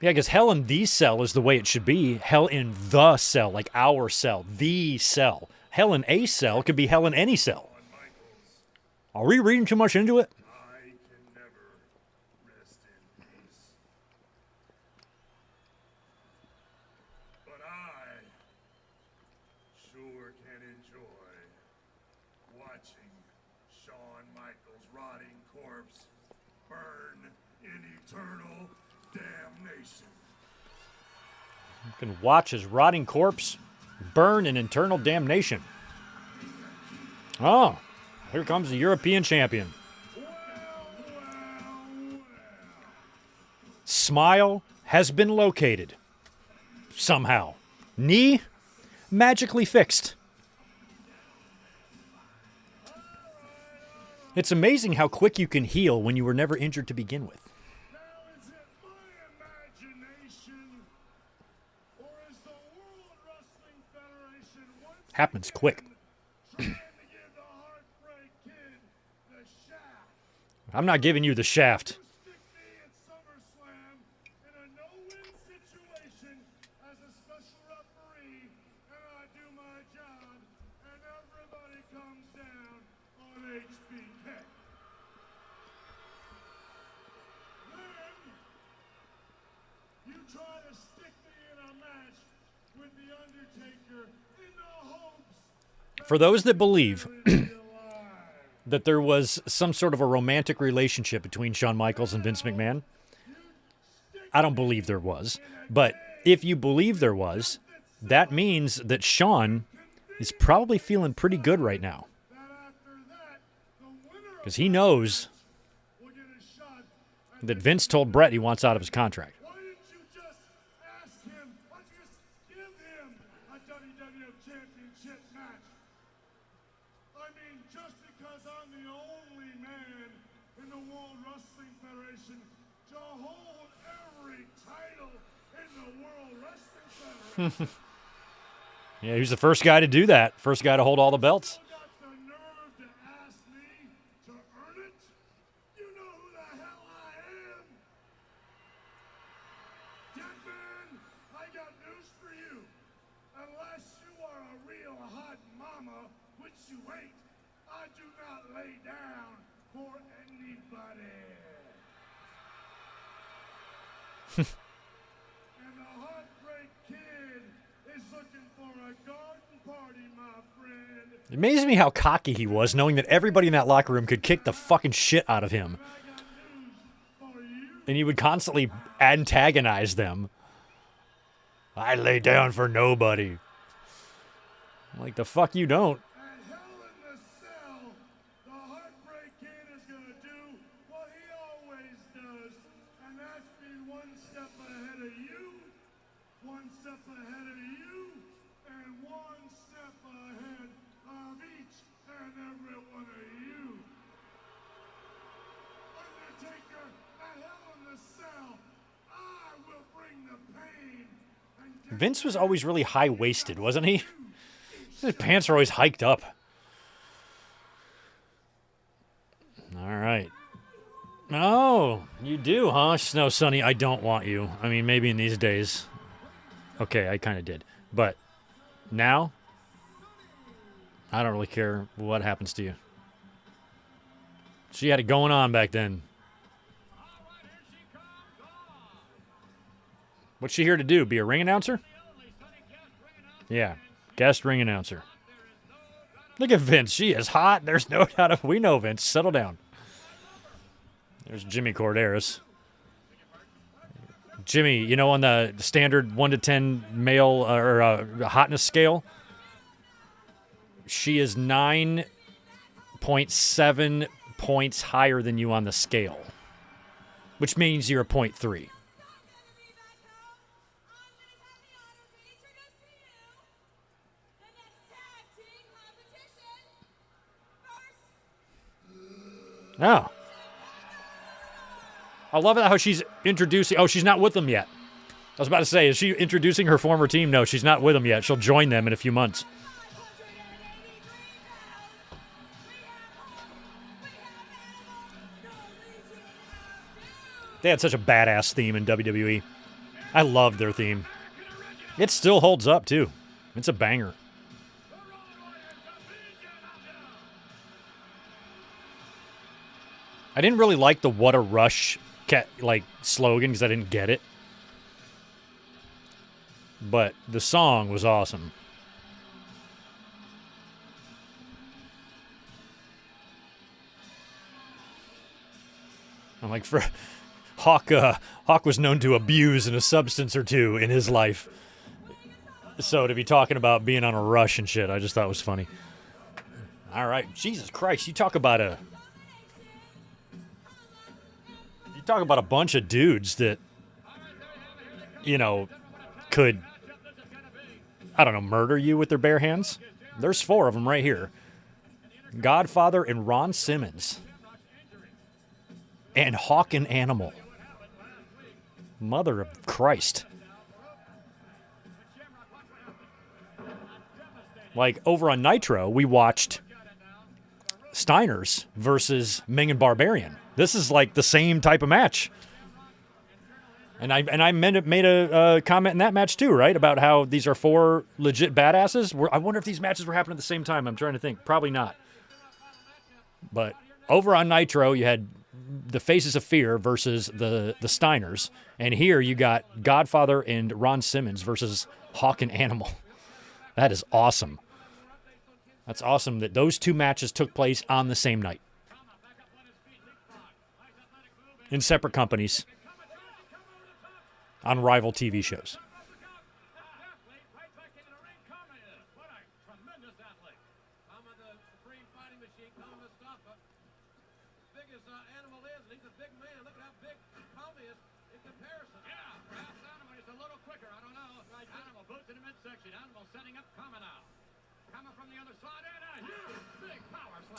Yeah, because Hell in the Cell is the way it should be. Hell in the Cell, like our cell, the cell. Hell in a cell could be hell in any cell. Are we reading too much into it?
I can never rest in peace. But I sure can enjoy watching Shawn Michaels' rotting corpse burn in eternal damnation.
You can watch his rotting corpse burn in eternal damnation. Oh, here comes the European champion. Smile has been located. Somehow. Knee magically fixed. It's amazing how quick you can heal when you were never injured to begin with.
Now is it my imagination, or is the World Wrestling Federation once
Happens quick.
trying to give the Heartbreak Kid the shaft?
I'm not giving you the shaft.
Stick me at SummerSlam in a no-win situation as a special referee, and I do my job, and everybody comes down on HBK. Then you try to stick me in a match with The Undertaker in the hopes
For those that believe
that he'll be alive.
that there was some sort of a romantic relationship between Shawn Michaels and Vince McMahon, I don't believe there was. But if you believe there was, that means that Shawn is probably feeling pretty good right now.
That after that, the winner
Because he knows
will get a shot.
that Vince told Brett he wants out of his contract.
Why didn't you just ask him? Why didn't you just give him a WWF Championship match? I mean, just because I'm the only man in the World Wrestling Federation to hold every title in the World Wrestling Federation.
Yeah, he was the first guy to do that. First guy to hold all the belts.
You got the nerve to ask me to earn it? You know who the hell I am? Jackman, I got news for you. Unless you are a real hot mama, which you ain't, I do not lay down for anybody. And the Heartbreak Kid is looking for a garden party, my friend.
It amazes me how cocky he was, knowing that everybody in that locker room could kick the fucking shit out of him.
I got news for you.
And he would constantly antagonize them. I lay down for nobody. Like, the fuck you don't.
At Hell in the Cell, the Heartbreak Kid is gonna do what he always does, and that's be one step ahead of you, one step ahead of you, and one step ahead of each and every one of you.
Vince was always really high-waisted, wasn't he? His pants are always hiked up. All right. Oh, you do, huh? No, Sonny, I don't want you. I mean, maybe in these days. Okay, I kind of did. But now, I don't really care what happens to you. She had it going on back then. What's she here to do? Be a ring announcer? Yeah, guest ring announcer. Look at Vince. She is hot. There's no doubt. We know Vince. Settle down. There's Jimmy Corderas. Jimmy, you know, on the standard 1 to 10 male hotness scale, she is 9.7 points higher than you on the scale, which means you're a 0.3. Oh. I love it how she's introducing... Oh, she's not with them yet. I was about to say, is she introducing her former team? No, she's not with them yet. She'll join them in a few months. They had such a badass theme in WWE. I loved their theme. It still holds up, too. It's a banger. I didn't really like the "What a Rush" slogan because I didn't get it. But the song was awesome. I'm like, for Hawk was known to abuse a substance or two in his life. So to be talking about being on a rush and shit, I just thought was funny. All right, Jesus Christ, you talk about a bunch of dudes that, you know, could, I don't know, murder you with their bare hands. There's 4 of them right here. Godfather and Ron Simmons. And Hawk and Animal. Mother of Christ. Like, over on Nitro, we watched Steiners versus Ming and Barbarian. This is like the same type of match. And I made a comment in that match too, right? About how these are 4 legit badasses. I wonder if these matches were happening at the same time. I'm trying to think. Probably not. But over on Nitro, you had the Faces of Fear versus the Steiners. And here you got Godfather and Ron Simmons versus Hawk and Animal. That is awesome. That's awesome that those 2 matches took place on the same night. In separate companies. On rival TV shows.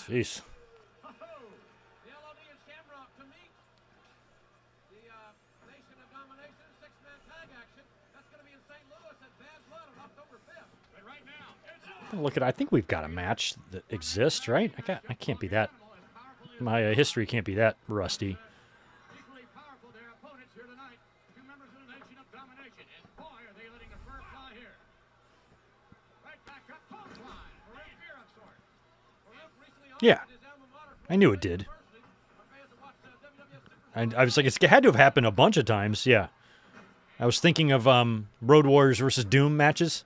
Jeez. Look at, I think we've got a match that exists, right? I can't be that. My history can't be that rusty. Yeah, I knew it did. I was like, it had to have happened a bunch of times. Yeah, I was thinking of Road Warriors versus Doom matches.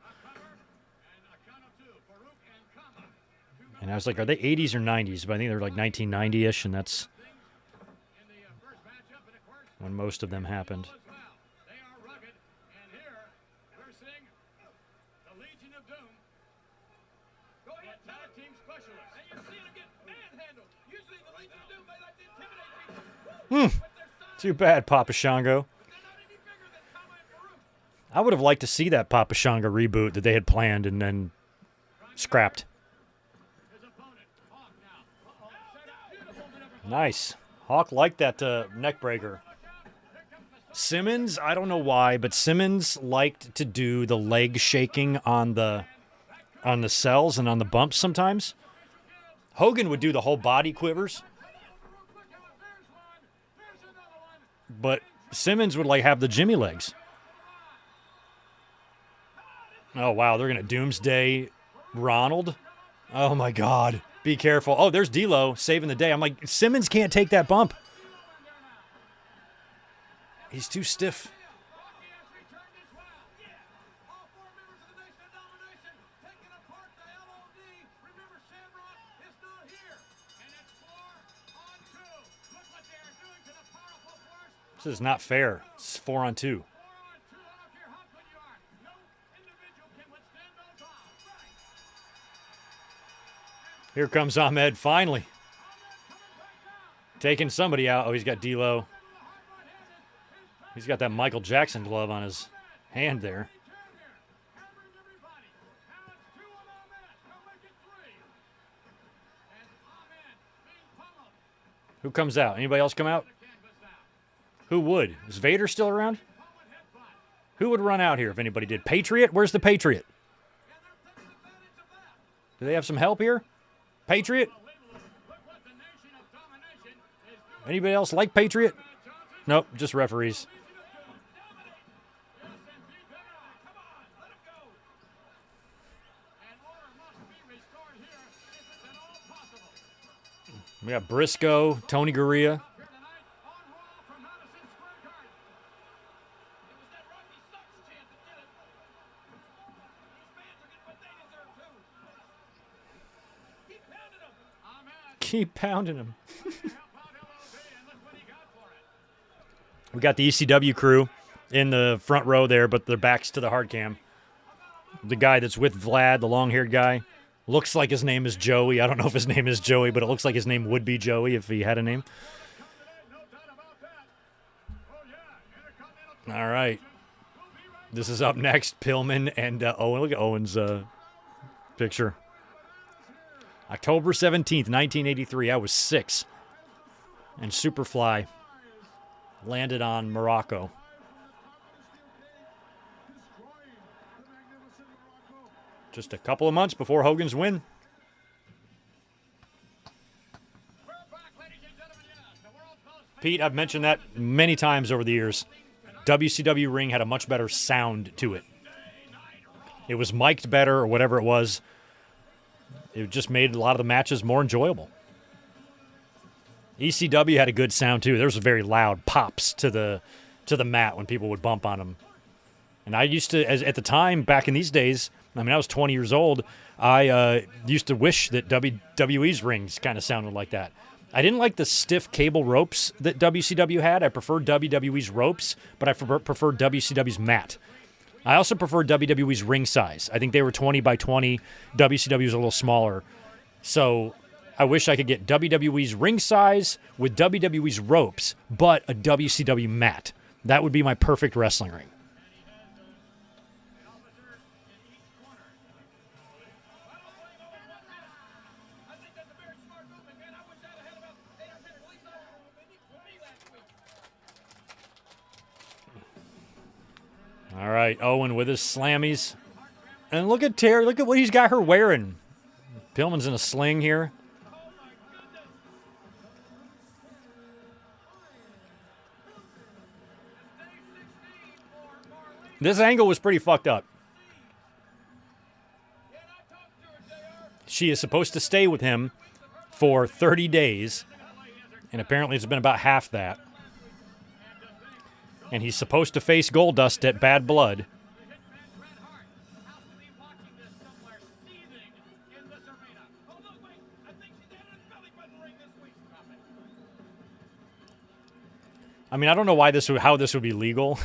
And I was like, are they 80s or 90s? But I think they're like 1990-ish, and that's when most of them happened. Too bad, Papa Shango. I would have liked to see that Papa Shango reboot that they had planned and then scrapped. Nice. Hawk liked that neck breaker. Simmons, I don't know why, but Simmons liked to do the leg shaking on the cells and on the bumps sometimes. Hogan would do the whole body quivers. But Simmons would like have the Jimmy legs. Oh, wow, they're going to Doomsday Ronald. Oh, my God. Be careful. Oh, there's D'Lo saving the day. I'm like, Simmons can't take that bump. He's too stiff. This is not fair. It's 4-on-2. Here comes Ahmed finally. Taking somebody out. Oh, he's got D'Lo. He's got that Michael Jackson glove on his hand there. Who comes out? Anybody else come out? Who would? Is Vader still around? Who would run out here if anybody did? Patriot? Where's the Patriot? Do they have some help here? Patriot? Anybody else like Patriot? Nope, just referees. We got Briscoe, Tony Gurria. Keep pounding him. We got the ECW crew in the front row there, but their backs to the hard cam. The guy that's with Vlad, the long-haired guy, looks like his name is Joey. I don't know if his name is Joey, but it looks like his name would be Joey if he had a name. All right. This is up next, Pillman and Owen. Look at Owen's picture. October 17th, 1983. I was 6. And Superfly landed on Morocco. Just a couple of months before Hogan's win. Pete, I've mentioned that many times over the years. WCW ring had a much better sound to it. It was mic'd better or whatever it was. It just made a lot of the matches more enjoyable. ECW had a good sound too. There was very loud pops to the mat when people would bump on them. And I used to, at the time, back in these days, I mean, I was 20 years old, I used to wish that WWE's rings kind of sounded like that. I didn't like the stiff cable ropes that WCW had. I preferred WWE's ropes, but I preferred WCW's mat. I also preferred WWE's ring size. I think they were 20 by 20. WCW was a little smaller. So I wish I could get WWE's ring size with WWE's ropes, but a WCW mat. That would be my perfect wrestling ring. All right, Owen with his slammies. And look at Terry. Look at what he's got her wearing. Pillman's in a sling here. This angle was pretty fucked up. She is supposed to stay with him for 30 days, and apparently it's been about half that. And he's supposed to face Goldust at Bad Blood. I mean, I don't know how this would be legal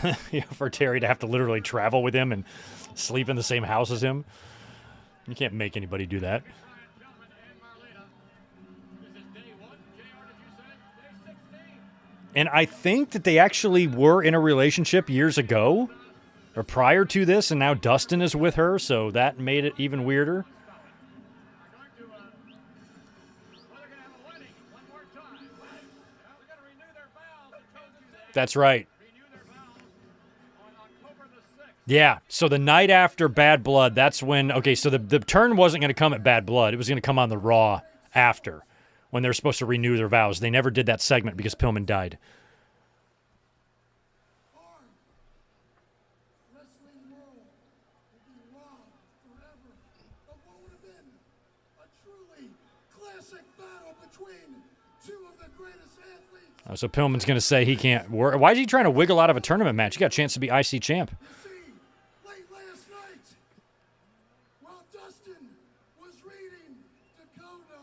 for Terry to have to literally travel with him and sleep in the same house as him. You can't make anybody do that. And I think that they actually were in a relationship years ago or prior to this, and now Dustin is with her, so that made it even weirder. That's right. Yeah, so the night after Bad Blood, that's when, okay, so the turn wasn't going to come at Bad Blood. It was going to come on the Raw after, when they were supposed to renew their vows. They never did that segment because Pillman died.
Wrestling world will be robbed forever of what would have been a truly classic battle between two of the greatest athletes.
So Pillman's going to say he can't work. Why is he trying to wiggle out of a tournament match? He got a chance to be IC champ.
You see, late last night, while Dustin was reading Dakota,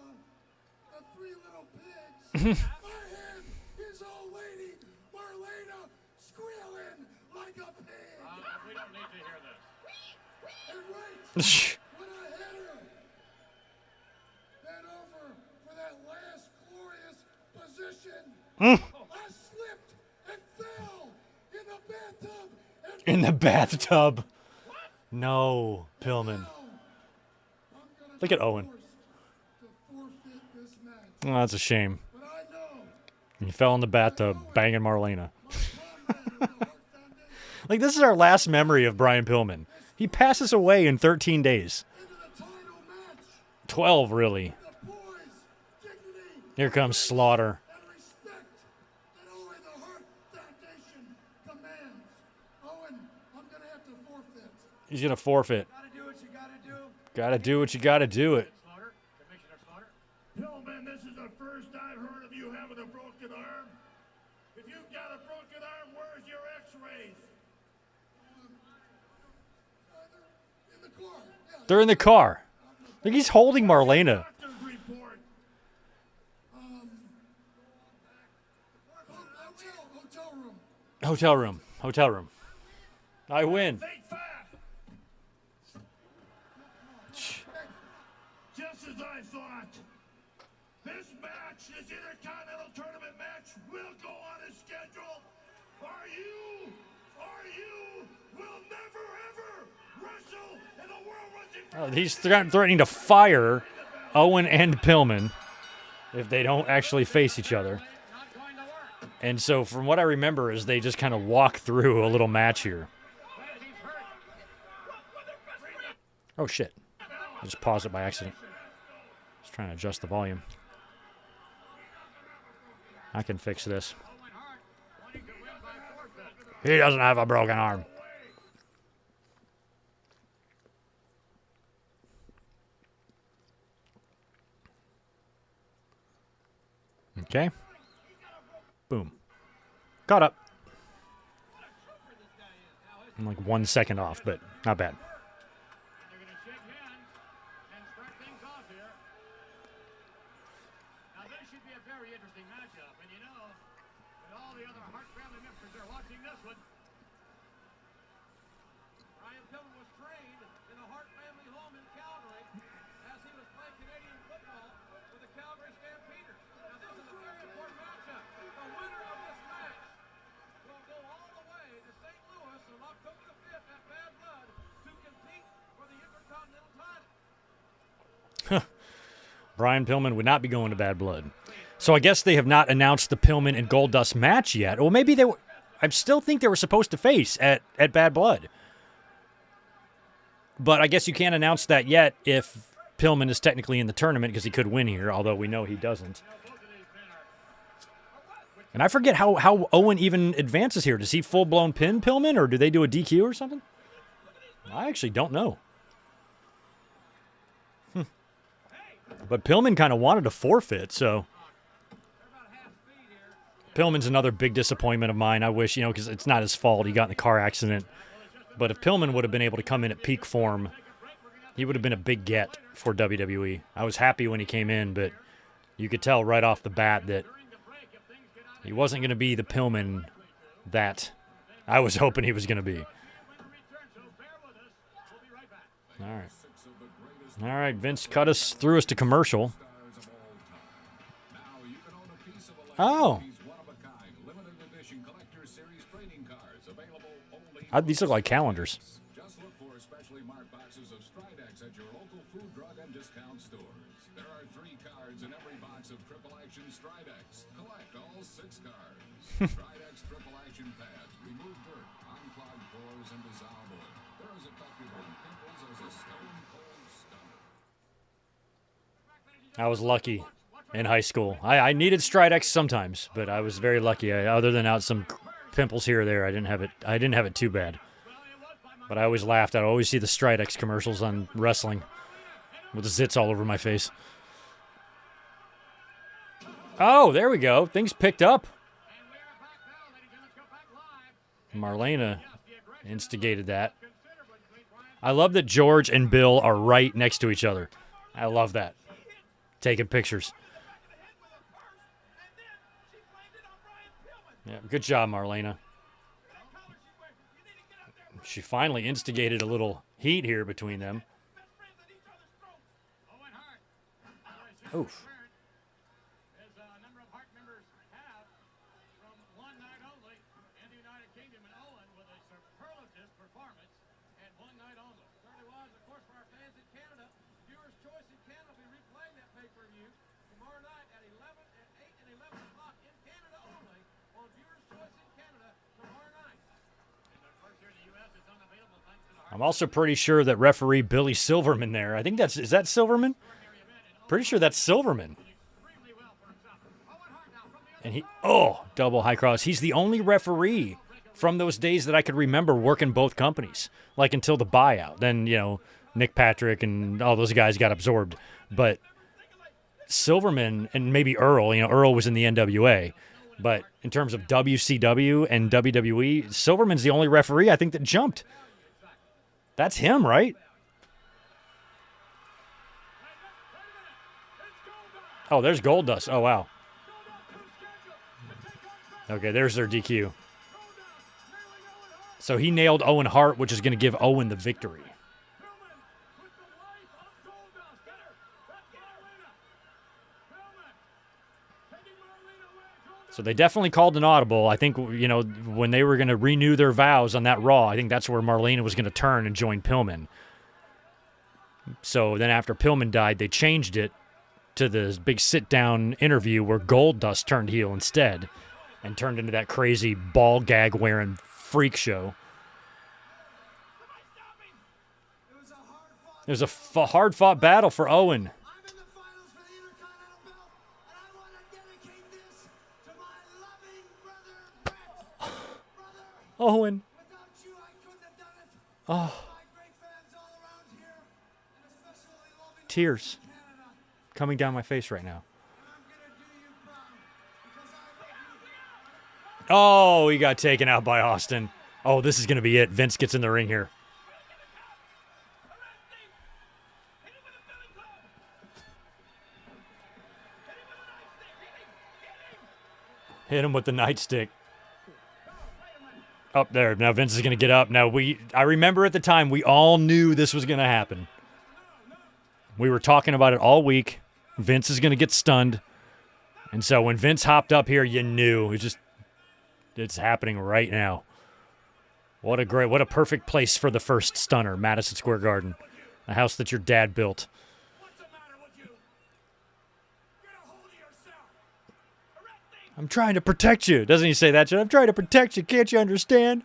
the Three Little Pigs, I heard his old lady, Marlena, squealing like a pig.
We don't need to hear this.
And right when I had her bent over for that last glorious position, I slipped and fell in the bathtub. And
In the bathtub. No, Pillman.
now I'm gonna
Look at Owen.
be forced to forfeit this match.
Oh, that's a shame.
But I know
He fell in the bathtub, banging Marlena.
my comrade of the Hart Foundation
Like, this is our last memory of Brian Pillman. He passes away in 13 days.
into the title match.
12, really.
The boys' dignity
Here comes Slaughter.
and respect that only the Hart Foundation commands. Owen, I'm gonna have to forfeit.
He's going to forfeit.
Gotta do what you gotta do.
Got to do what you got to do it.
Slaughter, Commissioner Slaughter.
Pillman, this is the first I've heard of you having a broken arm. If you've got a broken arm, where's your x-rays?
In the car. Yeah.
They're in the car. Like, he's holding Marlena.
Doctor's report.
Hotel room.
Hotel room. I win.
Fake fat. Just as I thought. This match, this Intercontinental Tournament match, will go on as scheduled. You will never ever wrestle in the World Wrestling
He's threatening to fire Owen and Pillman if they don't actually face each other. And so from what I remember is they just kind of walk through a little match here. Oh, shit. I just paused it by accident. Just trying to adjust the volume. I can fix this. He doesn't have a broken arm. Okay. Boom. Caught up. I'm like 1 second off, but not bad.
They're gonna shake hands and start things off here. Now this should be a very interesting matchup, and you know that all the other Hart family members are watching this one. Brian Pillman was trained in the Hart family home in Calgary as he was playing Canadian football with the Calgary Stampeders. Now this is a very important matchup. The winner of this match will go all the way to St. Louis on October the 5th at Bad Blood to compete for the Intercontinental title.
Brian Pillman would not be going to Bad Blood. So I guess they have not announced the Pillman and Goldust match yet. Well, maybe they were. I still think they were supposed to face at Bad Blood. But I guess you can't announce that yet if Pillman is technically in the tournament because he could win here, although we know he doesn't. And I forget how Owen even advances here. Does he full-blown pin Pillman, or do they do a DQ or something? I actually don't know. But Pillman kind of wanted to forfeit, so... Pillman's another big disappointment of mine. I wish, because it's not his fault. He got in the car accident. But if Pillman would have been able to come in at peak form, he would have been a big get for WWE. I was happy when he came in, but you could tell right off the bat that he wasn't going to be the Pillman that I was hoping he was going to be. All right. All right, Vince threw us to commercial. Oh. These look like calendars.
Just look for specially marked boxes of Stridex at your local food, drug, and discount stores. There are 3 cards in every box of Triple Action Stridex. Collect all 6 cards. Stridex Triple Action pads remove dirt on
unclogged pores and dissolve oil. They're as effective on pimples as a stone cold stunner.
I was lucky in high school. I needed Stridex sometimes, but I was very lucky. Other than out some pimples here or there, I didn't have it too bad. But I always laughed. I'd always see the Stridex commercials on wrestling with the zits all over my face. Oh, there we go. Things picked up. Marlena instigated that. I love that George and Bill are right next to each other. I love that. Taking pictures. Yeah, good job, Marlena. She finally instigated a little heat here between them. Oof. I'm also pretty sure that referee Billy Silverman there. I think is that Silverman? Pretty sure that's Silverman. And double high cross. He's the only referee from those days that I could remember working both companies, like until the buyout. Then, Nick Patrick and all those guys got absorbed. But Silverman and maybe Earl, Earl was in the NWA. But in terms of WCW and WWE, Silverman's the only referee I think that jumped. That's him, right? Oh, there's Goldust. Oh, wow. Okay, there's their DQ. So he nailed Owen Hart, which is going to give Owen the victory. So they definitely called an audible. I think, when they were going to renew their vows on that Raw, I think that's where Marlena was going to turn and join Pillman. So then after Pillman died, they changed it to the big sit-down interview where Goldust turned heel instead and turned into that crazy ball gag-wearing freak show. It was a hard-fought battle for Owen. Owen. Oh. Tears coming down my face right now. Oh, he got taken out by Austin. Oh, this is going to be it. Vince gets in the ring here. Hit him with the nightstick. Up there. Now Vince is going to get up. Now I remember at the time we all knew this was going to happen. We were talking about it all week. Vince is going to get stunned. And so when Vince hopped up here, you knew. It's happening right now. What a perfect place for the first stunner, Madison Square Garden. The house that your dad built. I'm trying to protect you. Doesn't he say that? I'm trying to protect you. Can't you understand?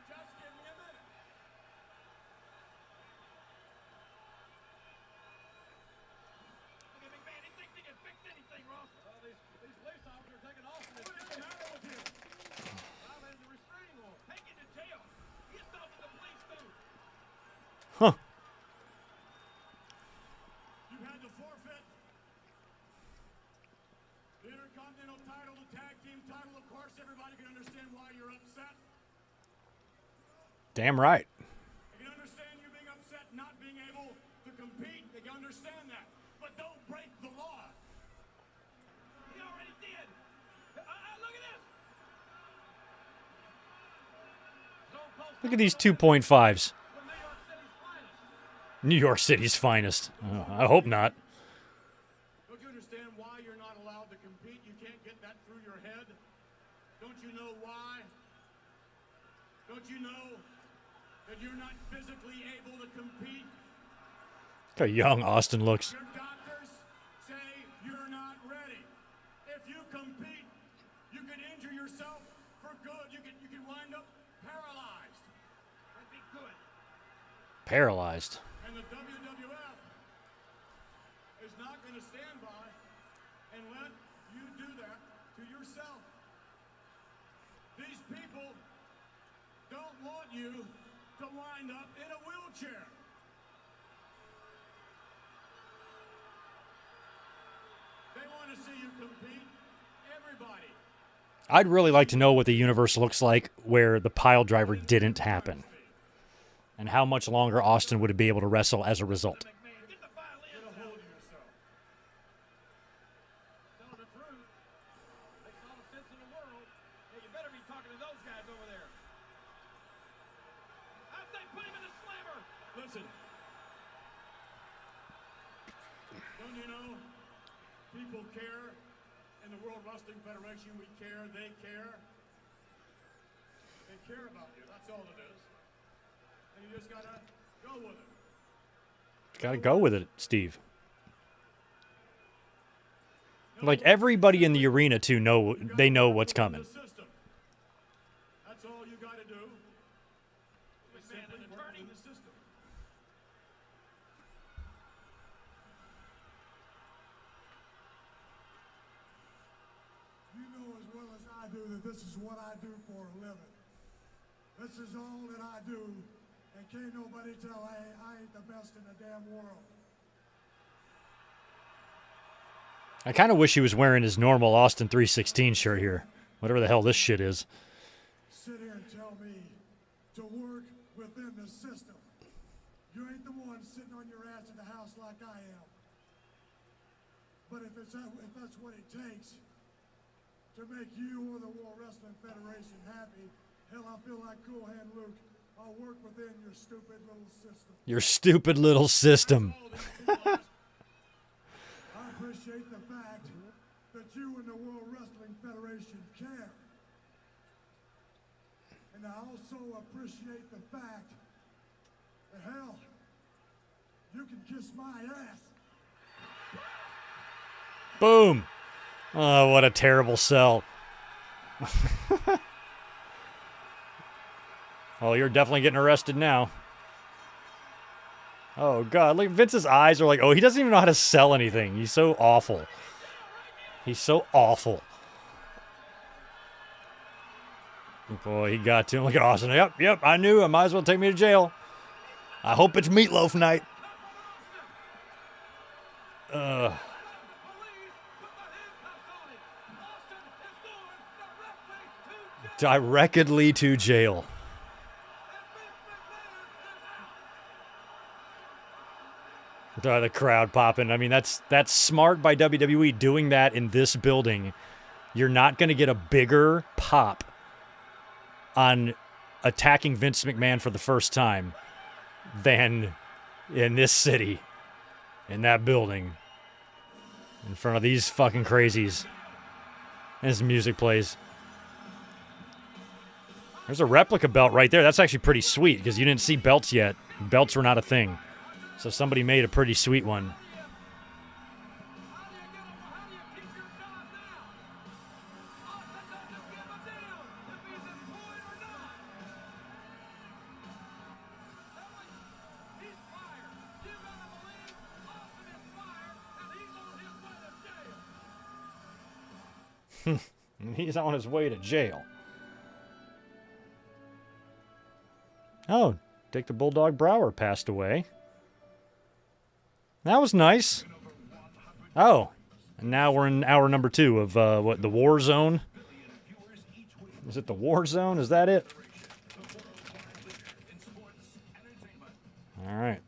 Huh.
You had to forfeit the Intercontinental title, the tag team title. Of course, everybody can understand why you're upset.
Damn right.
They can understand you being upset, not being able to compete. They can understand that. But don't break the law.
He already did. Look at this.
Look at these 2.5s. New York City's finest. Oh, I hope not.
Don't you understand why you're not allowed to compete? You can't get that through your head. Don't you know why? Don't you know that you're not physically able to compete?
Look how young Austin looks.
Your doctors say you're not ready. If you compete, you can injure yourself for good. You can wind up paralyzed.
Paralyzed.
And the WWF is not going to stand by and let you do that to yourself. These people don't want you to wind up in a wheelchair. They want to see you compete. Everybody.
I'd really like to know what the universe looks like where the pile driver didn't happen. And how much longer Austin would be able to wrestle as a result.
Get a hold of yourself.
Telling the truth. Makes all the sense in the world. Yeah, you better be talking to those guys over there. I say put him in the slammer.
Listen. Don't you know? People care. In the World Wrestling Federation, we care. They care. They care about you. That's all it is. And you just gotta go with it.
Gotta go with it, Steve. Like, everybody in the arena, too, they know what's coming.
That's all you gotta do. Is simply work in the system.
You know as well as I do that this is what I do for a living. This is all that I do, and can't nobody tell I ain't the best in the damn world.
I kind of wish he was wearing his normal Austin 316 shirt here. Whatever the hell this shit is.
Sit here and tell me to work within the system. You ain't the one sitting on your ass in the house like I am. But if that's what it takes to make you or the World Wrestling Federation happy, hell, I feel like Cool Hand Luke. I'll work within your stupid little system.
Your stupid little system.
I appreciate the fact that you and the World Wrestling Federation care. And I also appreciate the fact that, hell, you can kiss my ass.
Boom. Oh, what a terrible sell. Oh, you're definitely getting arrested now. Oh, God. Look, Vince's eyes are like, oh, he doesn't even know how to sell anything. He's so awful. He's so awful. Boy, he got to him. Look at Austin. Yep, I knew. I might as well take me to jail. I hope it's meatloaf night. Directly to jail. The crowd popping. I mean, that's smart by WWE doing that in this building. You're not going to get a bigger pop on attacking Vince McMahon for the first time than in this city, in that building, in front of these fucking crazies. As music plays. There's a replica belt right there. That's actually pretty sweet because you didn't see belts yet. Belts were not a thing. So somebody made a pretty sweet one. He's on his way to jail. Oh, Dick the Bulldog Brower passed away. That was nice. Oh, and now we're in hour number 2 of what, the War Zone? Is it the War Zone? Is that it? All right.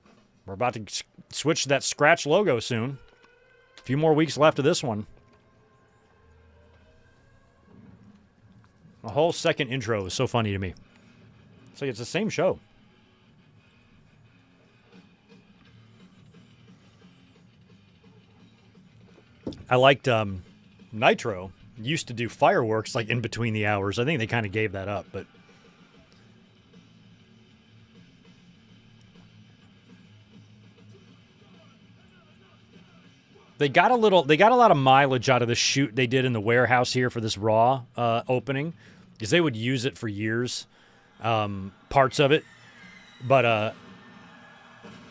We're about to switch to that scratch logo soon. A few more weeks left of this one. The whole second intro is so funny to me. It's like it's the same show. I liked Nitro used to do fireworks like in between the hours. I think they kind of gave that up, but they got a lot of mileage out of the shoot they did in the warehouse here for this Raw opening, because they would use it for years, parts of it, but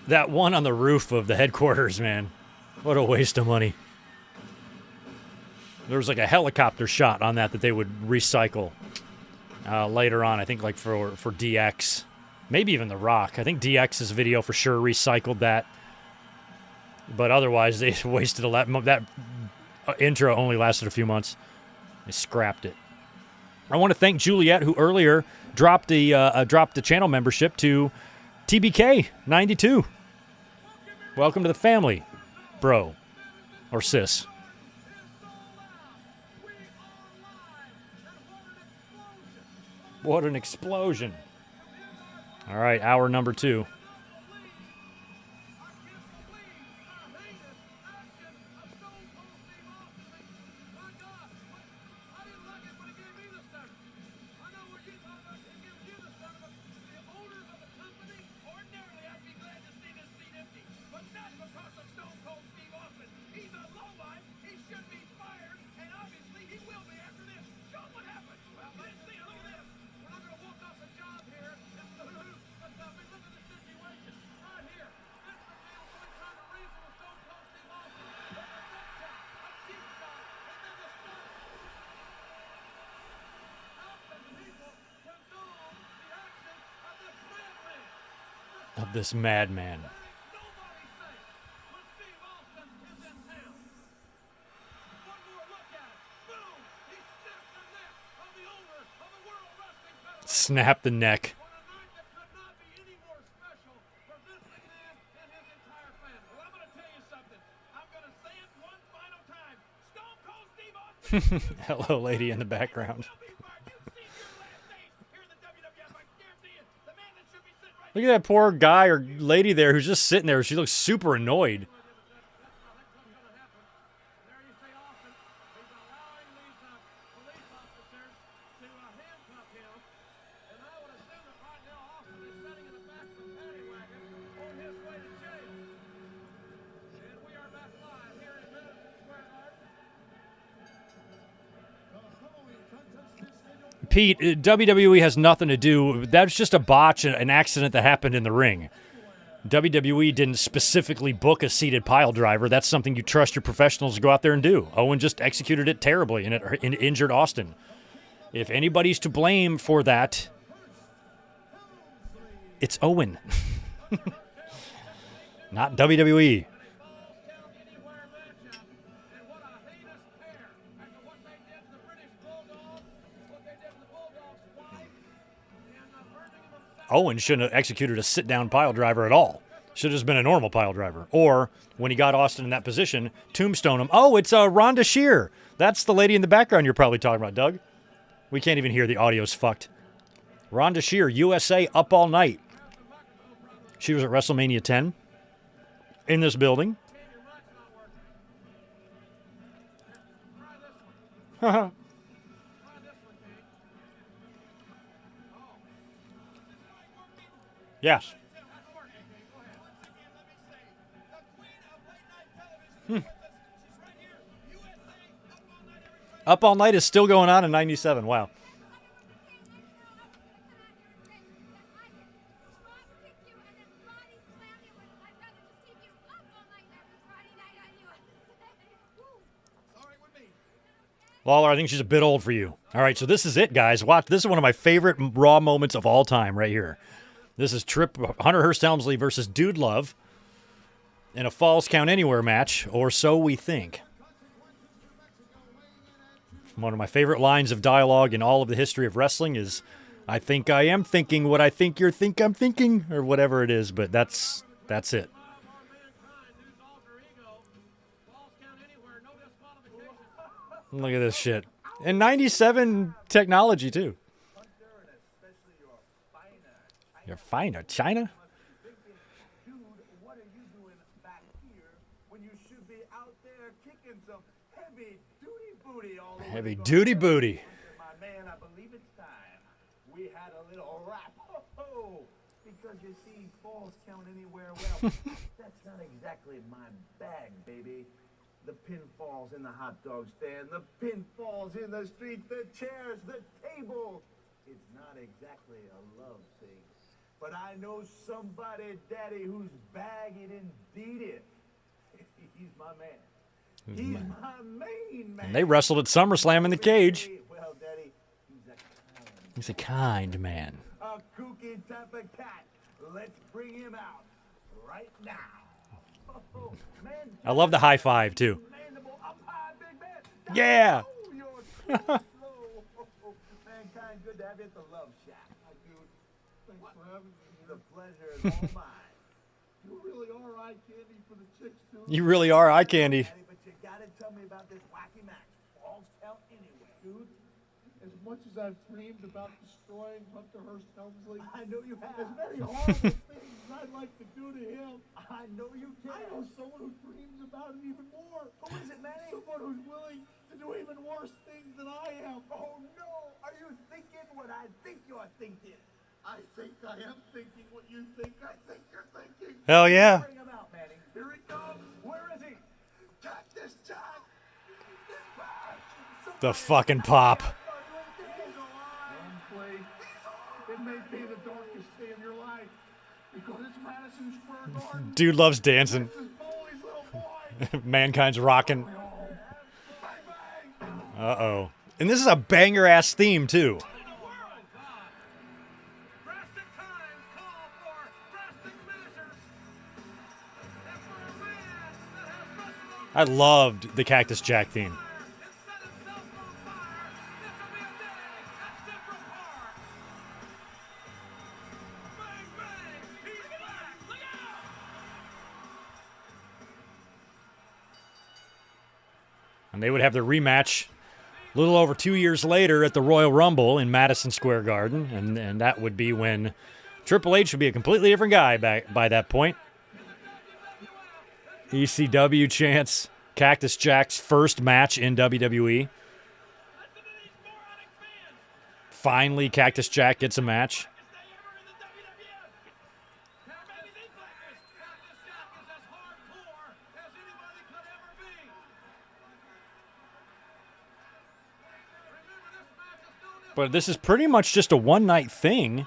That one on the roof of the headquarters, man. What a waste of money. There was like a helicopter shot on that they would recycle later on, I think like for DX. Maybe even The Rock. I think DX's video for sure recycled that. But otherwise, they wasted a lot. That intro only lasted a few months. They scrapped it. I want to thank Juliet, who earlier dropped the channel membership to TBK92. Welcome to the family, bro. Or sis. What an explosion. All right, hour number 2. Of this madman. Snap the neck. Hello, lady in the background. Look at that poor guy or lady there who's just sitting there. She looks super annoyed. Pete, WWE has nothing to do. That's just a botch, an accident that happened in the ring. WWE didn't specifically book a seated pile driver. That's something you trust your professionals to go out there and do. Owen just executed it terribly, and it injured Austin. If anybody's to blame for that, it's Owen. Not WWE. Owen shouldn't have executed a sit-down pile driver at all. Should have just been a normal pile driver. Or, when he got Austin in that position, tombstone him. Oh, it's Rhonda Shear. That's the lady in the background you're probably talking about, Doug. We can't even hear. The audio's fucked. Rhonda Shear, USA, Up All Night. She was at WrestleMania 10 in this building. Yes. Up All Night is still going on in 97. Wow. Lawler, I think she's a bit old for you. All right, so this is it, guys. Watch. This is one of my favorite Raw moments of all time right here. This is Hunter Hearst Helmsley versus Dude Love in a Falls Count Anywhere match, or so we think. One of my favorite lines of dialogue in all of the history of wrestling is, I think I am thinking what I think you think I'm thinking, or whatever it is, but that's it. Look at this shit. And 97 technology, too. You're finer, China?
Dude, what are you doing back here when you should be out there kicking some heavy duty booty all over?
Heavy duty booty.
My man, I believe it's time. We had a little rap. Ho-ho! Because you see, Falls Count Anywhere, well, that's not exactly my bag, baby. The pinfalls in the hot dog stand, the pinfalls in the street, the chairs, the table. It's not exactly a love thing.
but I know somebody, Daddy, who's bagging indeed it. He's my man. He's my main man.
And they wrestled at SummerSlam in the cage.
Well, Daddy,
He's a kind man.
a kooky type of cat. Let's bring him out right now. Oh, man,
I love the high five, too.
mandible up high, big man.
Yeah.
Oh, you're so slow. Mankind, good to have you at the Love Shack. Hi, dude. Thanks for having me. The pleasure is all mine.
You really are eye candy for the chicks, too.
You really are eye candy.
Daddy, but you gotta tell me about this wacky match. Balls count anyway.
Dude, as much as I've dreamed about destroying Hunter Hearst Helmsley,
I know you have.
there's many horrible things I'd like to do to him.
I know you can.
I know someone who dreams about it even more.
Who is it, Manny?
Someone who's willing to do even worse things than I am.
Oh no! Are you thinking what I think you're thinking?
I think I am thinking what you think I think you're thinking.
Hell yeah.
Bring him out, Manny. Here he comes. Where is he?
Cactus Jack! He's back!
The fucking pop.
He's alive! Play. It may be the darkest day of your life because it's Madison Square Garden.
Dude loves dancing.
This is Bully's little boy.
Mankind's rocking.
Bang, bang.
Uh-oh. And this is a banger-ass theme, too.
Drastic times call for drastic measures. And for a man that has wrestled
I loved the Cactus Jack theme.
and set himself on fire, this will be a day at Central Park. Bang, bang, he's back. Look out!
And they would have their rematch a little over 2 years later at the Royal Rumble in Madison Square Garden. And that would be when Triple H would be a completely different guy back by that point. ECW chants, Cactus Jack's first match in WWE. Finally, Cactus Jack gets a match.
Now, maybe these players, Cactus Jack is as hardcore as anybody could ever be. Remember, this match is known as
But this is pretty much just a one-night thing.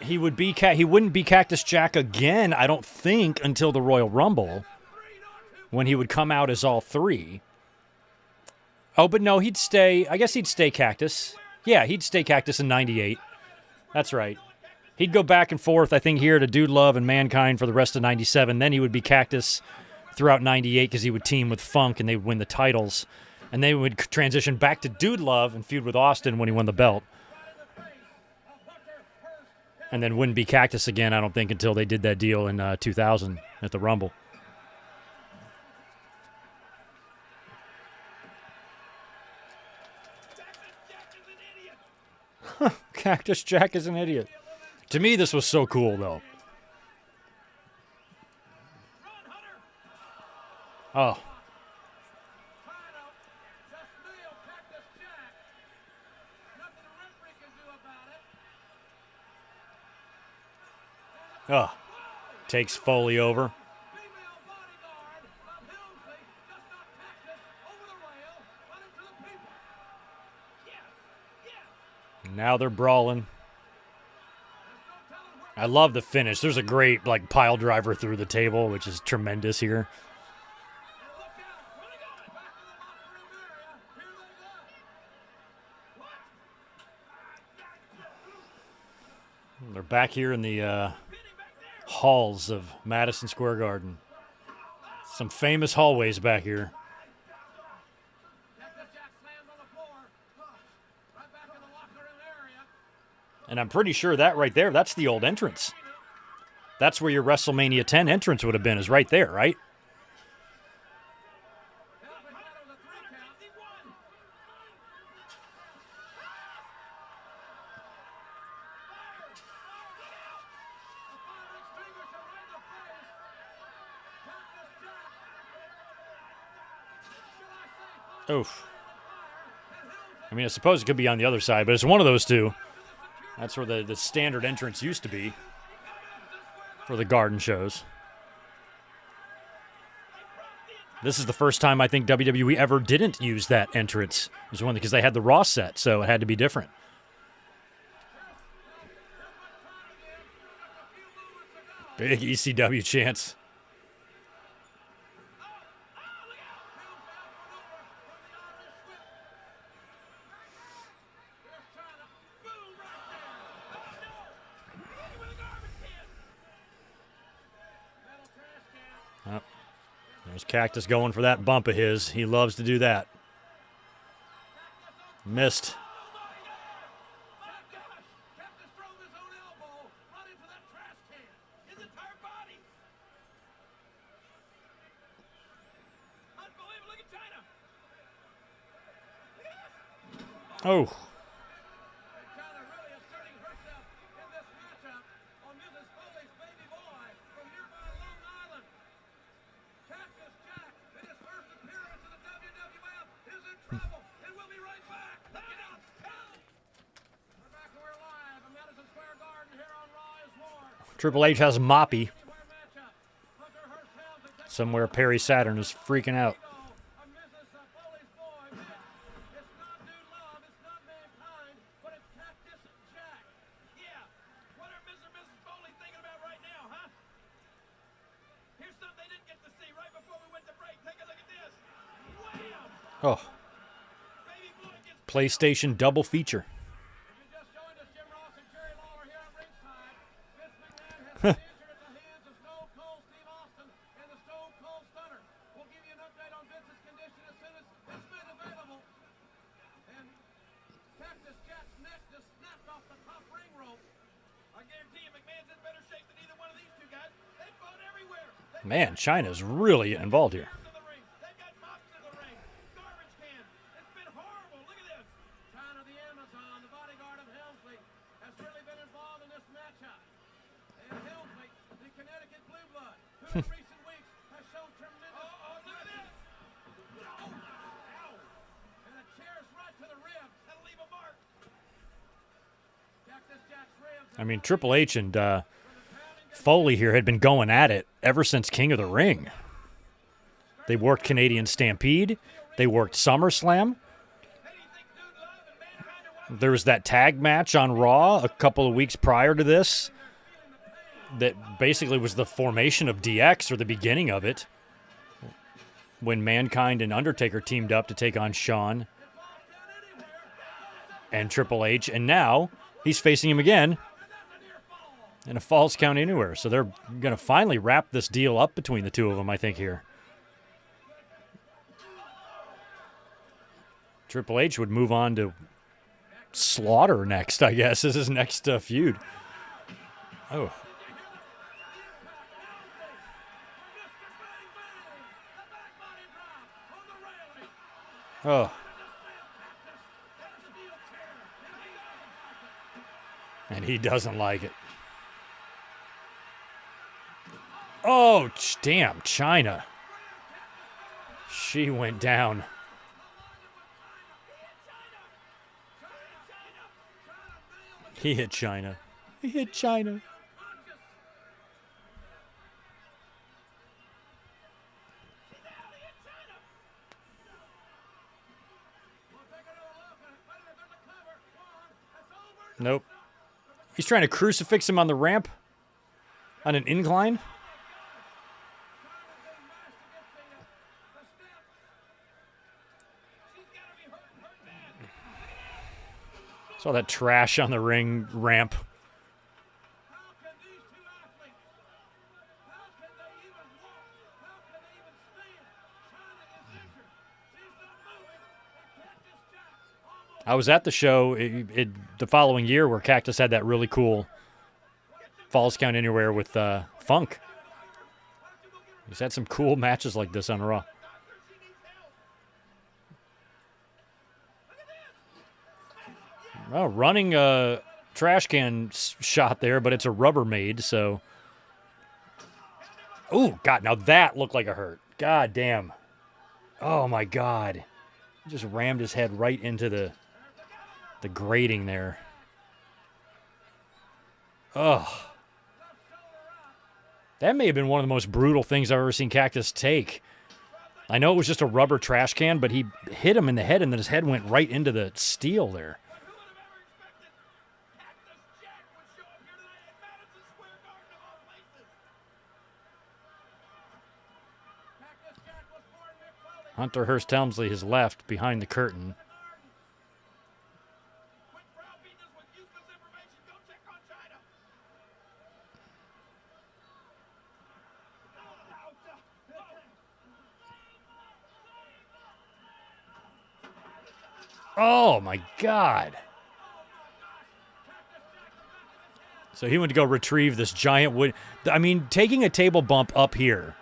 He wouldn't be Cactus Jack again, I don't think, until the Royal Rumble, when he would come out as all three. Oh, but no, he'd stay. I guess he'd stay Cactus. Yeah, he'd stay Cactus in '98. That's right. He'd go back and forth, I think, here to Dude Love and Mankind for the rest of '97. Then he would be Cactus throughout '98 because he would team with Funk and they would win the titles. And they would transition back to Dude Love and feud with Austin when he won the belt. And then wouldn't be Cactus again, I don't think, until they did that deal in 2000 at the Rumble. Cactus Jack is an idiot. To me, this was so cool, though. Oh. Oh. Takes Foley over. Now they're brawling. I love the finish. There's a great pile driver through the table, which is tremendous here. They're back here in the halls of Madison Square Garden. Some famous hallways back here. And I'm pretty sure that right there, that's the old entrance. That's where your WrestleMania 10 entrance would have been, is right there, right? Oof. I mean, I suppose it could be on the other side, but it's one of those two. That's where the standard entrance used to be for the garden shows. This is the first time I think WWE ever didn't use that entrance. It was one because they had the Raw set, so it had to be different. Big ECW chants. Oh, there's Cactus going for that bump of his. He loves to do that. Missed. Oh. Triple H has Moppy. Somewhere Perry Saturn is freaking out. Oh. PlayStation double feature. Man, China's really getting involved here. I mean, Triple H and Foley here had been going at it ever since King of the Ring. They worked Canadian Stampede. They worked SummerSlam. There was that tag match on Raw a couple of weeks prior to this that basically was the formation of DX, or the beginning of it, when Mankind and Undertaker teamed up to take on Shawn and Triple H. And now he's facing him again in a Falls Count Anywhere. So they're going to finally wrap this deal up between the two of them, I think, here. Triple H would move on to Slaughter next, I guess. This is his next feud. Oh. Oh. And he doesn't like it. Oh, damn, China. She went down. He hit China. He hit China. Nope. He's trying to crucifix him on the ramp on an incline. Saw that trash on the ring ramp. I was at the show the following year where Cactus had that really cool Falls Count Anywhere with Funk. He's had some cool matches like this on Raw. Well, running a trash can shot there, but it's a Rubbermaid, so. Oh, God, now that looked like a hurt. God damn. Oh, my God. He just rammed his head right into the grating there. Ugh. That may have been one of the most brutal things I've ever seen Cactus take. I know it was just a rubber trash can, but he hit him in the head, and then his head went right into the steel there. Hunter Hearst Helmsley has left behind the curtain.
Quit browbeating us with useless information. Go check on China.
Oh, my God. So he went to go retrieve this giant wood. I mean, taking a table bump up here.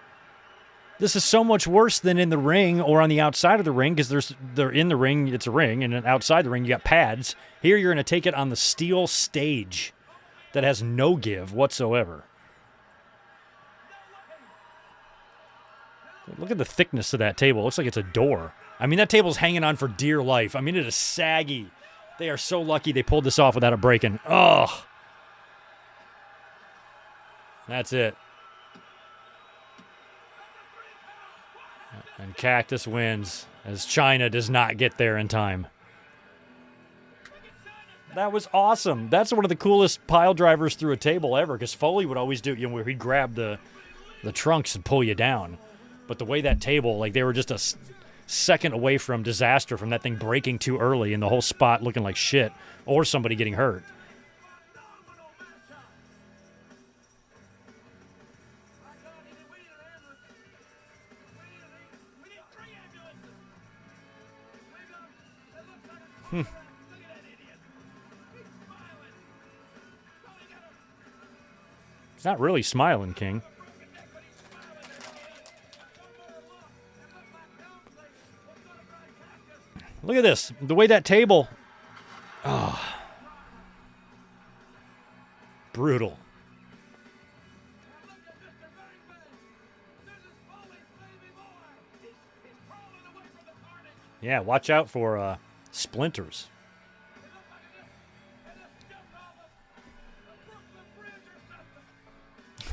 This is so much worse than in the ring or on the outside of the ring because they're in the ring, it's a ring, and then outside the ring, you got pads. Here, you're going to take it on the steel stage that has no give whatsoever. Look at the thickness of that table. It looks like it's a door. I mean, that table's hanging on for dear life. I mean, it is saggy. They are so lucky they pulled this off without it breaking. Oh. That's it. And Cactus wins as China does not get there in time. That was awesome. That's one of the coolest pile drivers through a table ever because Foley would always do, where he'd grab the trunks and pull you down. But the way that table, like they were just a second away from disaster from that thing breaking too early and the whole spot looking like shit or somebody getting hurt. He's not really smiling, King. Look at this. The way that table... Oh. Brutal. Yeah, watch out for splinters.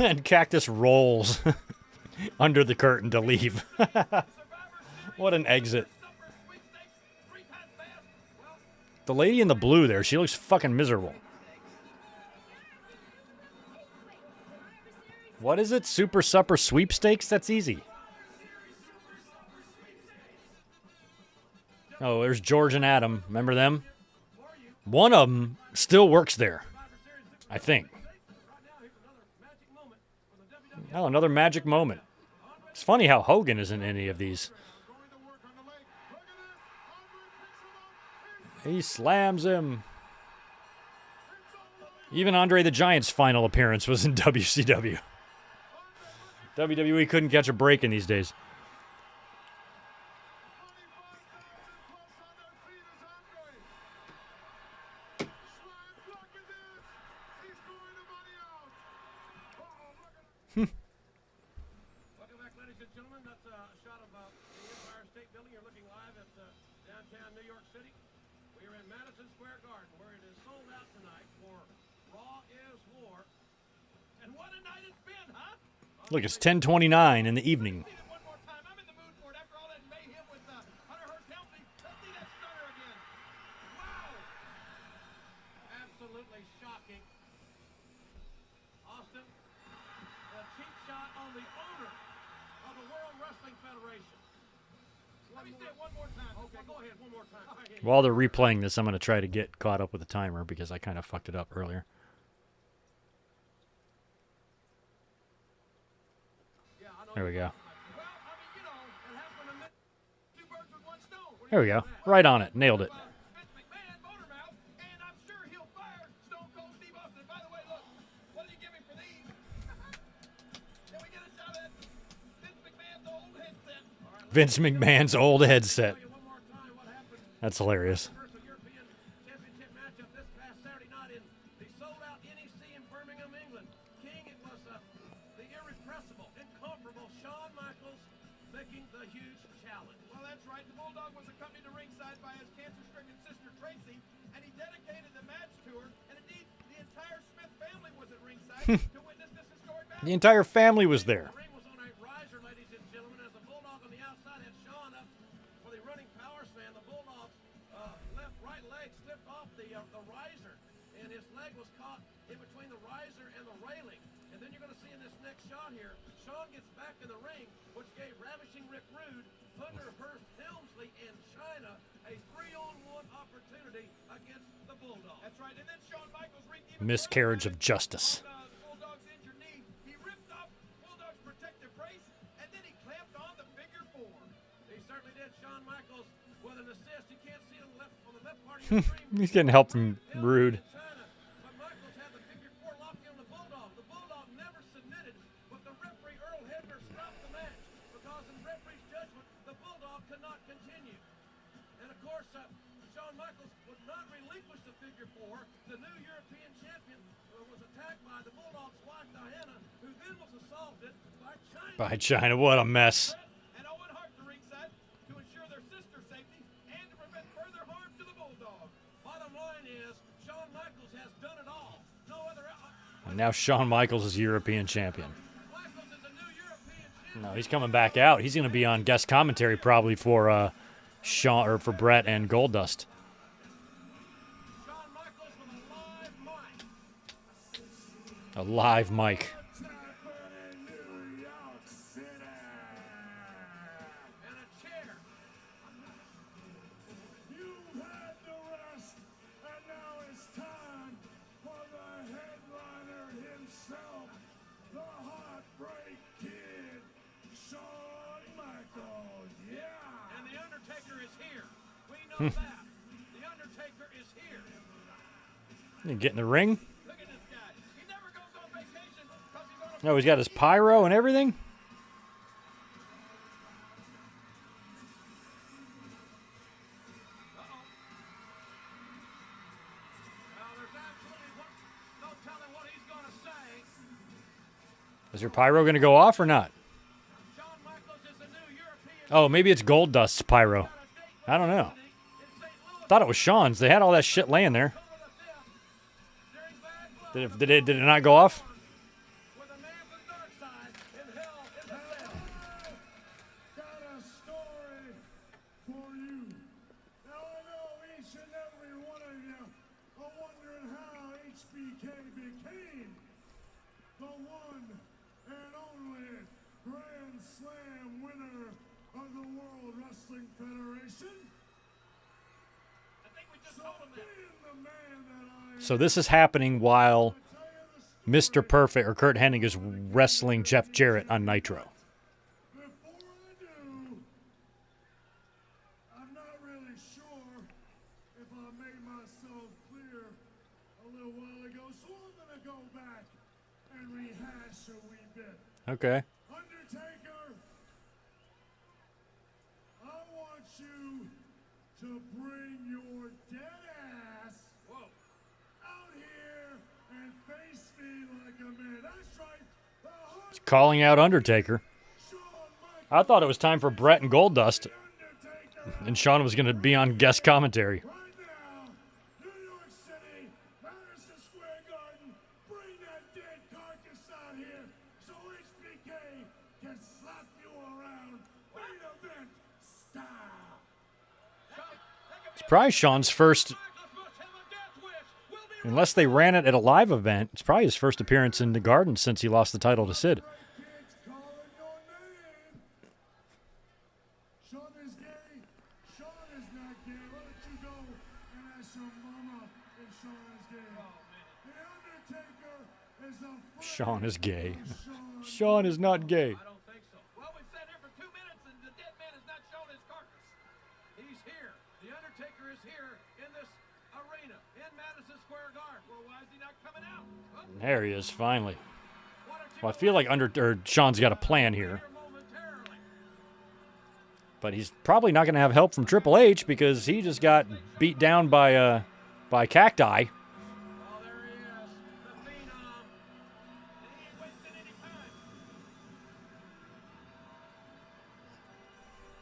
And Cactus rolls under the curtain to leave. What an exit. The lady in the blue there, she looks fucking miserable. What is it? Super Supper Sweepstakes? That's easy. Oh, there's George and Adam. Remember them? One of them still works there, I think. Oh, another magic moment. It's funny how Hogan isn't in any of these. He slams him. Even Andre the Giant's final appearance was in WCW. WWE couldn't catch a break in these days.
Welcome back, ladies and gentlemen. That's a shot of the Empire State Building. You're looking live at downtown New York City. We are in Madison Square Garden, where it is sold out tonight for Raw is War. And what a night it's been, huh?
Look, it's 10:29 in the evening.
One more time. I'm in the mood for it after all that mayhem with Hunter Hearst Helmsley. Let's see that stunner again. Wow.
Absolutely shocking. Austin, a cheap shot on the owner of the World Wrestling Federation.
Let me say it one more time.
Okay, go ahead, one more time. All right,
While they're replaying this, I'm going to try to get caught up with the timer because I kind of fucked it up earlier. There we go. There we go. Right on it. Nailed it.
Vince McMahon, motor mouth, and I'm sure he'll fire Stone Cold Steve Austin. By the way, look, what do you give him for these? Can we get a shot at Vince McMahon's old headset?
Vince McMahon's old headset. That's hilarious.
Universal European Championship matchup this past Saturday night in the sold-out NEC in Birmingham, England. King, it was the irrepressible, incomparable Shawn Michaels making the huge challenge.
Well, that's right. The Bulldog was accompanied to ringside by his cancer-stricken sister Tracy, and he dedicated the match to her. And indeed, the entire Smith family was at ringside to witness this historic match.
The entire family was there.
The ring was on a riser, ladies and gentlemen, as the Bulldog on the outside had Shawn up for the running power slam. The Bulldog's right leg slipped off the riser, and his leg was caught in between the riser and the railing. And then you're going to see in this next shot here, Shawn gets back in the ring, which gave Ravishing Rick Rude Thunder Hurst Helmsley and China a 3-on-1 opportunity against the Bulldog.
That's right. And then Shawn Michaels reaped even
Miscarriage of justice.
Bulldog's injured knee. He ripped off Bulldog's protective brace, and then he clamped on the figure 4.
He certainly did. Shawn Michaels with an assist. You can't see on the left part of your screen.
He's getting help from Rude.
China, but Michaels had the figure 4 locked in on the Bulldog. The Bulldog never submitted, but the referee Earl Hebner stopped the match because in referee's judgment, the Bulldog could not continue. And of course, Shawn Michaels would not relinquish the figure 4. The new European champion was attacked by the Bulldog's wife Diana, who then was assaulted by China.
By China, what a mess.
and Owen Hart to ringside to ensure their sister's safety and to prevent further harm to the Bulldog.
Bottom line is, Shawn Michaels has done it all. No other.
And now Shawn Michaels is European champion.
Michaels is a new European champion.
No, he's coming back out. He's going to be on guest commentary probably for Shawn or for Brett and Goldust.
Shawn Michaels with a live mic.
A live mic.
And a chair.
You've had the rest, and now it's time for the headliner himself, the Heartbreak Kid, Shawn Michaels. Yeah!
And the Undertaker is here. We know that. The Undertaker is here.
You get in the ring.
Look at this guy. He never goes on vacation because he's on a
Oh, he's got his pyro and everything.
Well, there's absolutely no telling what he's going to say.
Is your pyro going to go off or not?
Shawn Michaels is the new European.
Oh, maybe it's Goldust's pyro. I don't know.
In St. Louis
Thought it was Shawn's. They had all that shit laying there.
over the 5th. During Bad Blood
Did it not go off?
with a man from the dark side in hell in the 5th.
Got a story for you. Now I know each and every one of you are wondering how HBK became the one and only Grand Slam winner of the World Wrestling Federation.
I think we just
So
told him that.
being the man that I
So this is happening while
tell you the story.
Mr. Perfect or Kurt Hennig is wrestling Jeff Jarrett on Nitro.
Before I do, I'm not really sure if I made myself clear a little while ago, so I'm gonna go back and rehash a wee bit.
Okay.
Undertaker, I want you to bring your dead ass out here and face me like a man. That's right. The Heart
Calling out Undertaker.
Shawn Michaels,
I thought it was time for Brett and Goldust,
Undertaker.
and Shawn was going to be on guest commentary.
Right now, New York City, Madison Square Garden, bring that dead carcass out here so HBK can slap you around main event style.
It's probably Shawn's first,
Michaels must have a death wish. We'll be
unless they ran it at a live event, it's probably his first appearance in the Garden since he lost the title to Sid.
Kids calling your name. Shawn is gay. Shawn is not gay. Why don't you go and ask your mama if Shawn is gay? The Undertaker is a friend
Shawn is gay.
of Shawn.
Shawn is not gay.
I don't think so. Well, we've sat here for 2 minutes and the dead man has not shown his carcass. He's here. The Undertaker is here in this arena in Madison Square Garden. Well, why is he not coming out? Oh,
There he is, finally.
why don't you
Well, I feel like Shawn's got a plan here,
here momentarily?
but he's probably not going to have help from Triple H because he just got beat down by cacti.
Oh, there he is, the Phenom. And he ain't wasting any time.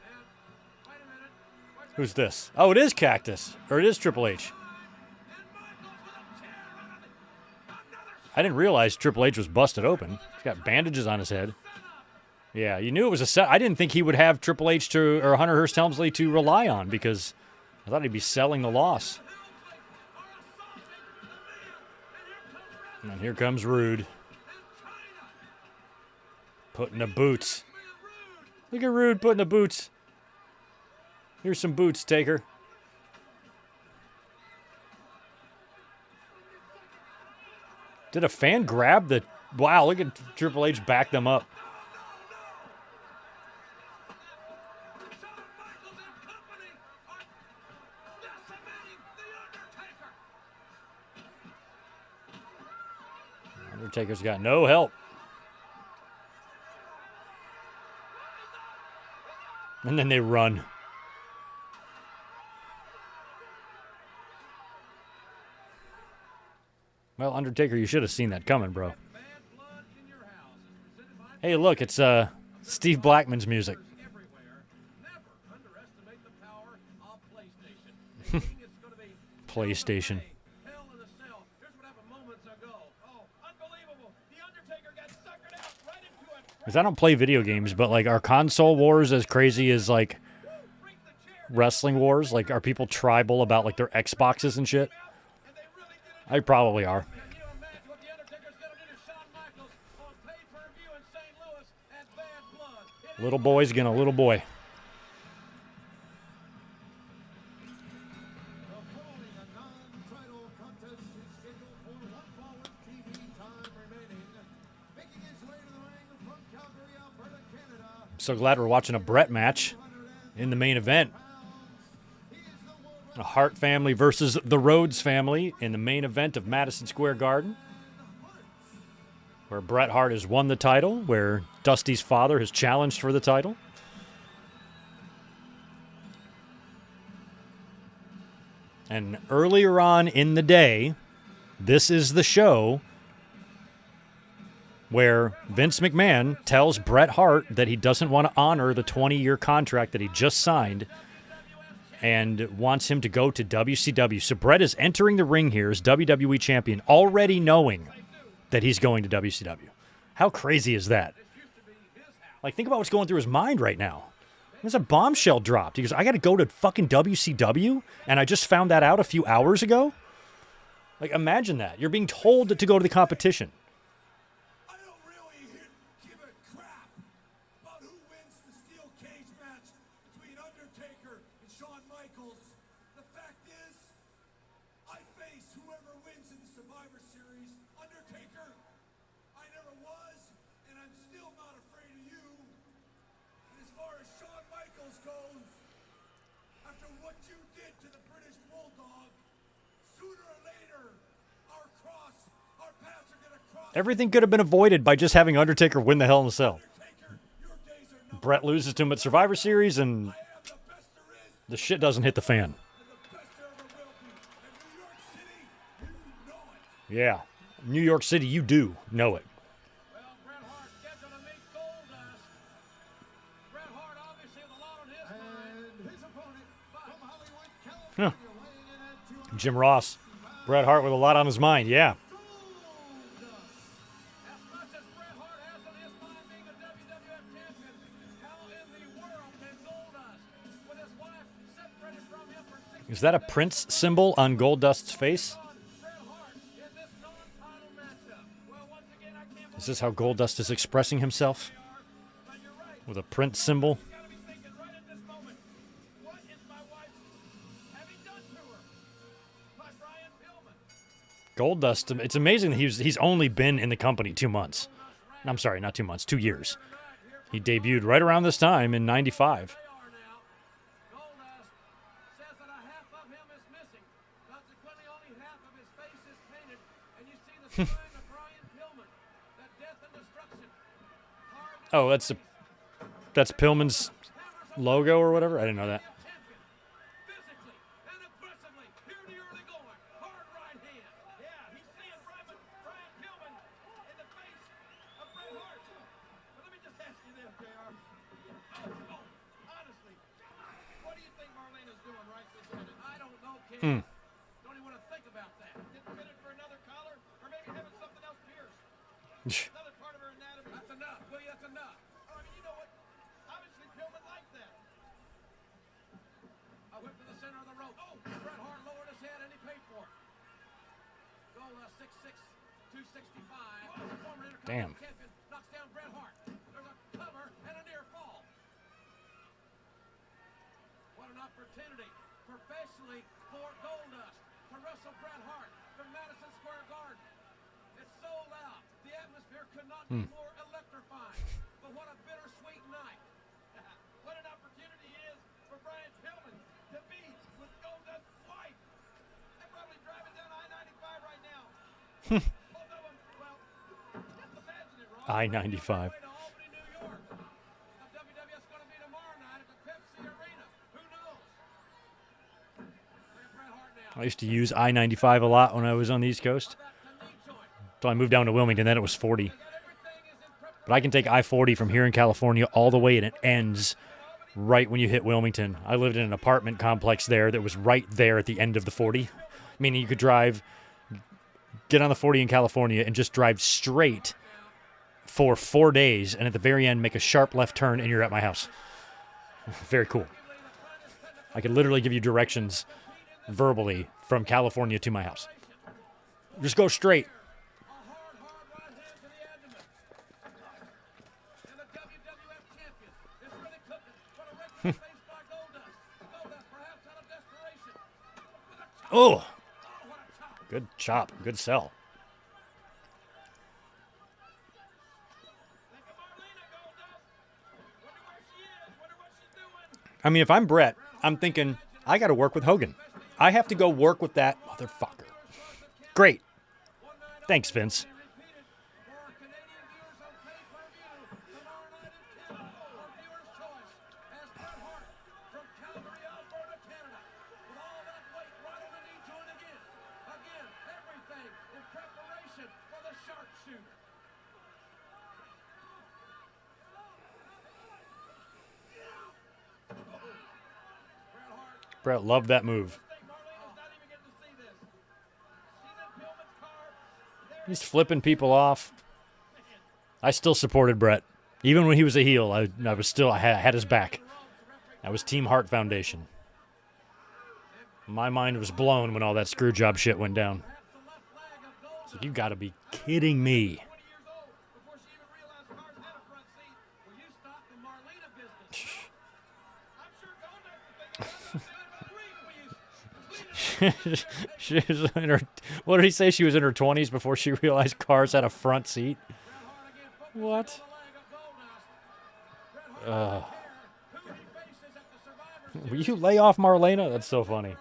And wait a minute. What's
Who's this? Oh, it is Cactus, or it is Triple H.
And Michaels with a chair on it. Another
I didn't realize Triple H was busted open. He's got bandages on his head. Yeah, you knew it was a set. I didn't think he would have Triple H or Hunter Hearst Helmsley to rely on because I thought he'd be selling the loss. And here comes Rude. Putting the boots. Look at Rude putting the boots Here's some boots, Taker. Did a fan grab the... Wow, look at Triple H back them up. Undertaker's got no help. And then they run. Well, Undertaker, you should have seen that coming, bro. Hey, look, it's Steve Blackman's music. PlayStation. Because I don't play video games, but like, are console wars as crazy as like wrestling wars? Like, are people tribal about like their Xboxes and shit? I probably are. Little boy's gonna little boy. So glad we're watching a Brett match in the main event. The Hart family versus the Rhodes family in the main event of Madison Square Garden, where Bret Hart has won the title, where Dusty's father has challenged for the title. And earlier on in the day, this is the show where Vince McMahon tells Bret Hart that he doesn't want to honor the 20-year contract that he just signed and wants him to go to WCW. So Bret is entering the ring here as WWE champion, already knowing that he's going to WCW. How crazy is that? Like, think about what's going through his mind right now. There's a bombshell dropped. He goes, I got to go to fucking WCW, and I just found that out a few hours ago? Like, imagine that. You're being told to go to the competition. Everything could have been avoided by just having Undertaker win the Hell in a Cell. Bret loses to him at Survivor Series, and the shit doesn't hit the fan. Yeah. New York City, you do know it. Huh. Jim Ross. Bret Hart with a lot on his mind, yeah. Is that a Prince symbol on Goldust's face? Is this how Goldust is expressing himself? With a Prince symbol? Goldust, it's amazing that he's only been in the company 2 months. I'm sorry, not 2 months, 2 years. He debuted right around this time in 95. Oh, that's Pillman's logo or whatever? I didn't know that.
Don't even want to think about that. Didn't fit it for another collar, or maybe having something else pierced. Another part of her anatomy. That's enough. Will you? That's enough. I mean, you know what? Obviously, Pillman liked that. A whip to the center of the rope. Oh, Bret Hart lowered his head and he paid for it. Goal 6'6", 265. Former Intercontinental champion knocks down Bret Hart. There's a cover and a near fall. What an
opportunity professionally for Goldust to wrestle Bret Hart from Madison Square Garden. It's sold out. The atmosphere could not be more electrifying. But what a bittersweet night. What an opportunity it is for Brian Pillman to be with Goldust's wife. They're probably driving down I-95 right now. Both of them, well, just imagine it, Ron.
I-95.
To Albany, New York. The WWF's going to be tomorrow night at the Pepsi Arena. Who knows? Look at Bret Hart now.
I used to use I-95 a lot when I was on the East Coast. Until I moved down to Wilmington, then it was 40. But I can take I-40 from here in California all the way, and it ends right when you hit Wilmington. I lived in an apartment complex there that was right there at the end of the 40, meaning you could get on the 40 in California and just drive straight for 4 days, and at the very end make a sharp left turn, and you're at my house. Very cool. I could literally give you directions verbally from California to my house. Just go straight. Oh, good chop, good sell. I mean, if I'm Brett, I'm thinking, I got to work with Hogan. I have to go work with that motherfucker. Great. Thanks, Vince. Brett loved that move. He's flipping people off. I still supported Brett. Even when he was a heel, I had his back. That was Team Hart Foundation. My mind was blown when all that screw job shit went down. It's like, you gotta be kidding me. She was in her, what did he say? She was in her 20s before she realized cars had a front seat. What? Will you lay off Marlena? That's so funny.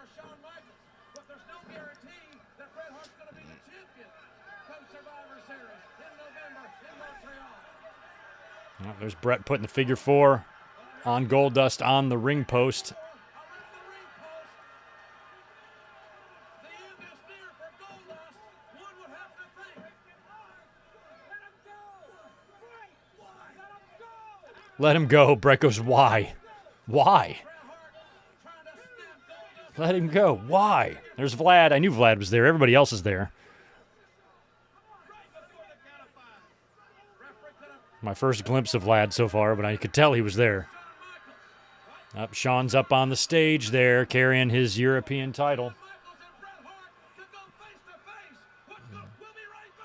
Well, there's Brett putting the figure 4 on Goldust on the ring post. Let him go. Brett goes, why? Why? Let him go. Why? There's Vlad. I knew Vlad was there. Everybody else is there. My first glimpse of Vlad so far, but I could tell he was there. Sean's up on the stage there, carrying his European title.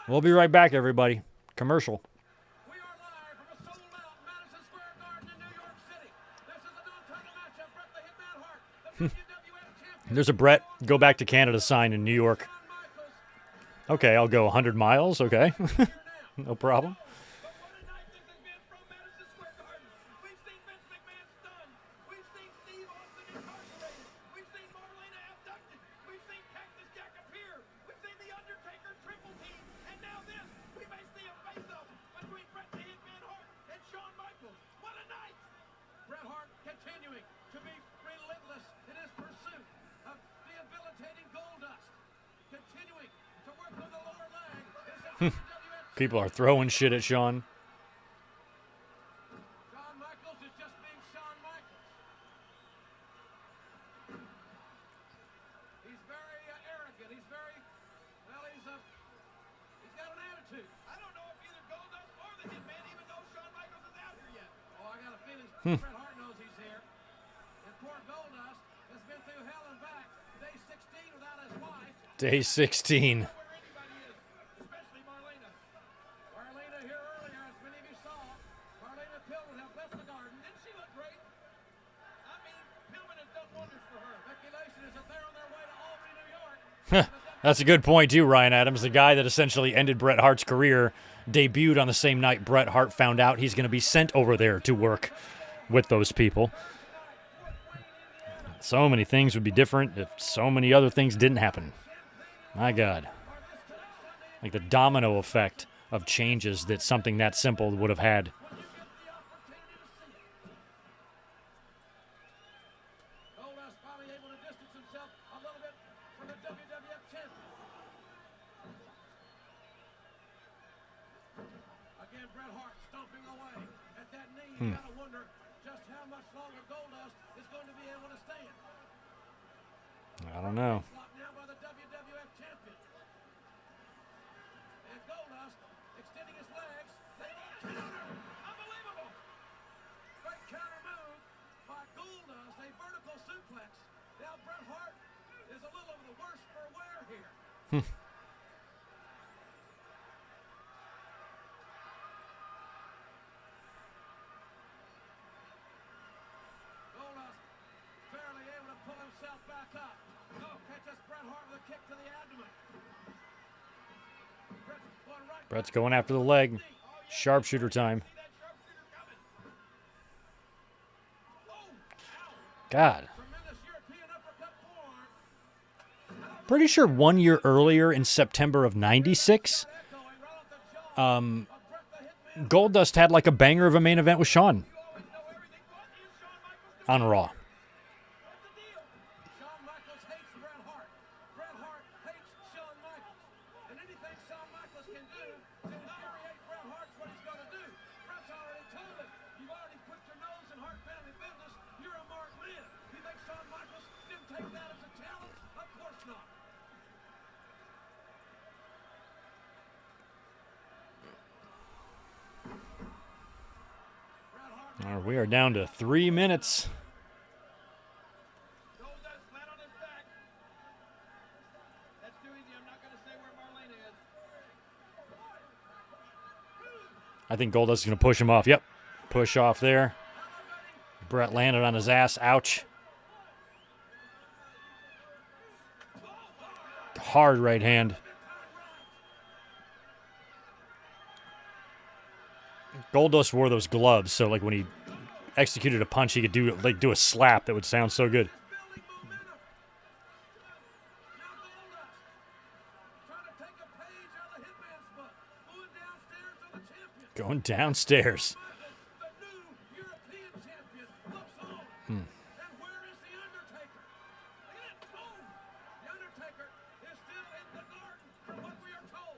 We'll be right back, everybody. Commercial. There's a Brett go back to Canada sign in New York. Okay, I'll go 100 miles. Okay. No problem. People are throwing shit at Shawn.
Shawn Michaels is just being Shawn Michaels. He's very arrogant. He's very, well, he's got an attitude. I don't know if either Goldust or the Hitman even know Shawn Michaels is out here yet. Oh, I got a feeling Bret Hart knows he's here. And poor Goldust has been through hell and back. Day 16 without his wife.
Day 16. That's a good point, too, Ryan Adams. The guy that essentially ended Bret Hart's career debuted on the same night Bret Hart found out he's going to be sent over there to work with those people. So many things would be different if so many other things didn't happen. My God. Like the domino effect of changes that something that simple would have had.
Goldust finally able to distance himself a little bit from the WWF champion. Again, Bret Hart stomping away at that knee. You gotta wonder just how much longer Goldust is going to be able to stand.
I don't know.
Blocked now by the WWF champion. And Goldust extending his legs. They will counter. Unbelievable. Great counter move by Goldust. A vertical suplex. Now Bret Hart is a little of the worse for wear here. Goldust barely able to pull himself back up. Catches Bret Hart with a kick to the abdomen. Bret's going right.
Bret's going after the leg. Sharpshooter time.
See that sharpshooter coming.
God.
Tremendous European uppercut forearm.
Pretty sure 1 year earlier in September of '96,
Going right off the jaw of Bret the Hitman.
Goldust had like a banger of a main event with Shawn
You always know everything. What is Shawn Michaels?
on Raw.
What's the deal? Shawn Michaels hates Bret Hart. Bret Hart hates Shawn Michaels. And anything Shawn Michaels can do to infuriate Bret Hart's what he's going to do. Bret's already told us, you've already put your nose in Hart family business. You're a marked man. You think Shawn Michaels didn't take that as a challenge? Of course not.
All right, we are down to 3 minutes.
Goldust flat on his back. That's too easy. I'm not going to say where Marlena is.
I think Goldust is going to push him off. Yep. Push off there. Bret landed on his ass. Ouch. Hard right hand. Goldust wore those gloves, so like when he executed a punch, he could do a slap that would sound so good.
Building momentum. Now Goldust trying to take a page out of Hitman's book. Going downstairs to the champion.
Going downstairs.
Michaels, the new European champion, looks on. And where is the Undertaker? Look at that. Boom. The Undertaker is still in the garden, from what we are told.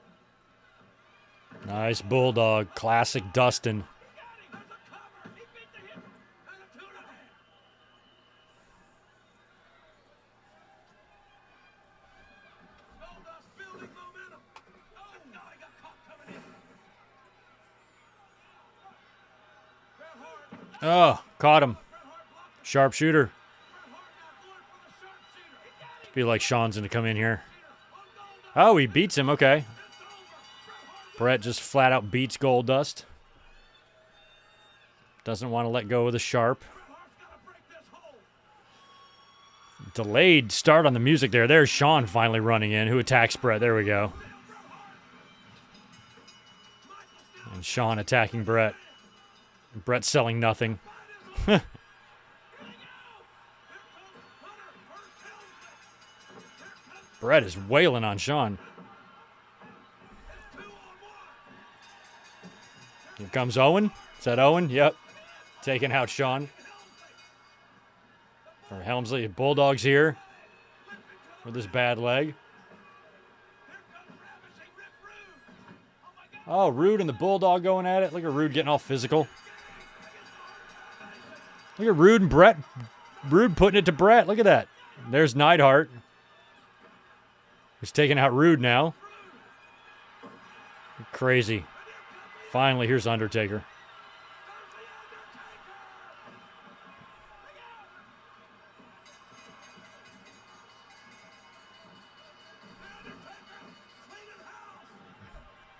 Nice bulldog. Classic Dustin.
Got him. There's a cover. He beat the hit. And a 2.5. Goldust building momentum. Oh, no, he got caught coming in. Bret Hart.
Oh, caught him.
Bret Hart blocked the
Sharpshooter.
Bret Hart now going for the sharpshooter. He got him.
Feel like Shawn's going to come in here.
On Goldust.
Oh, he beats him. Okay.
It's over. Bret Hart
Bret just flat out beats Goldust. Doesn't want to let go of the sharp.
Hart's got to break this hold.
Delayed start on the music there. There's Shawn finally running in, who attacks Bret. There we go. And Shawn attacking Bret. Bret selling nothing. Bret is wailing on Shawn. Here comes Owen. Is that Owen? Yep. Taking out Shawn. Or Helmsley. Bulldog's here with his bad leg. Oh, Rude and the Bulldog going at it. Look at Rude getting all physical. Look at Rude and Bret. Rude putting it to Bret. Look at that. There's Neidhart. He's taking out Rude now. Crazy. Finally, here's Undertaker.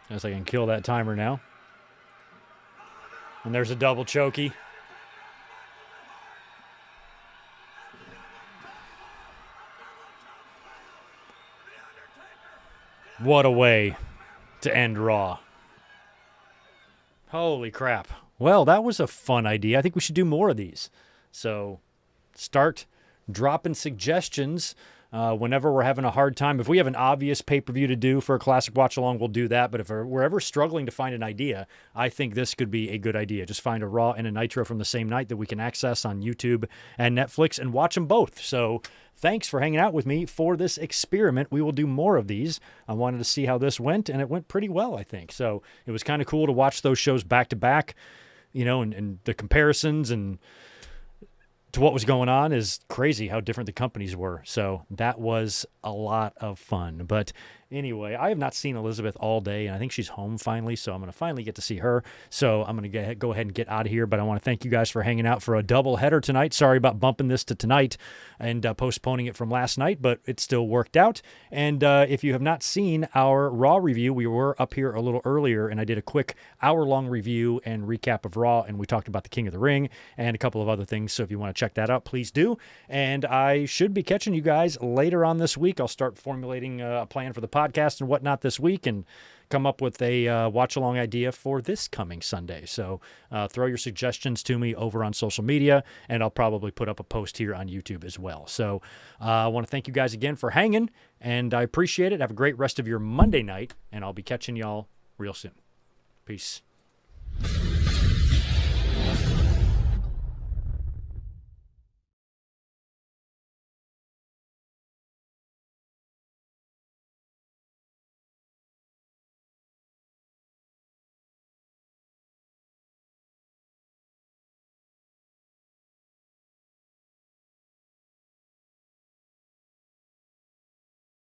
Guess I can kill that timer now. And there's a double chokey. What a way to end Raw. Holy crap. Well, that was a fun idea. I think we should do more of these. So start dropping suggestions whenever we're having a hard time. If we have an obvious pay-per-view to do for a classic watch-along, we'll do that. But if we're ever struggling to find an idea, I think this could be a good idea. Just find a Raw and a Nitro from the same night that we can access on YouTube and Netflix and watch them both. So thanks for hanging out with me for this experiment. We will do more of these. I wanted to see how this went, and it went pretty well, I think. So it was kind of cool to watch those shows back-to-back, you know, and the comparisons and to what was going on is crazy how different the companies were. So that was a lot of fun. But anyway, I have not seen Elizabeth all day, and I think she's home finally, so I'm going to finally get to see her. So I'm going to go ahead and get out of here, but I want to thank you guys for hanging out for a double header tonight. Sorry about bumping this to tonight and postponing it from last night, but it still worked out. And if you have not seen our Raw review, we were up here a little earlier, and I did a quick hour-long review and recap of Raw, and we talked about the King of the Ring and a couple of other things. So if you want to check that out, please do. And I should be catching you guys later on this week. I'll start formulating a plan for the podcast and whatnot this week and come up with a watch-along idea for this coming Sunday. So throw your suggestions to me over on social media, and I'll probably put up a post here on YouTube as well. So I want to thank you guys again for hanging, and I appreciate it. Have a great rest of your Monday night, and I'll be catching y'all real soon. Peace.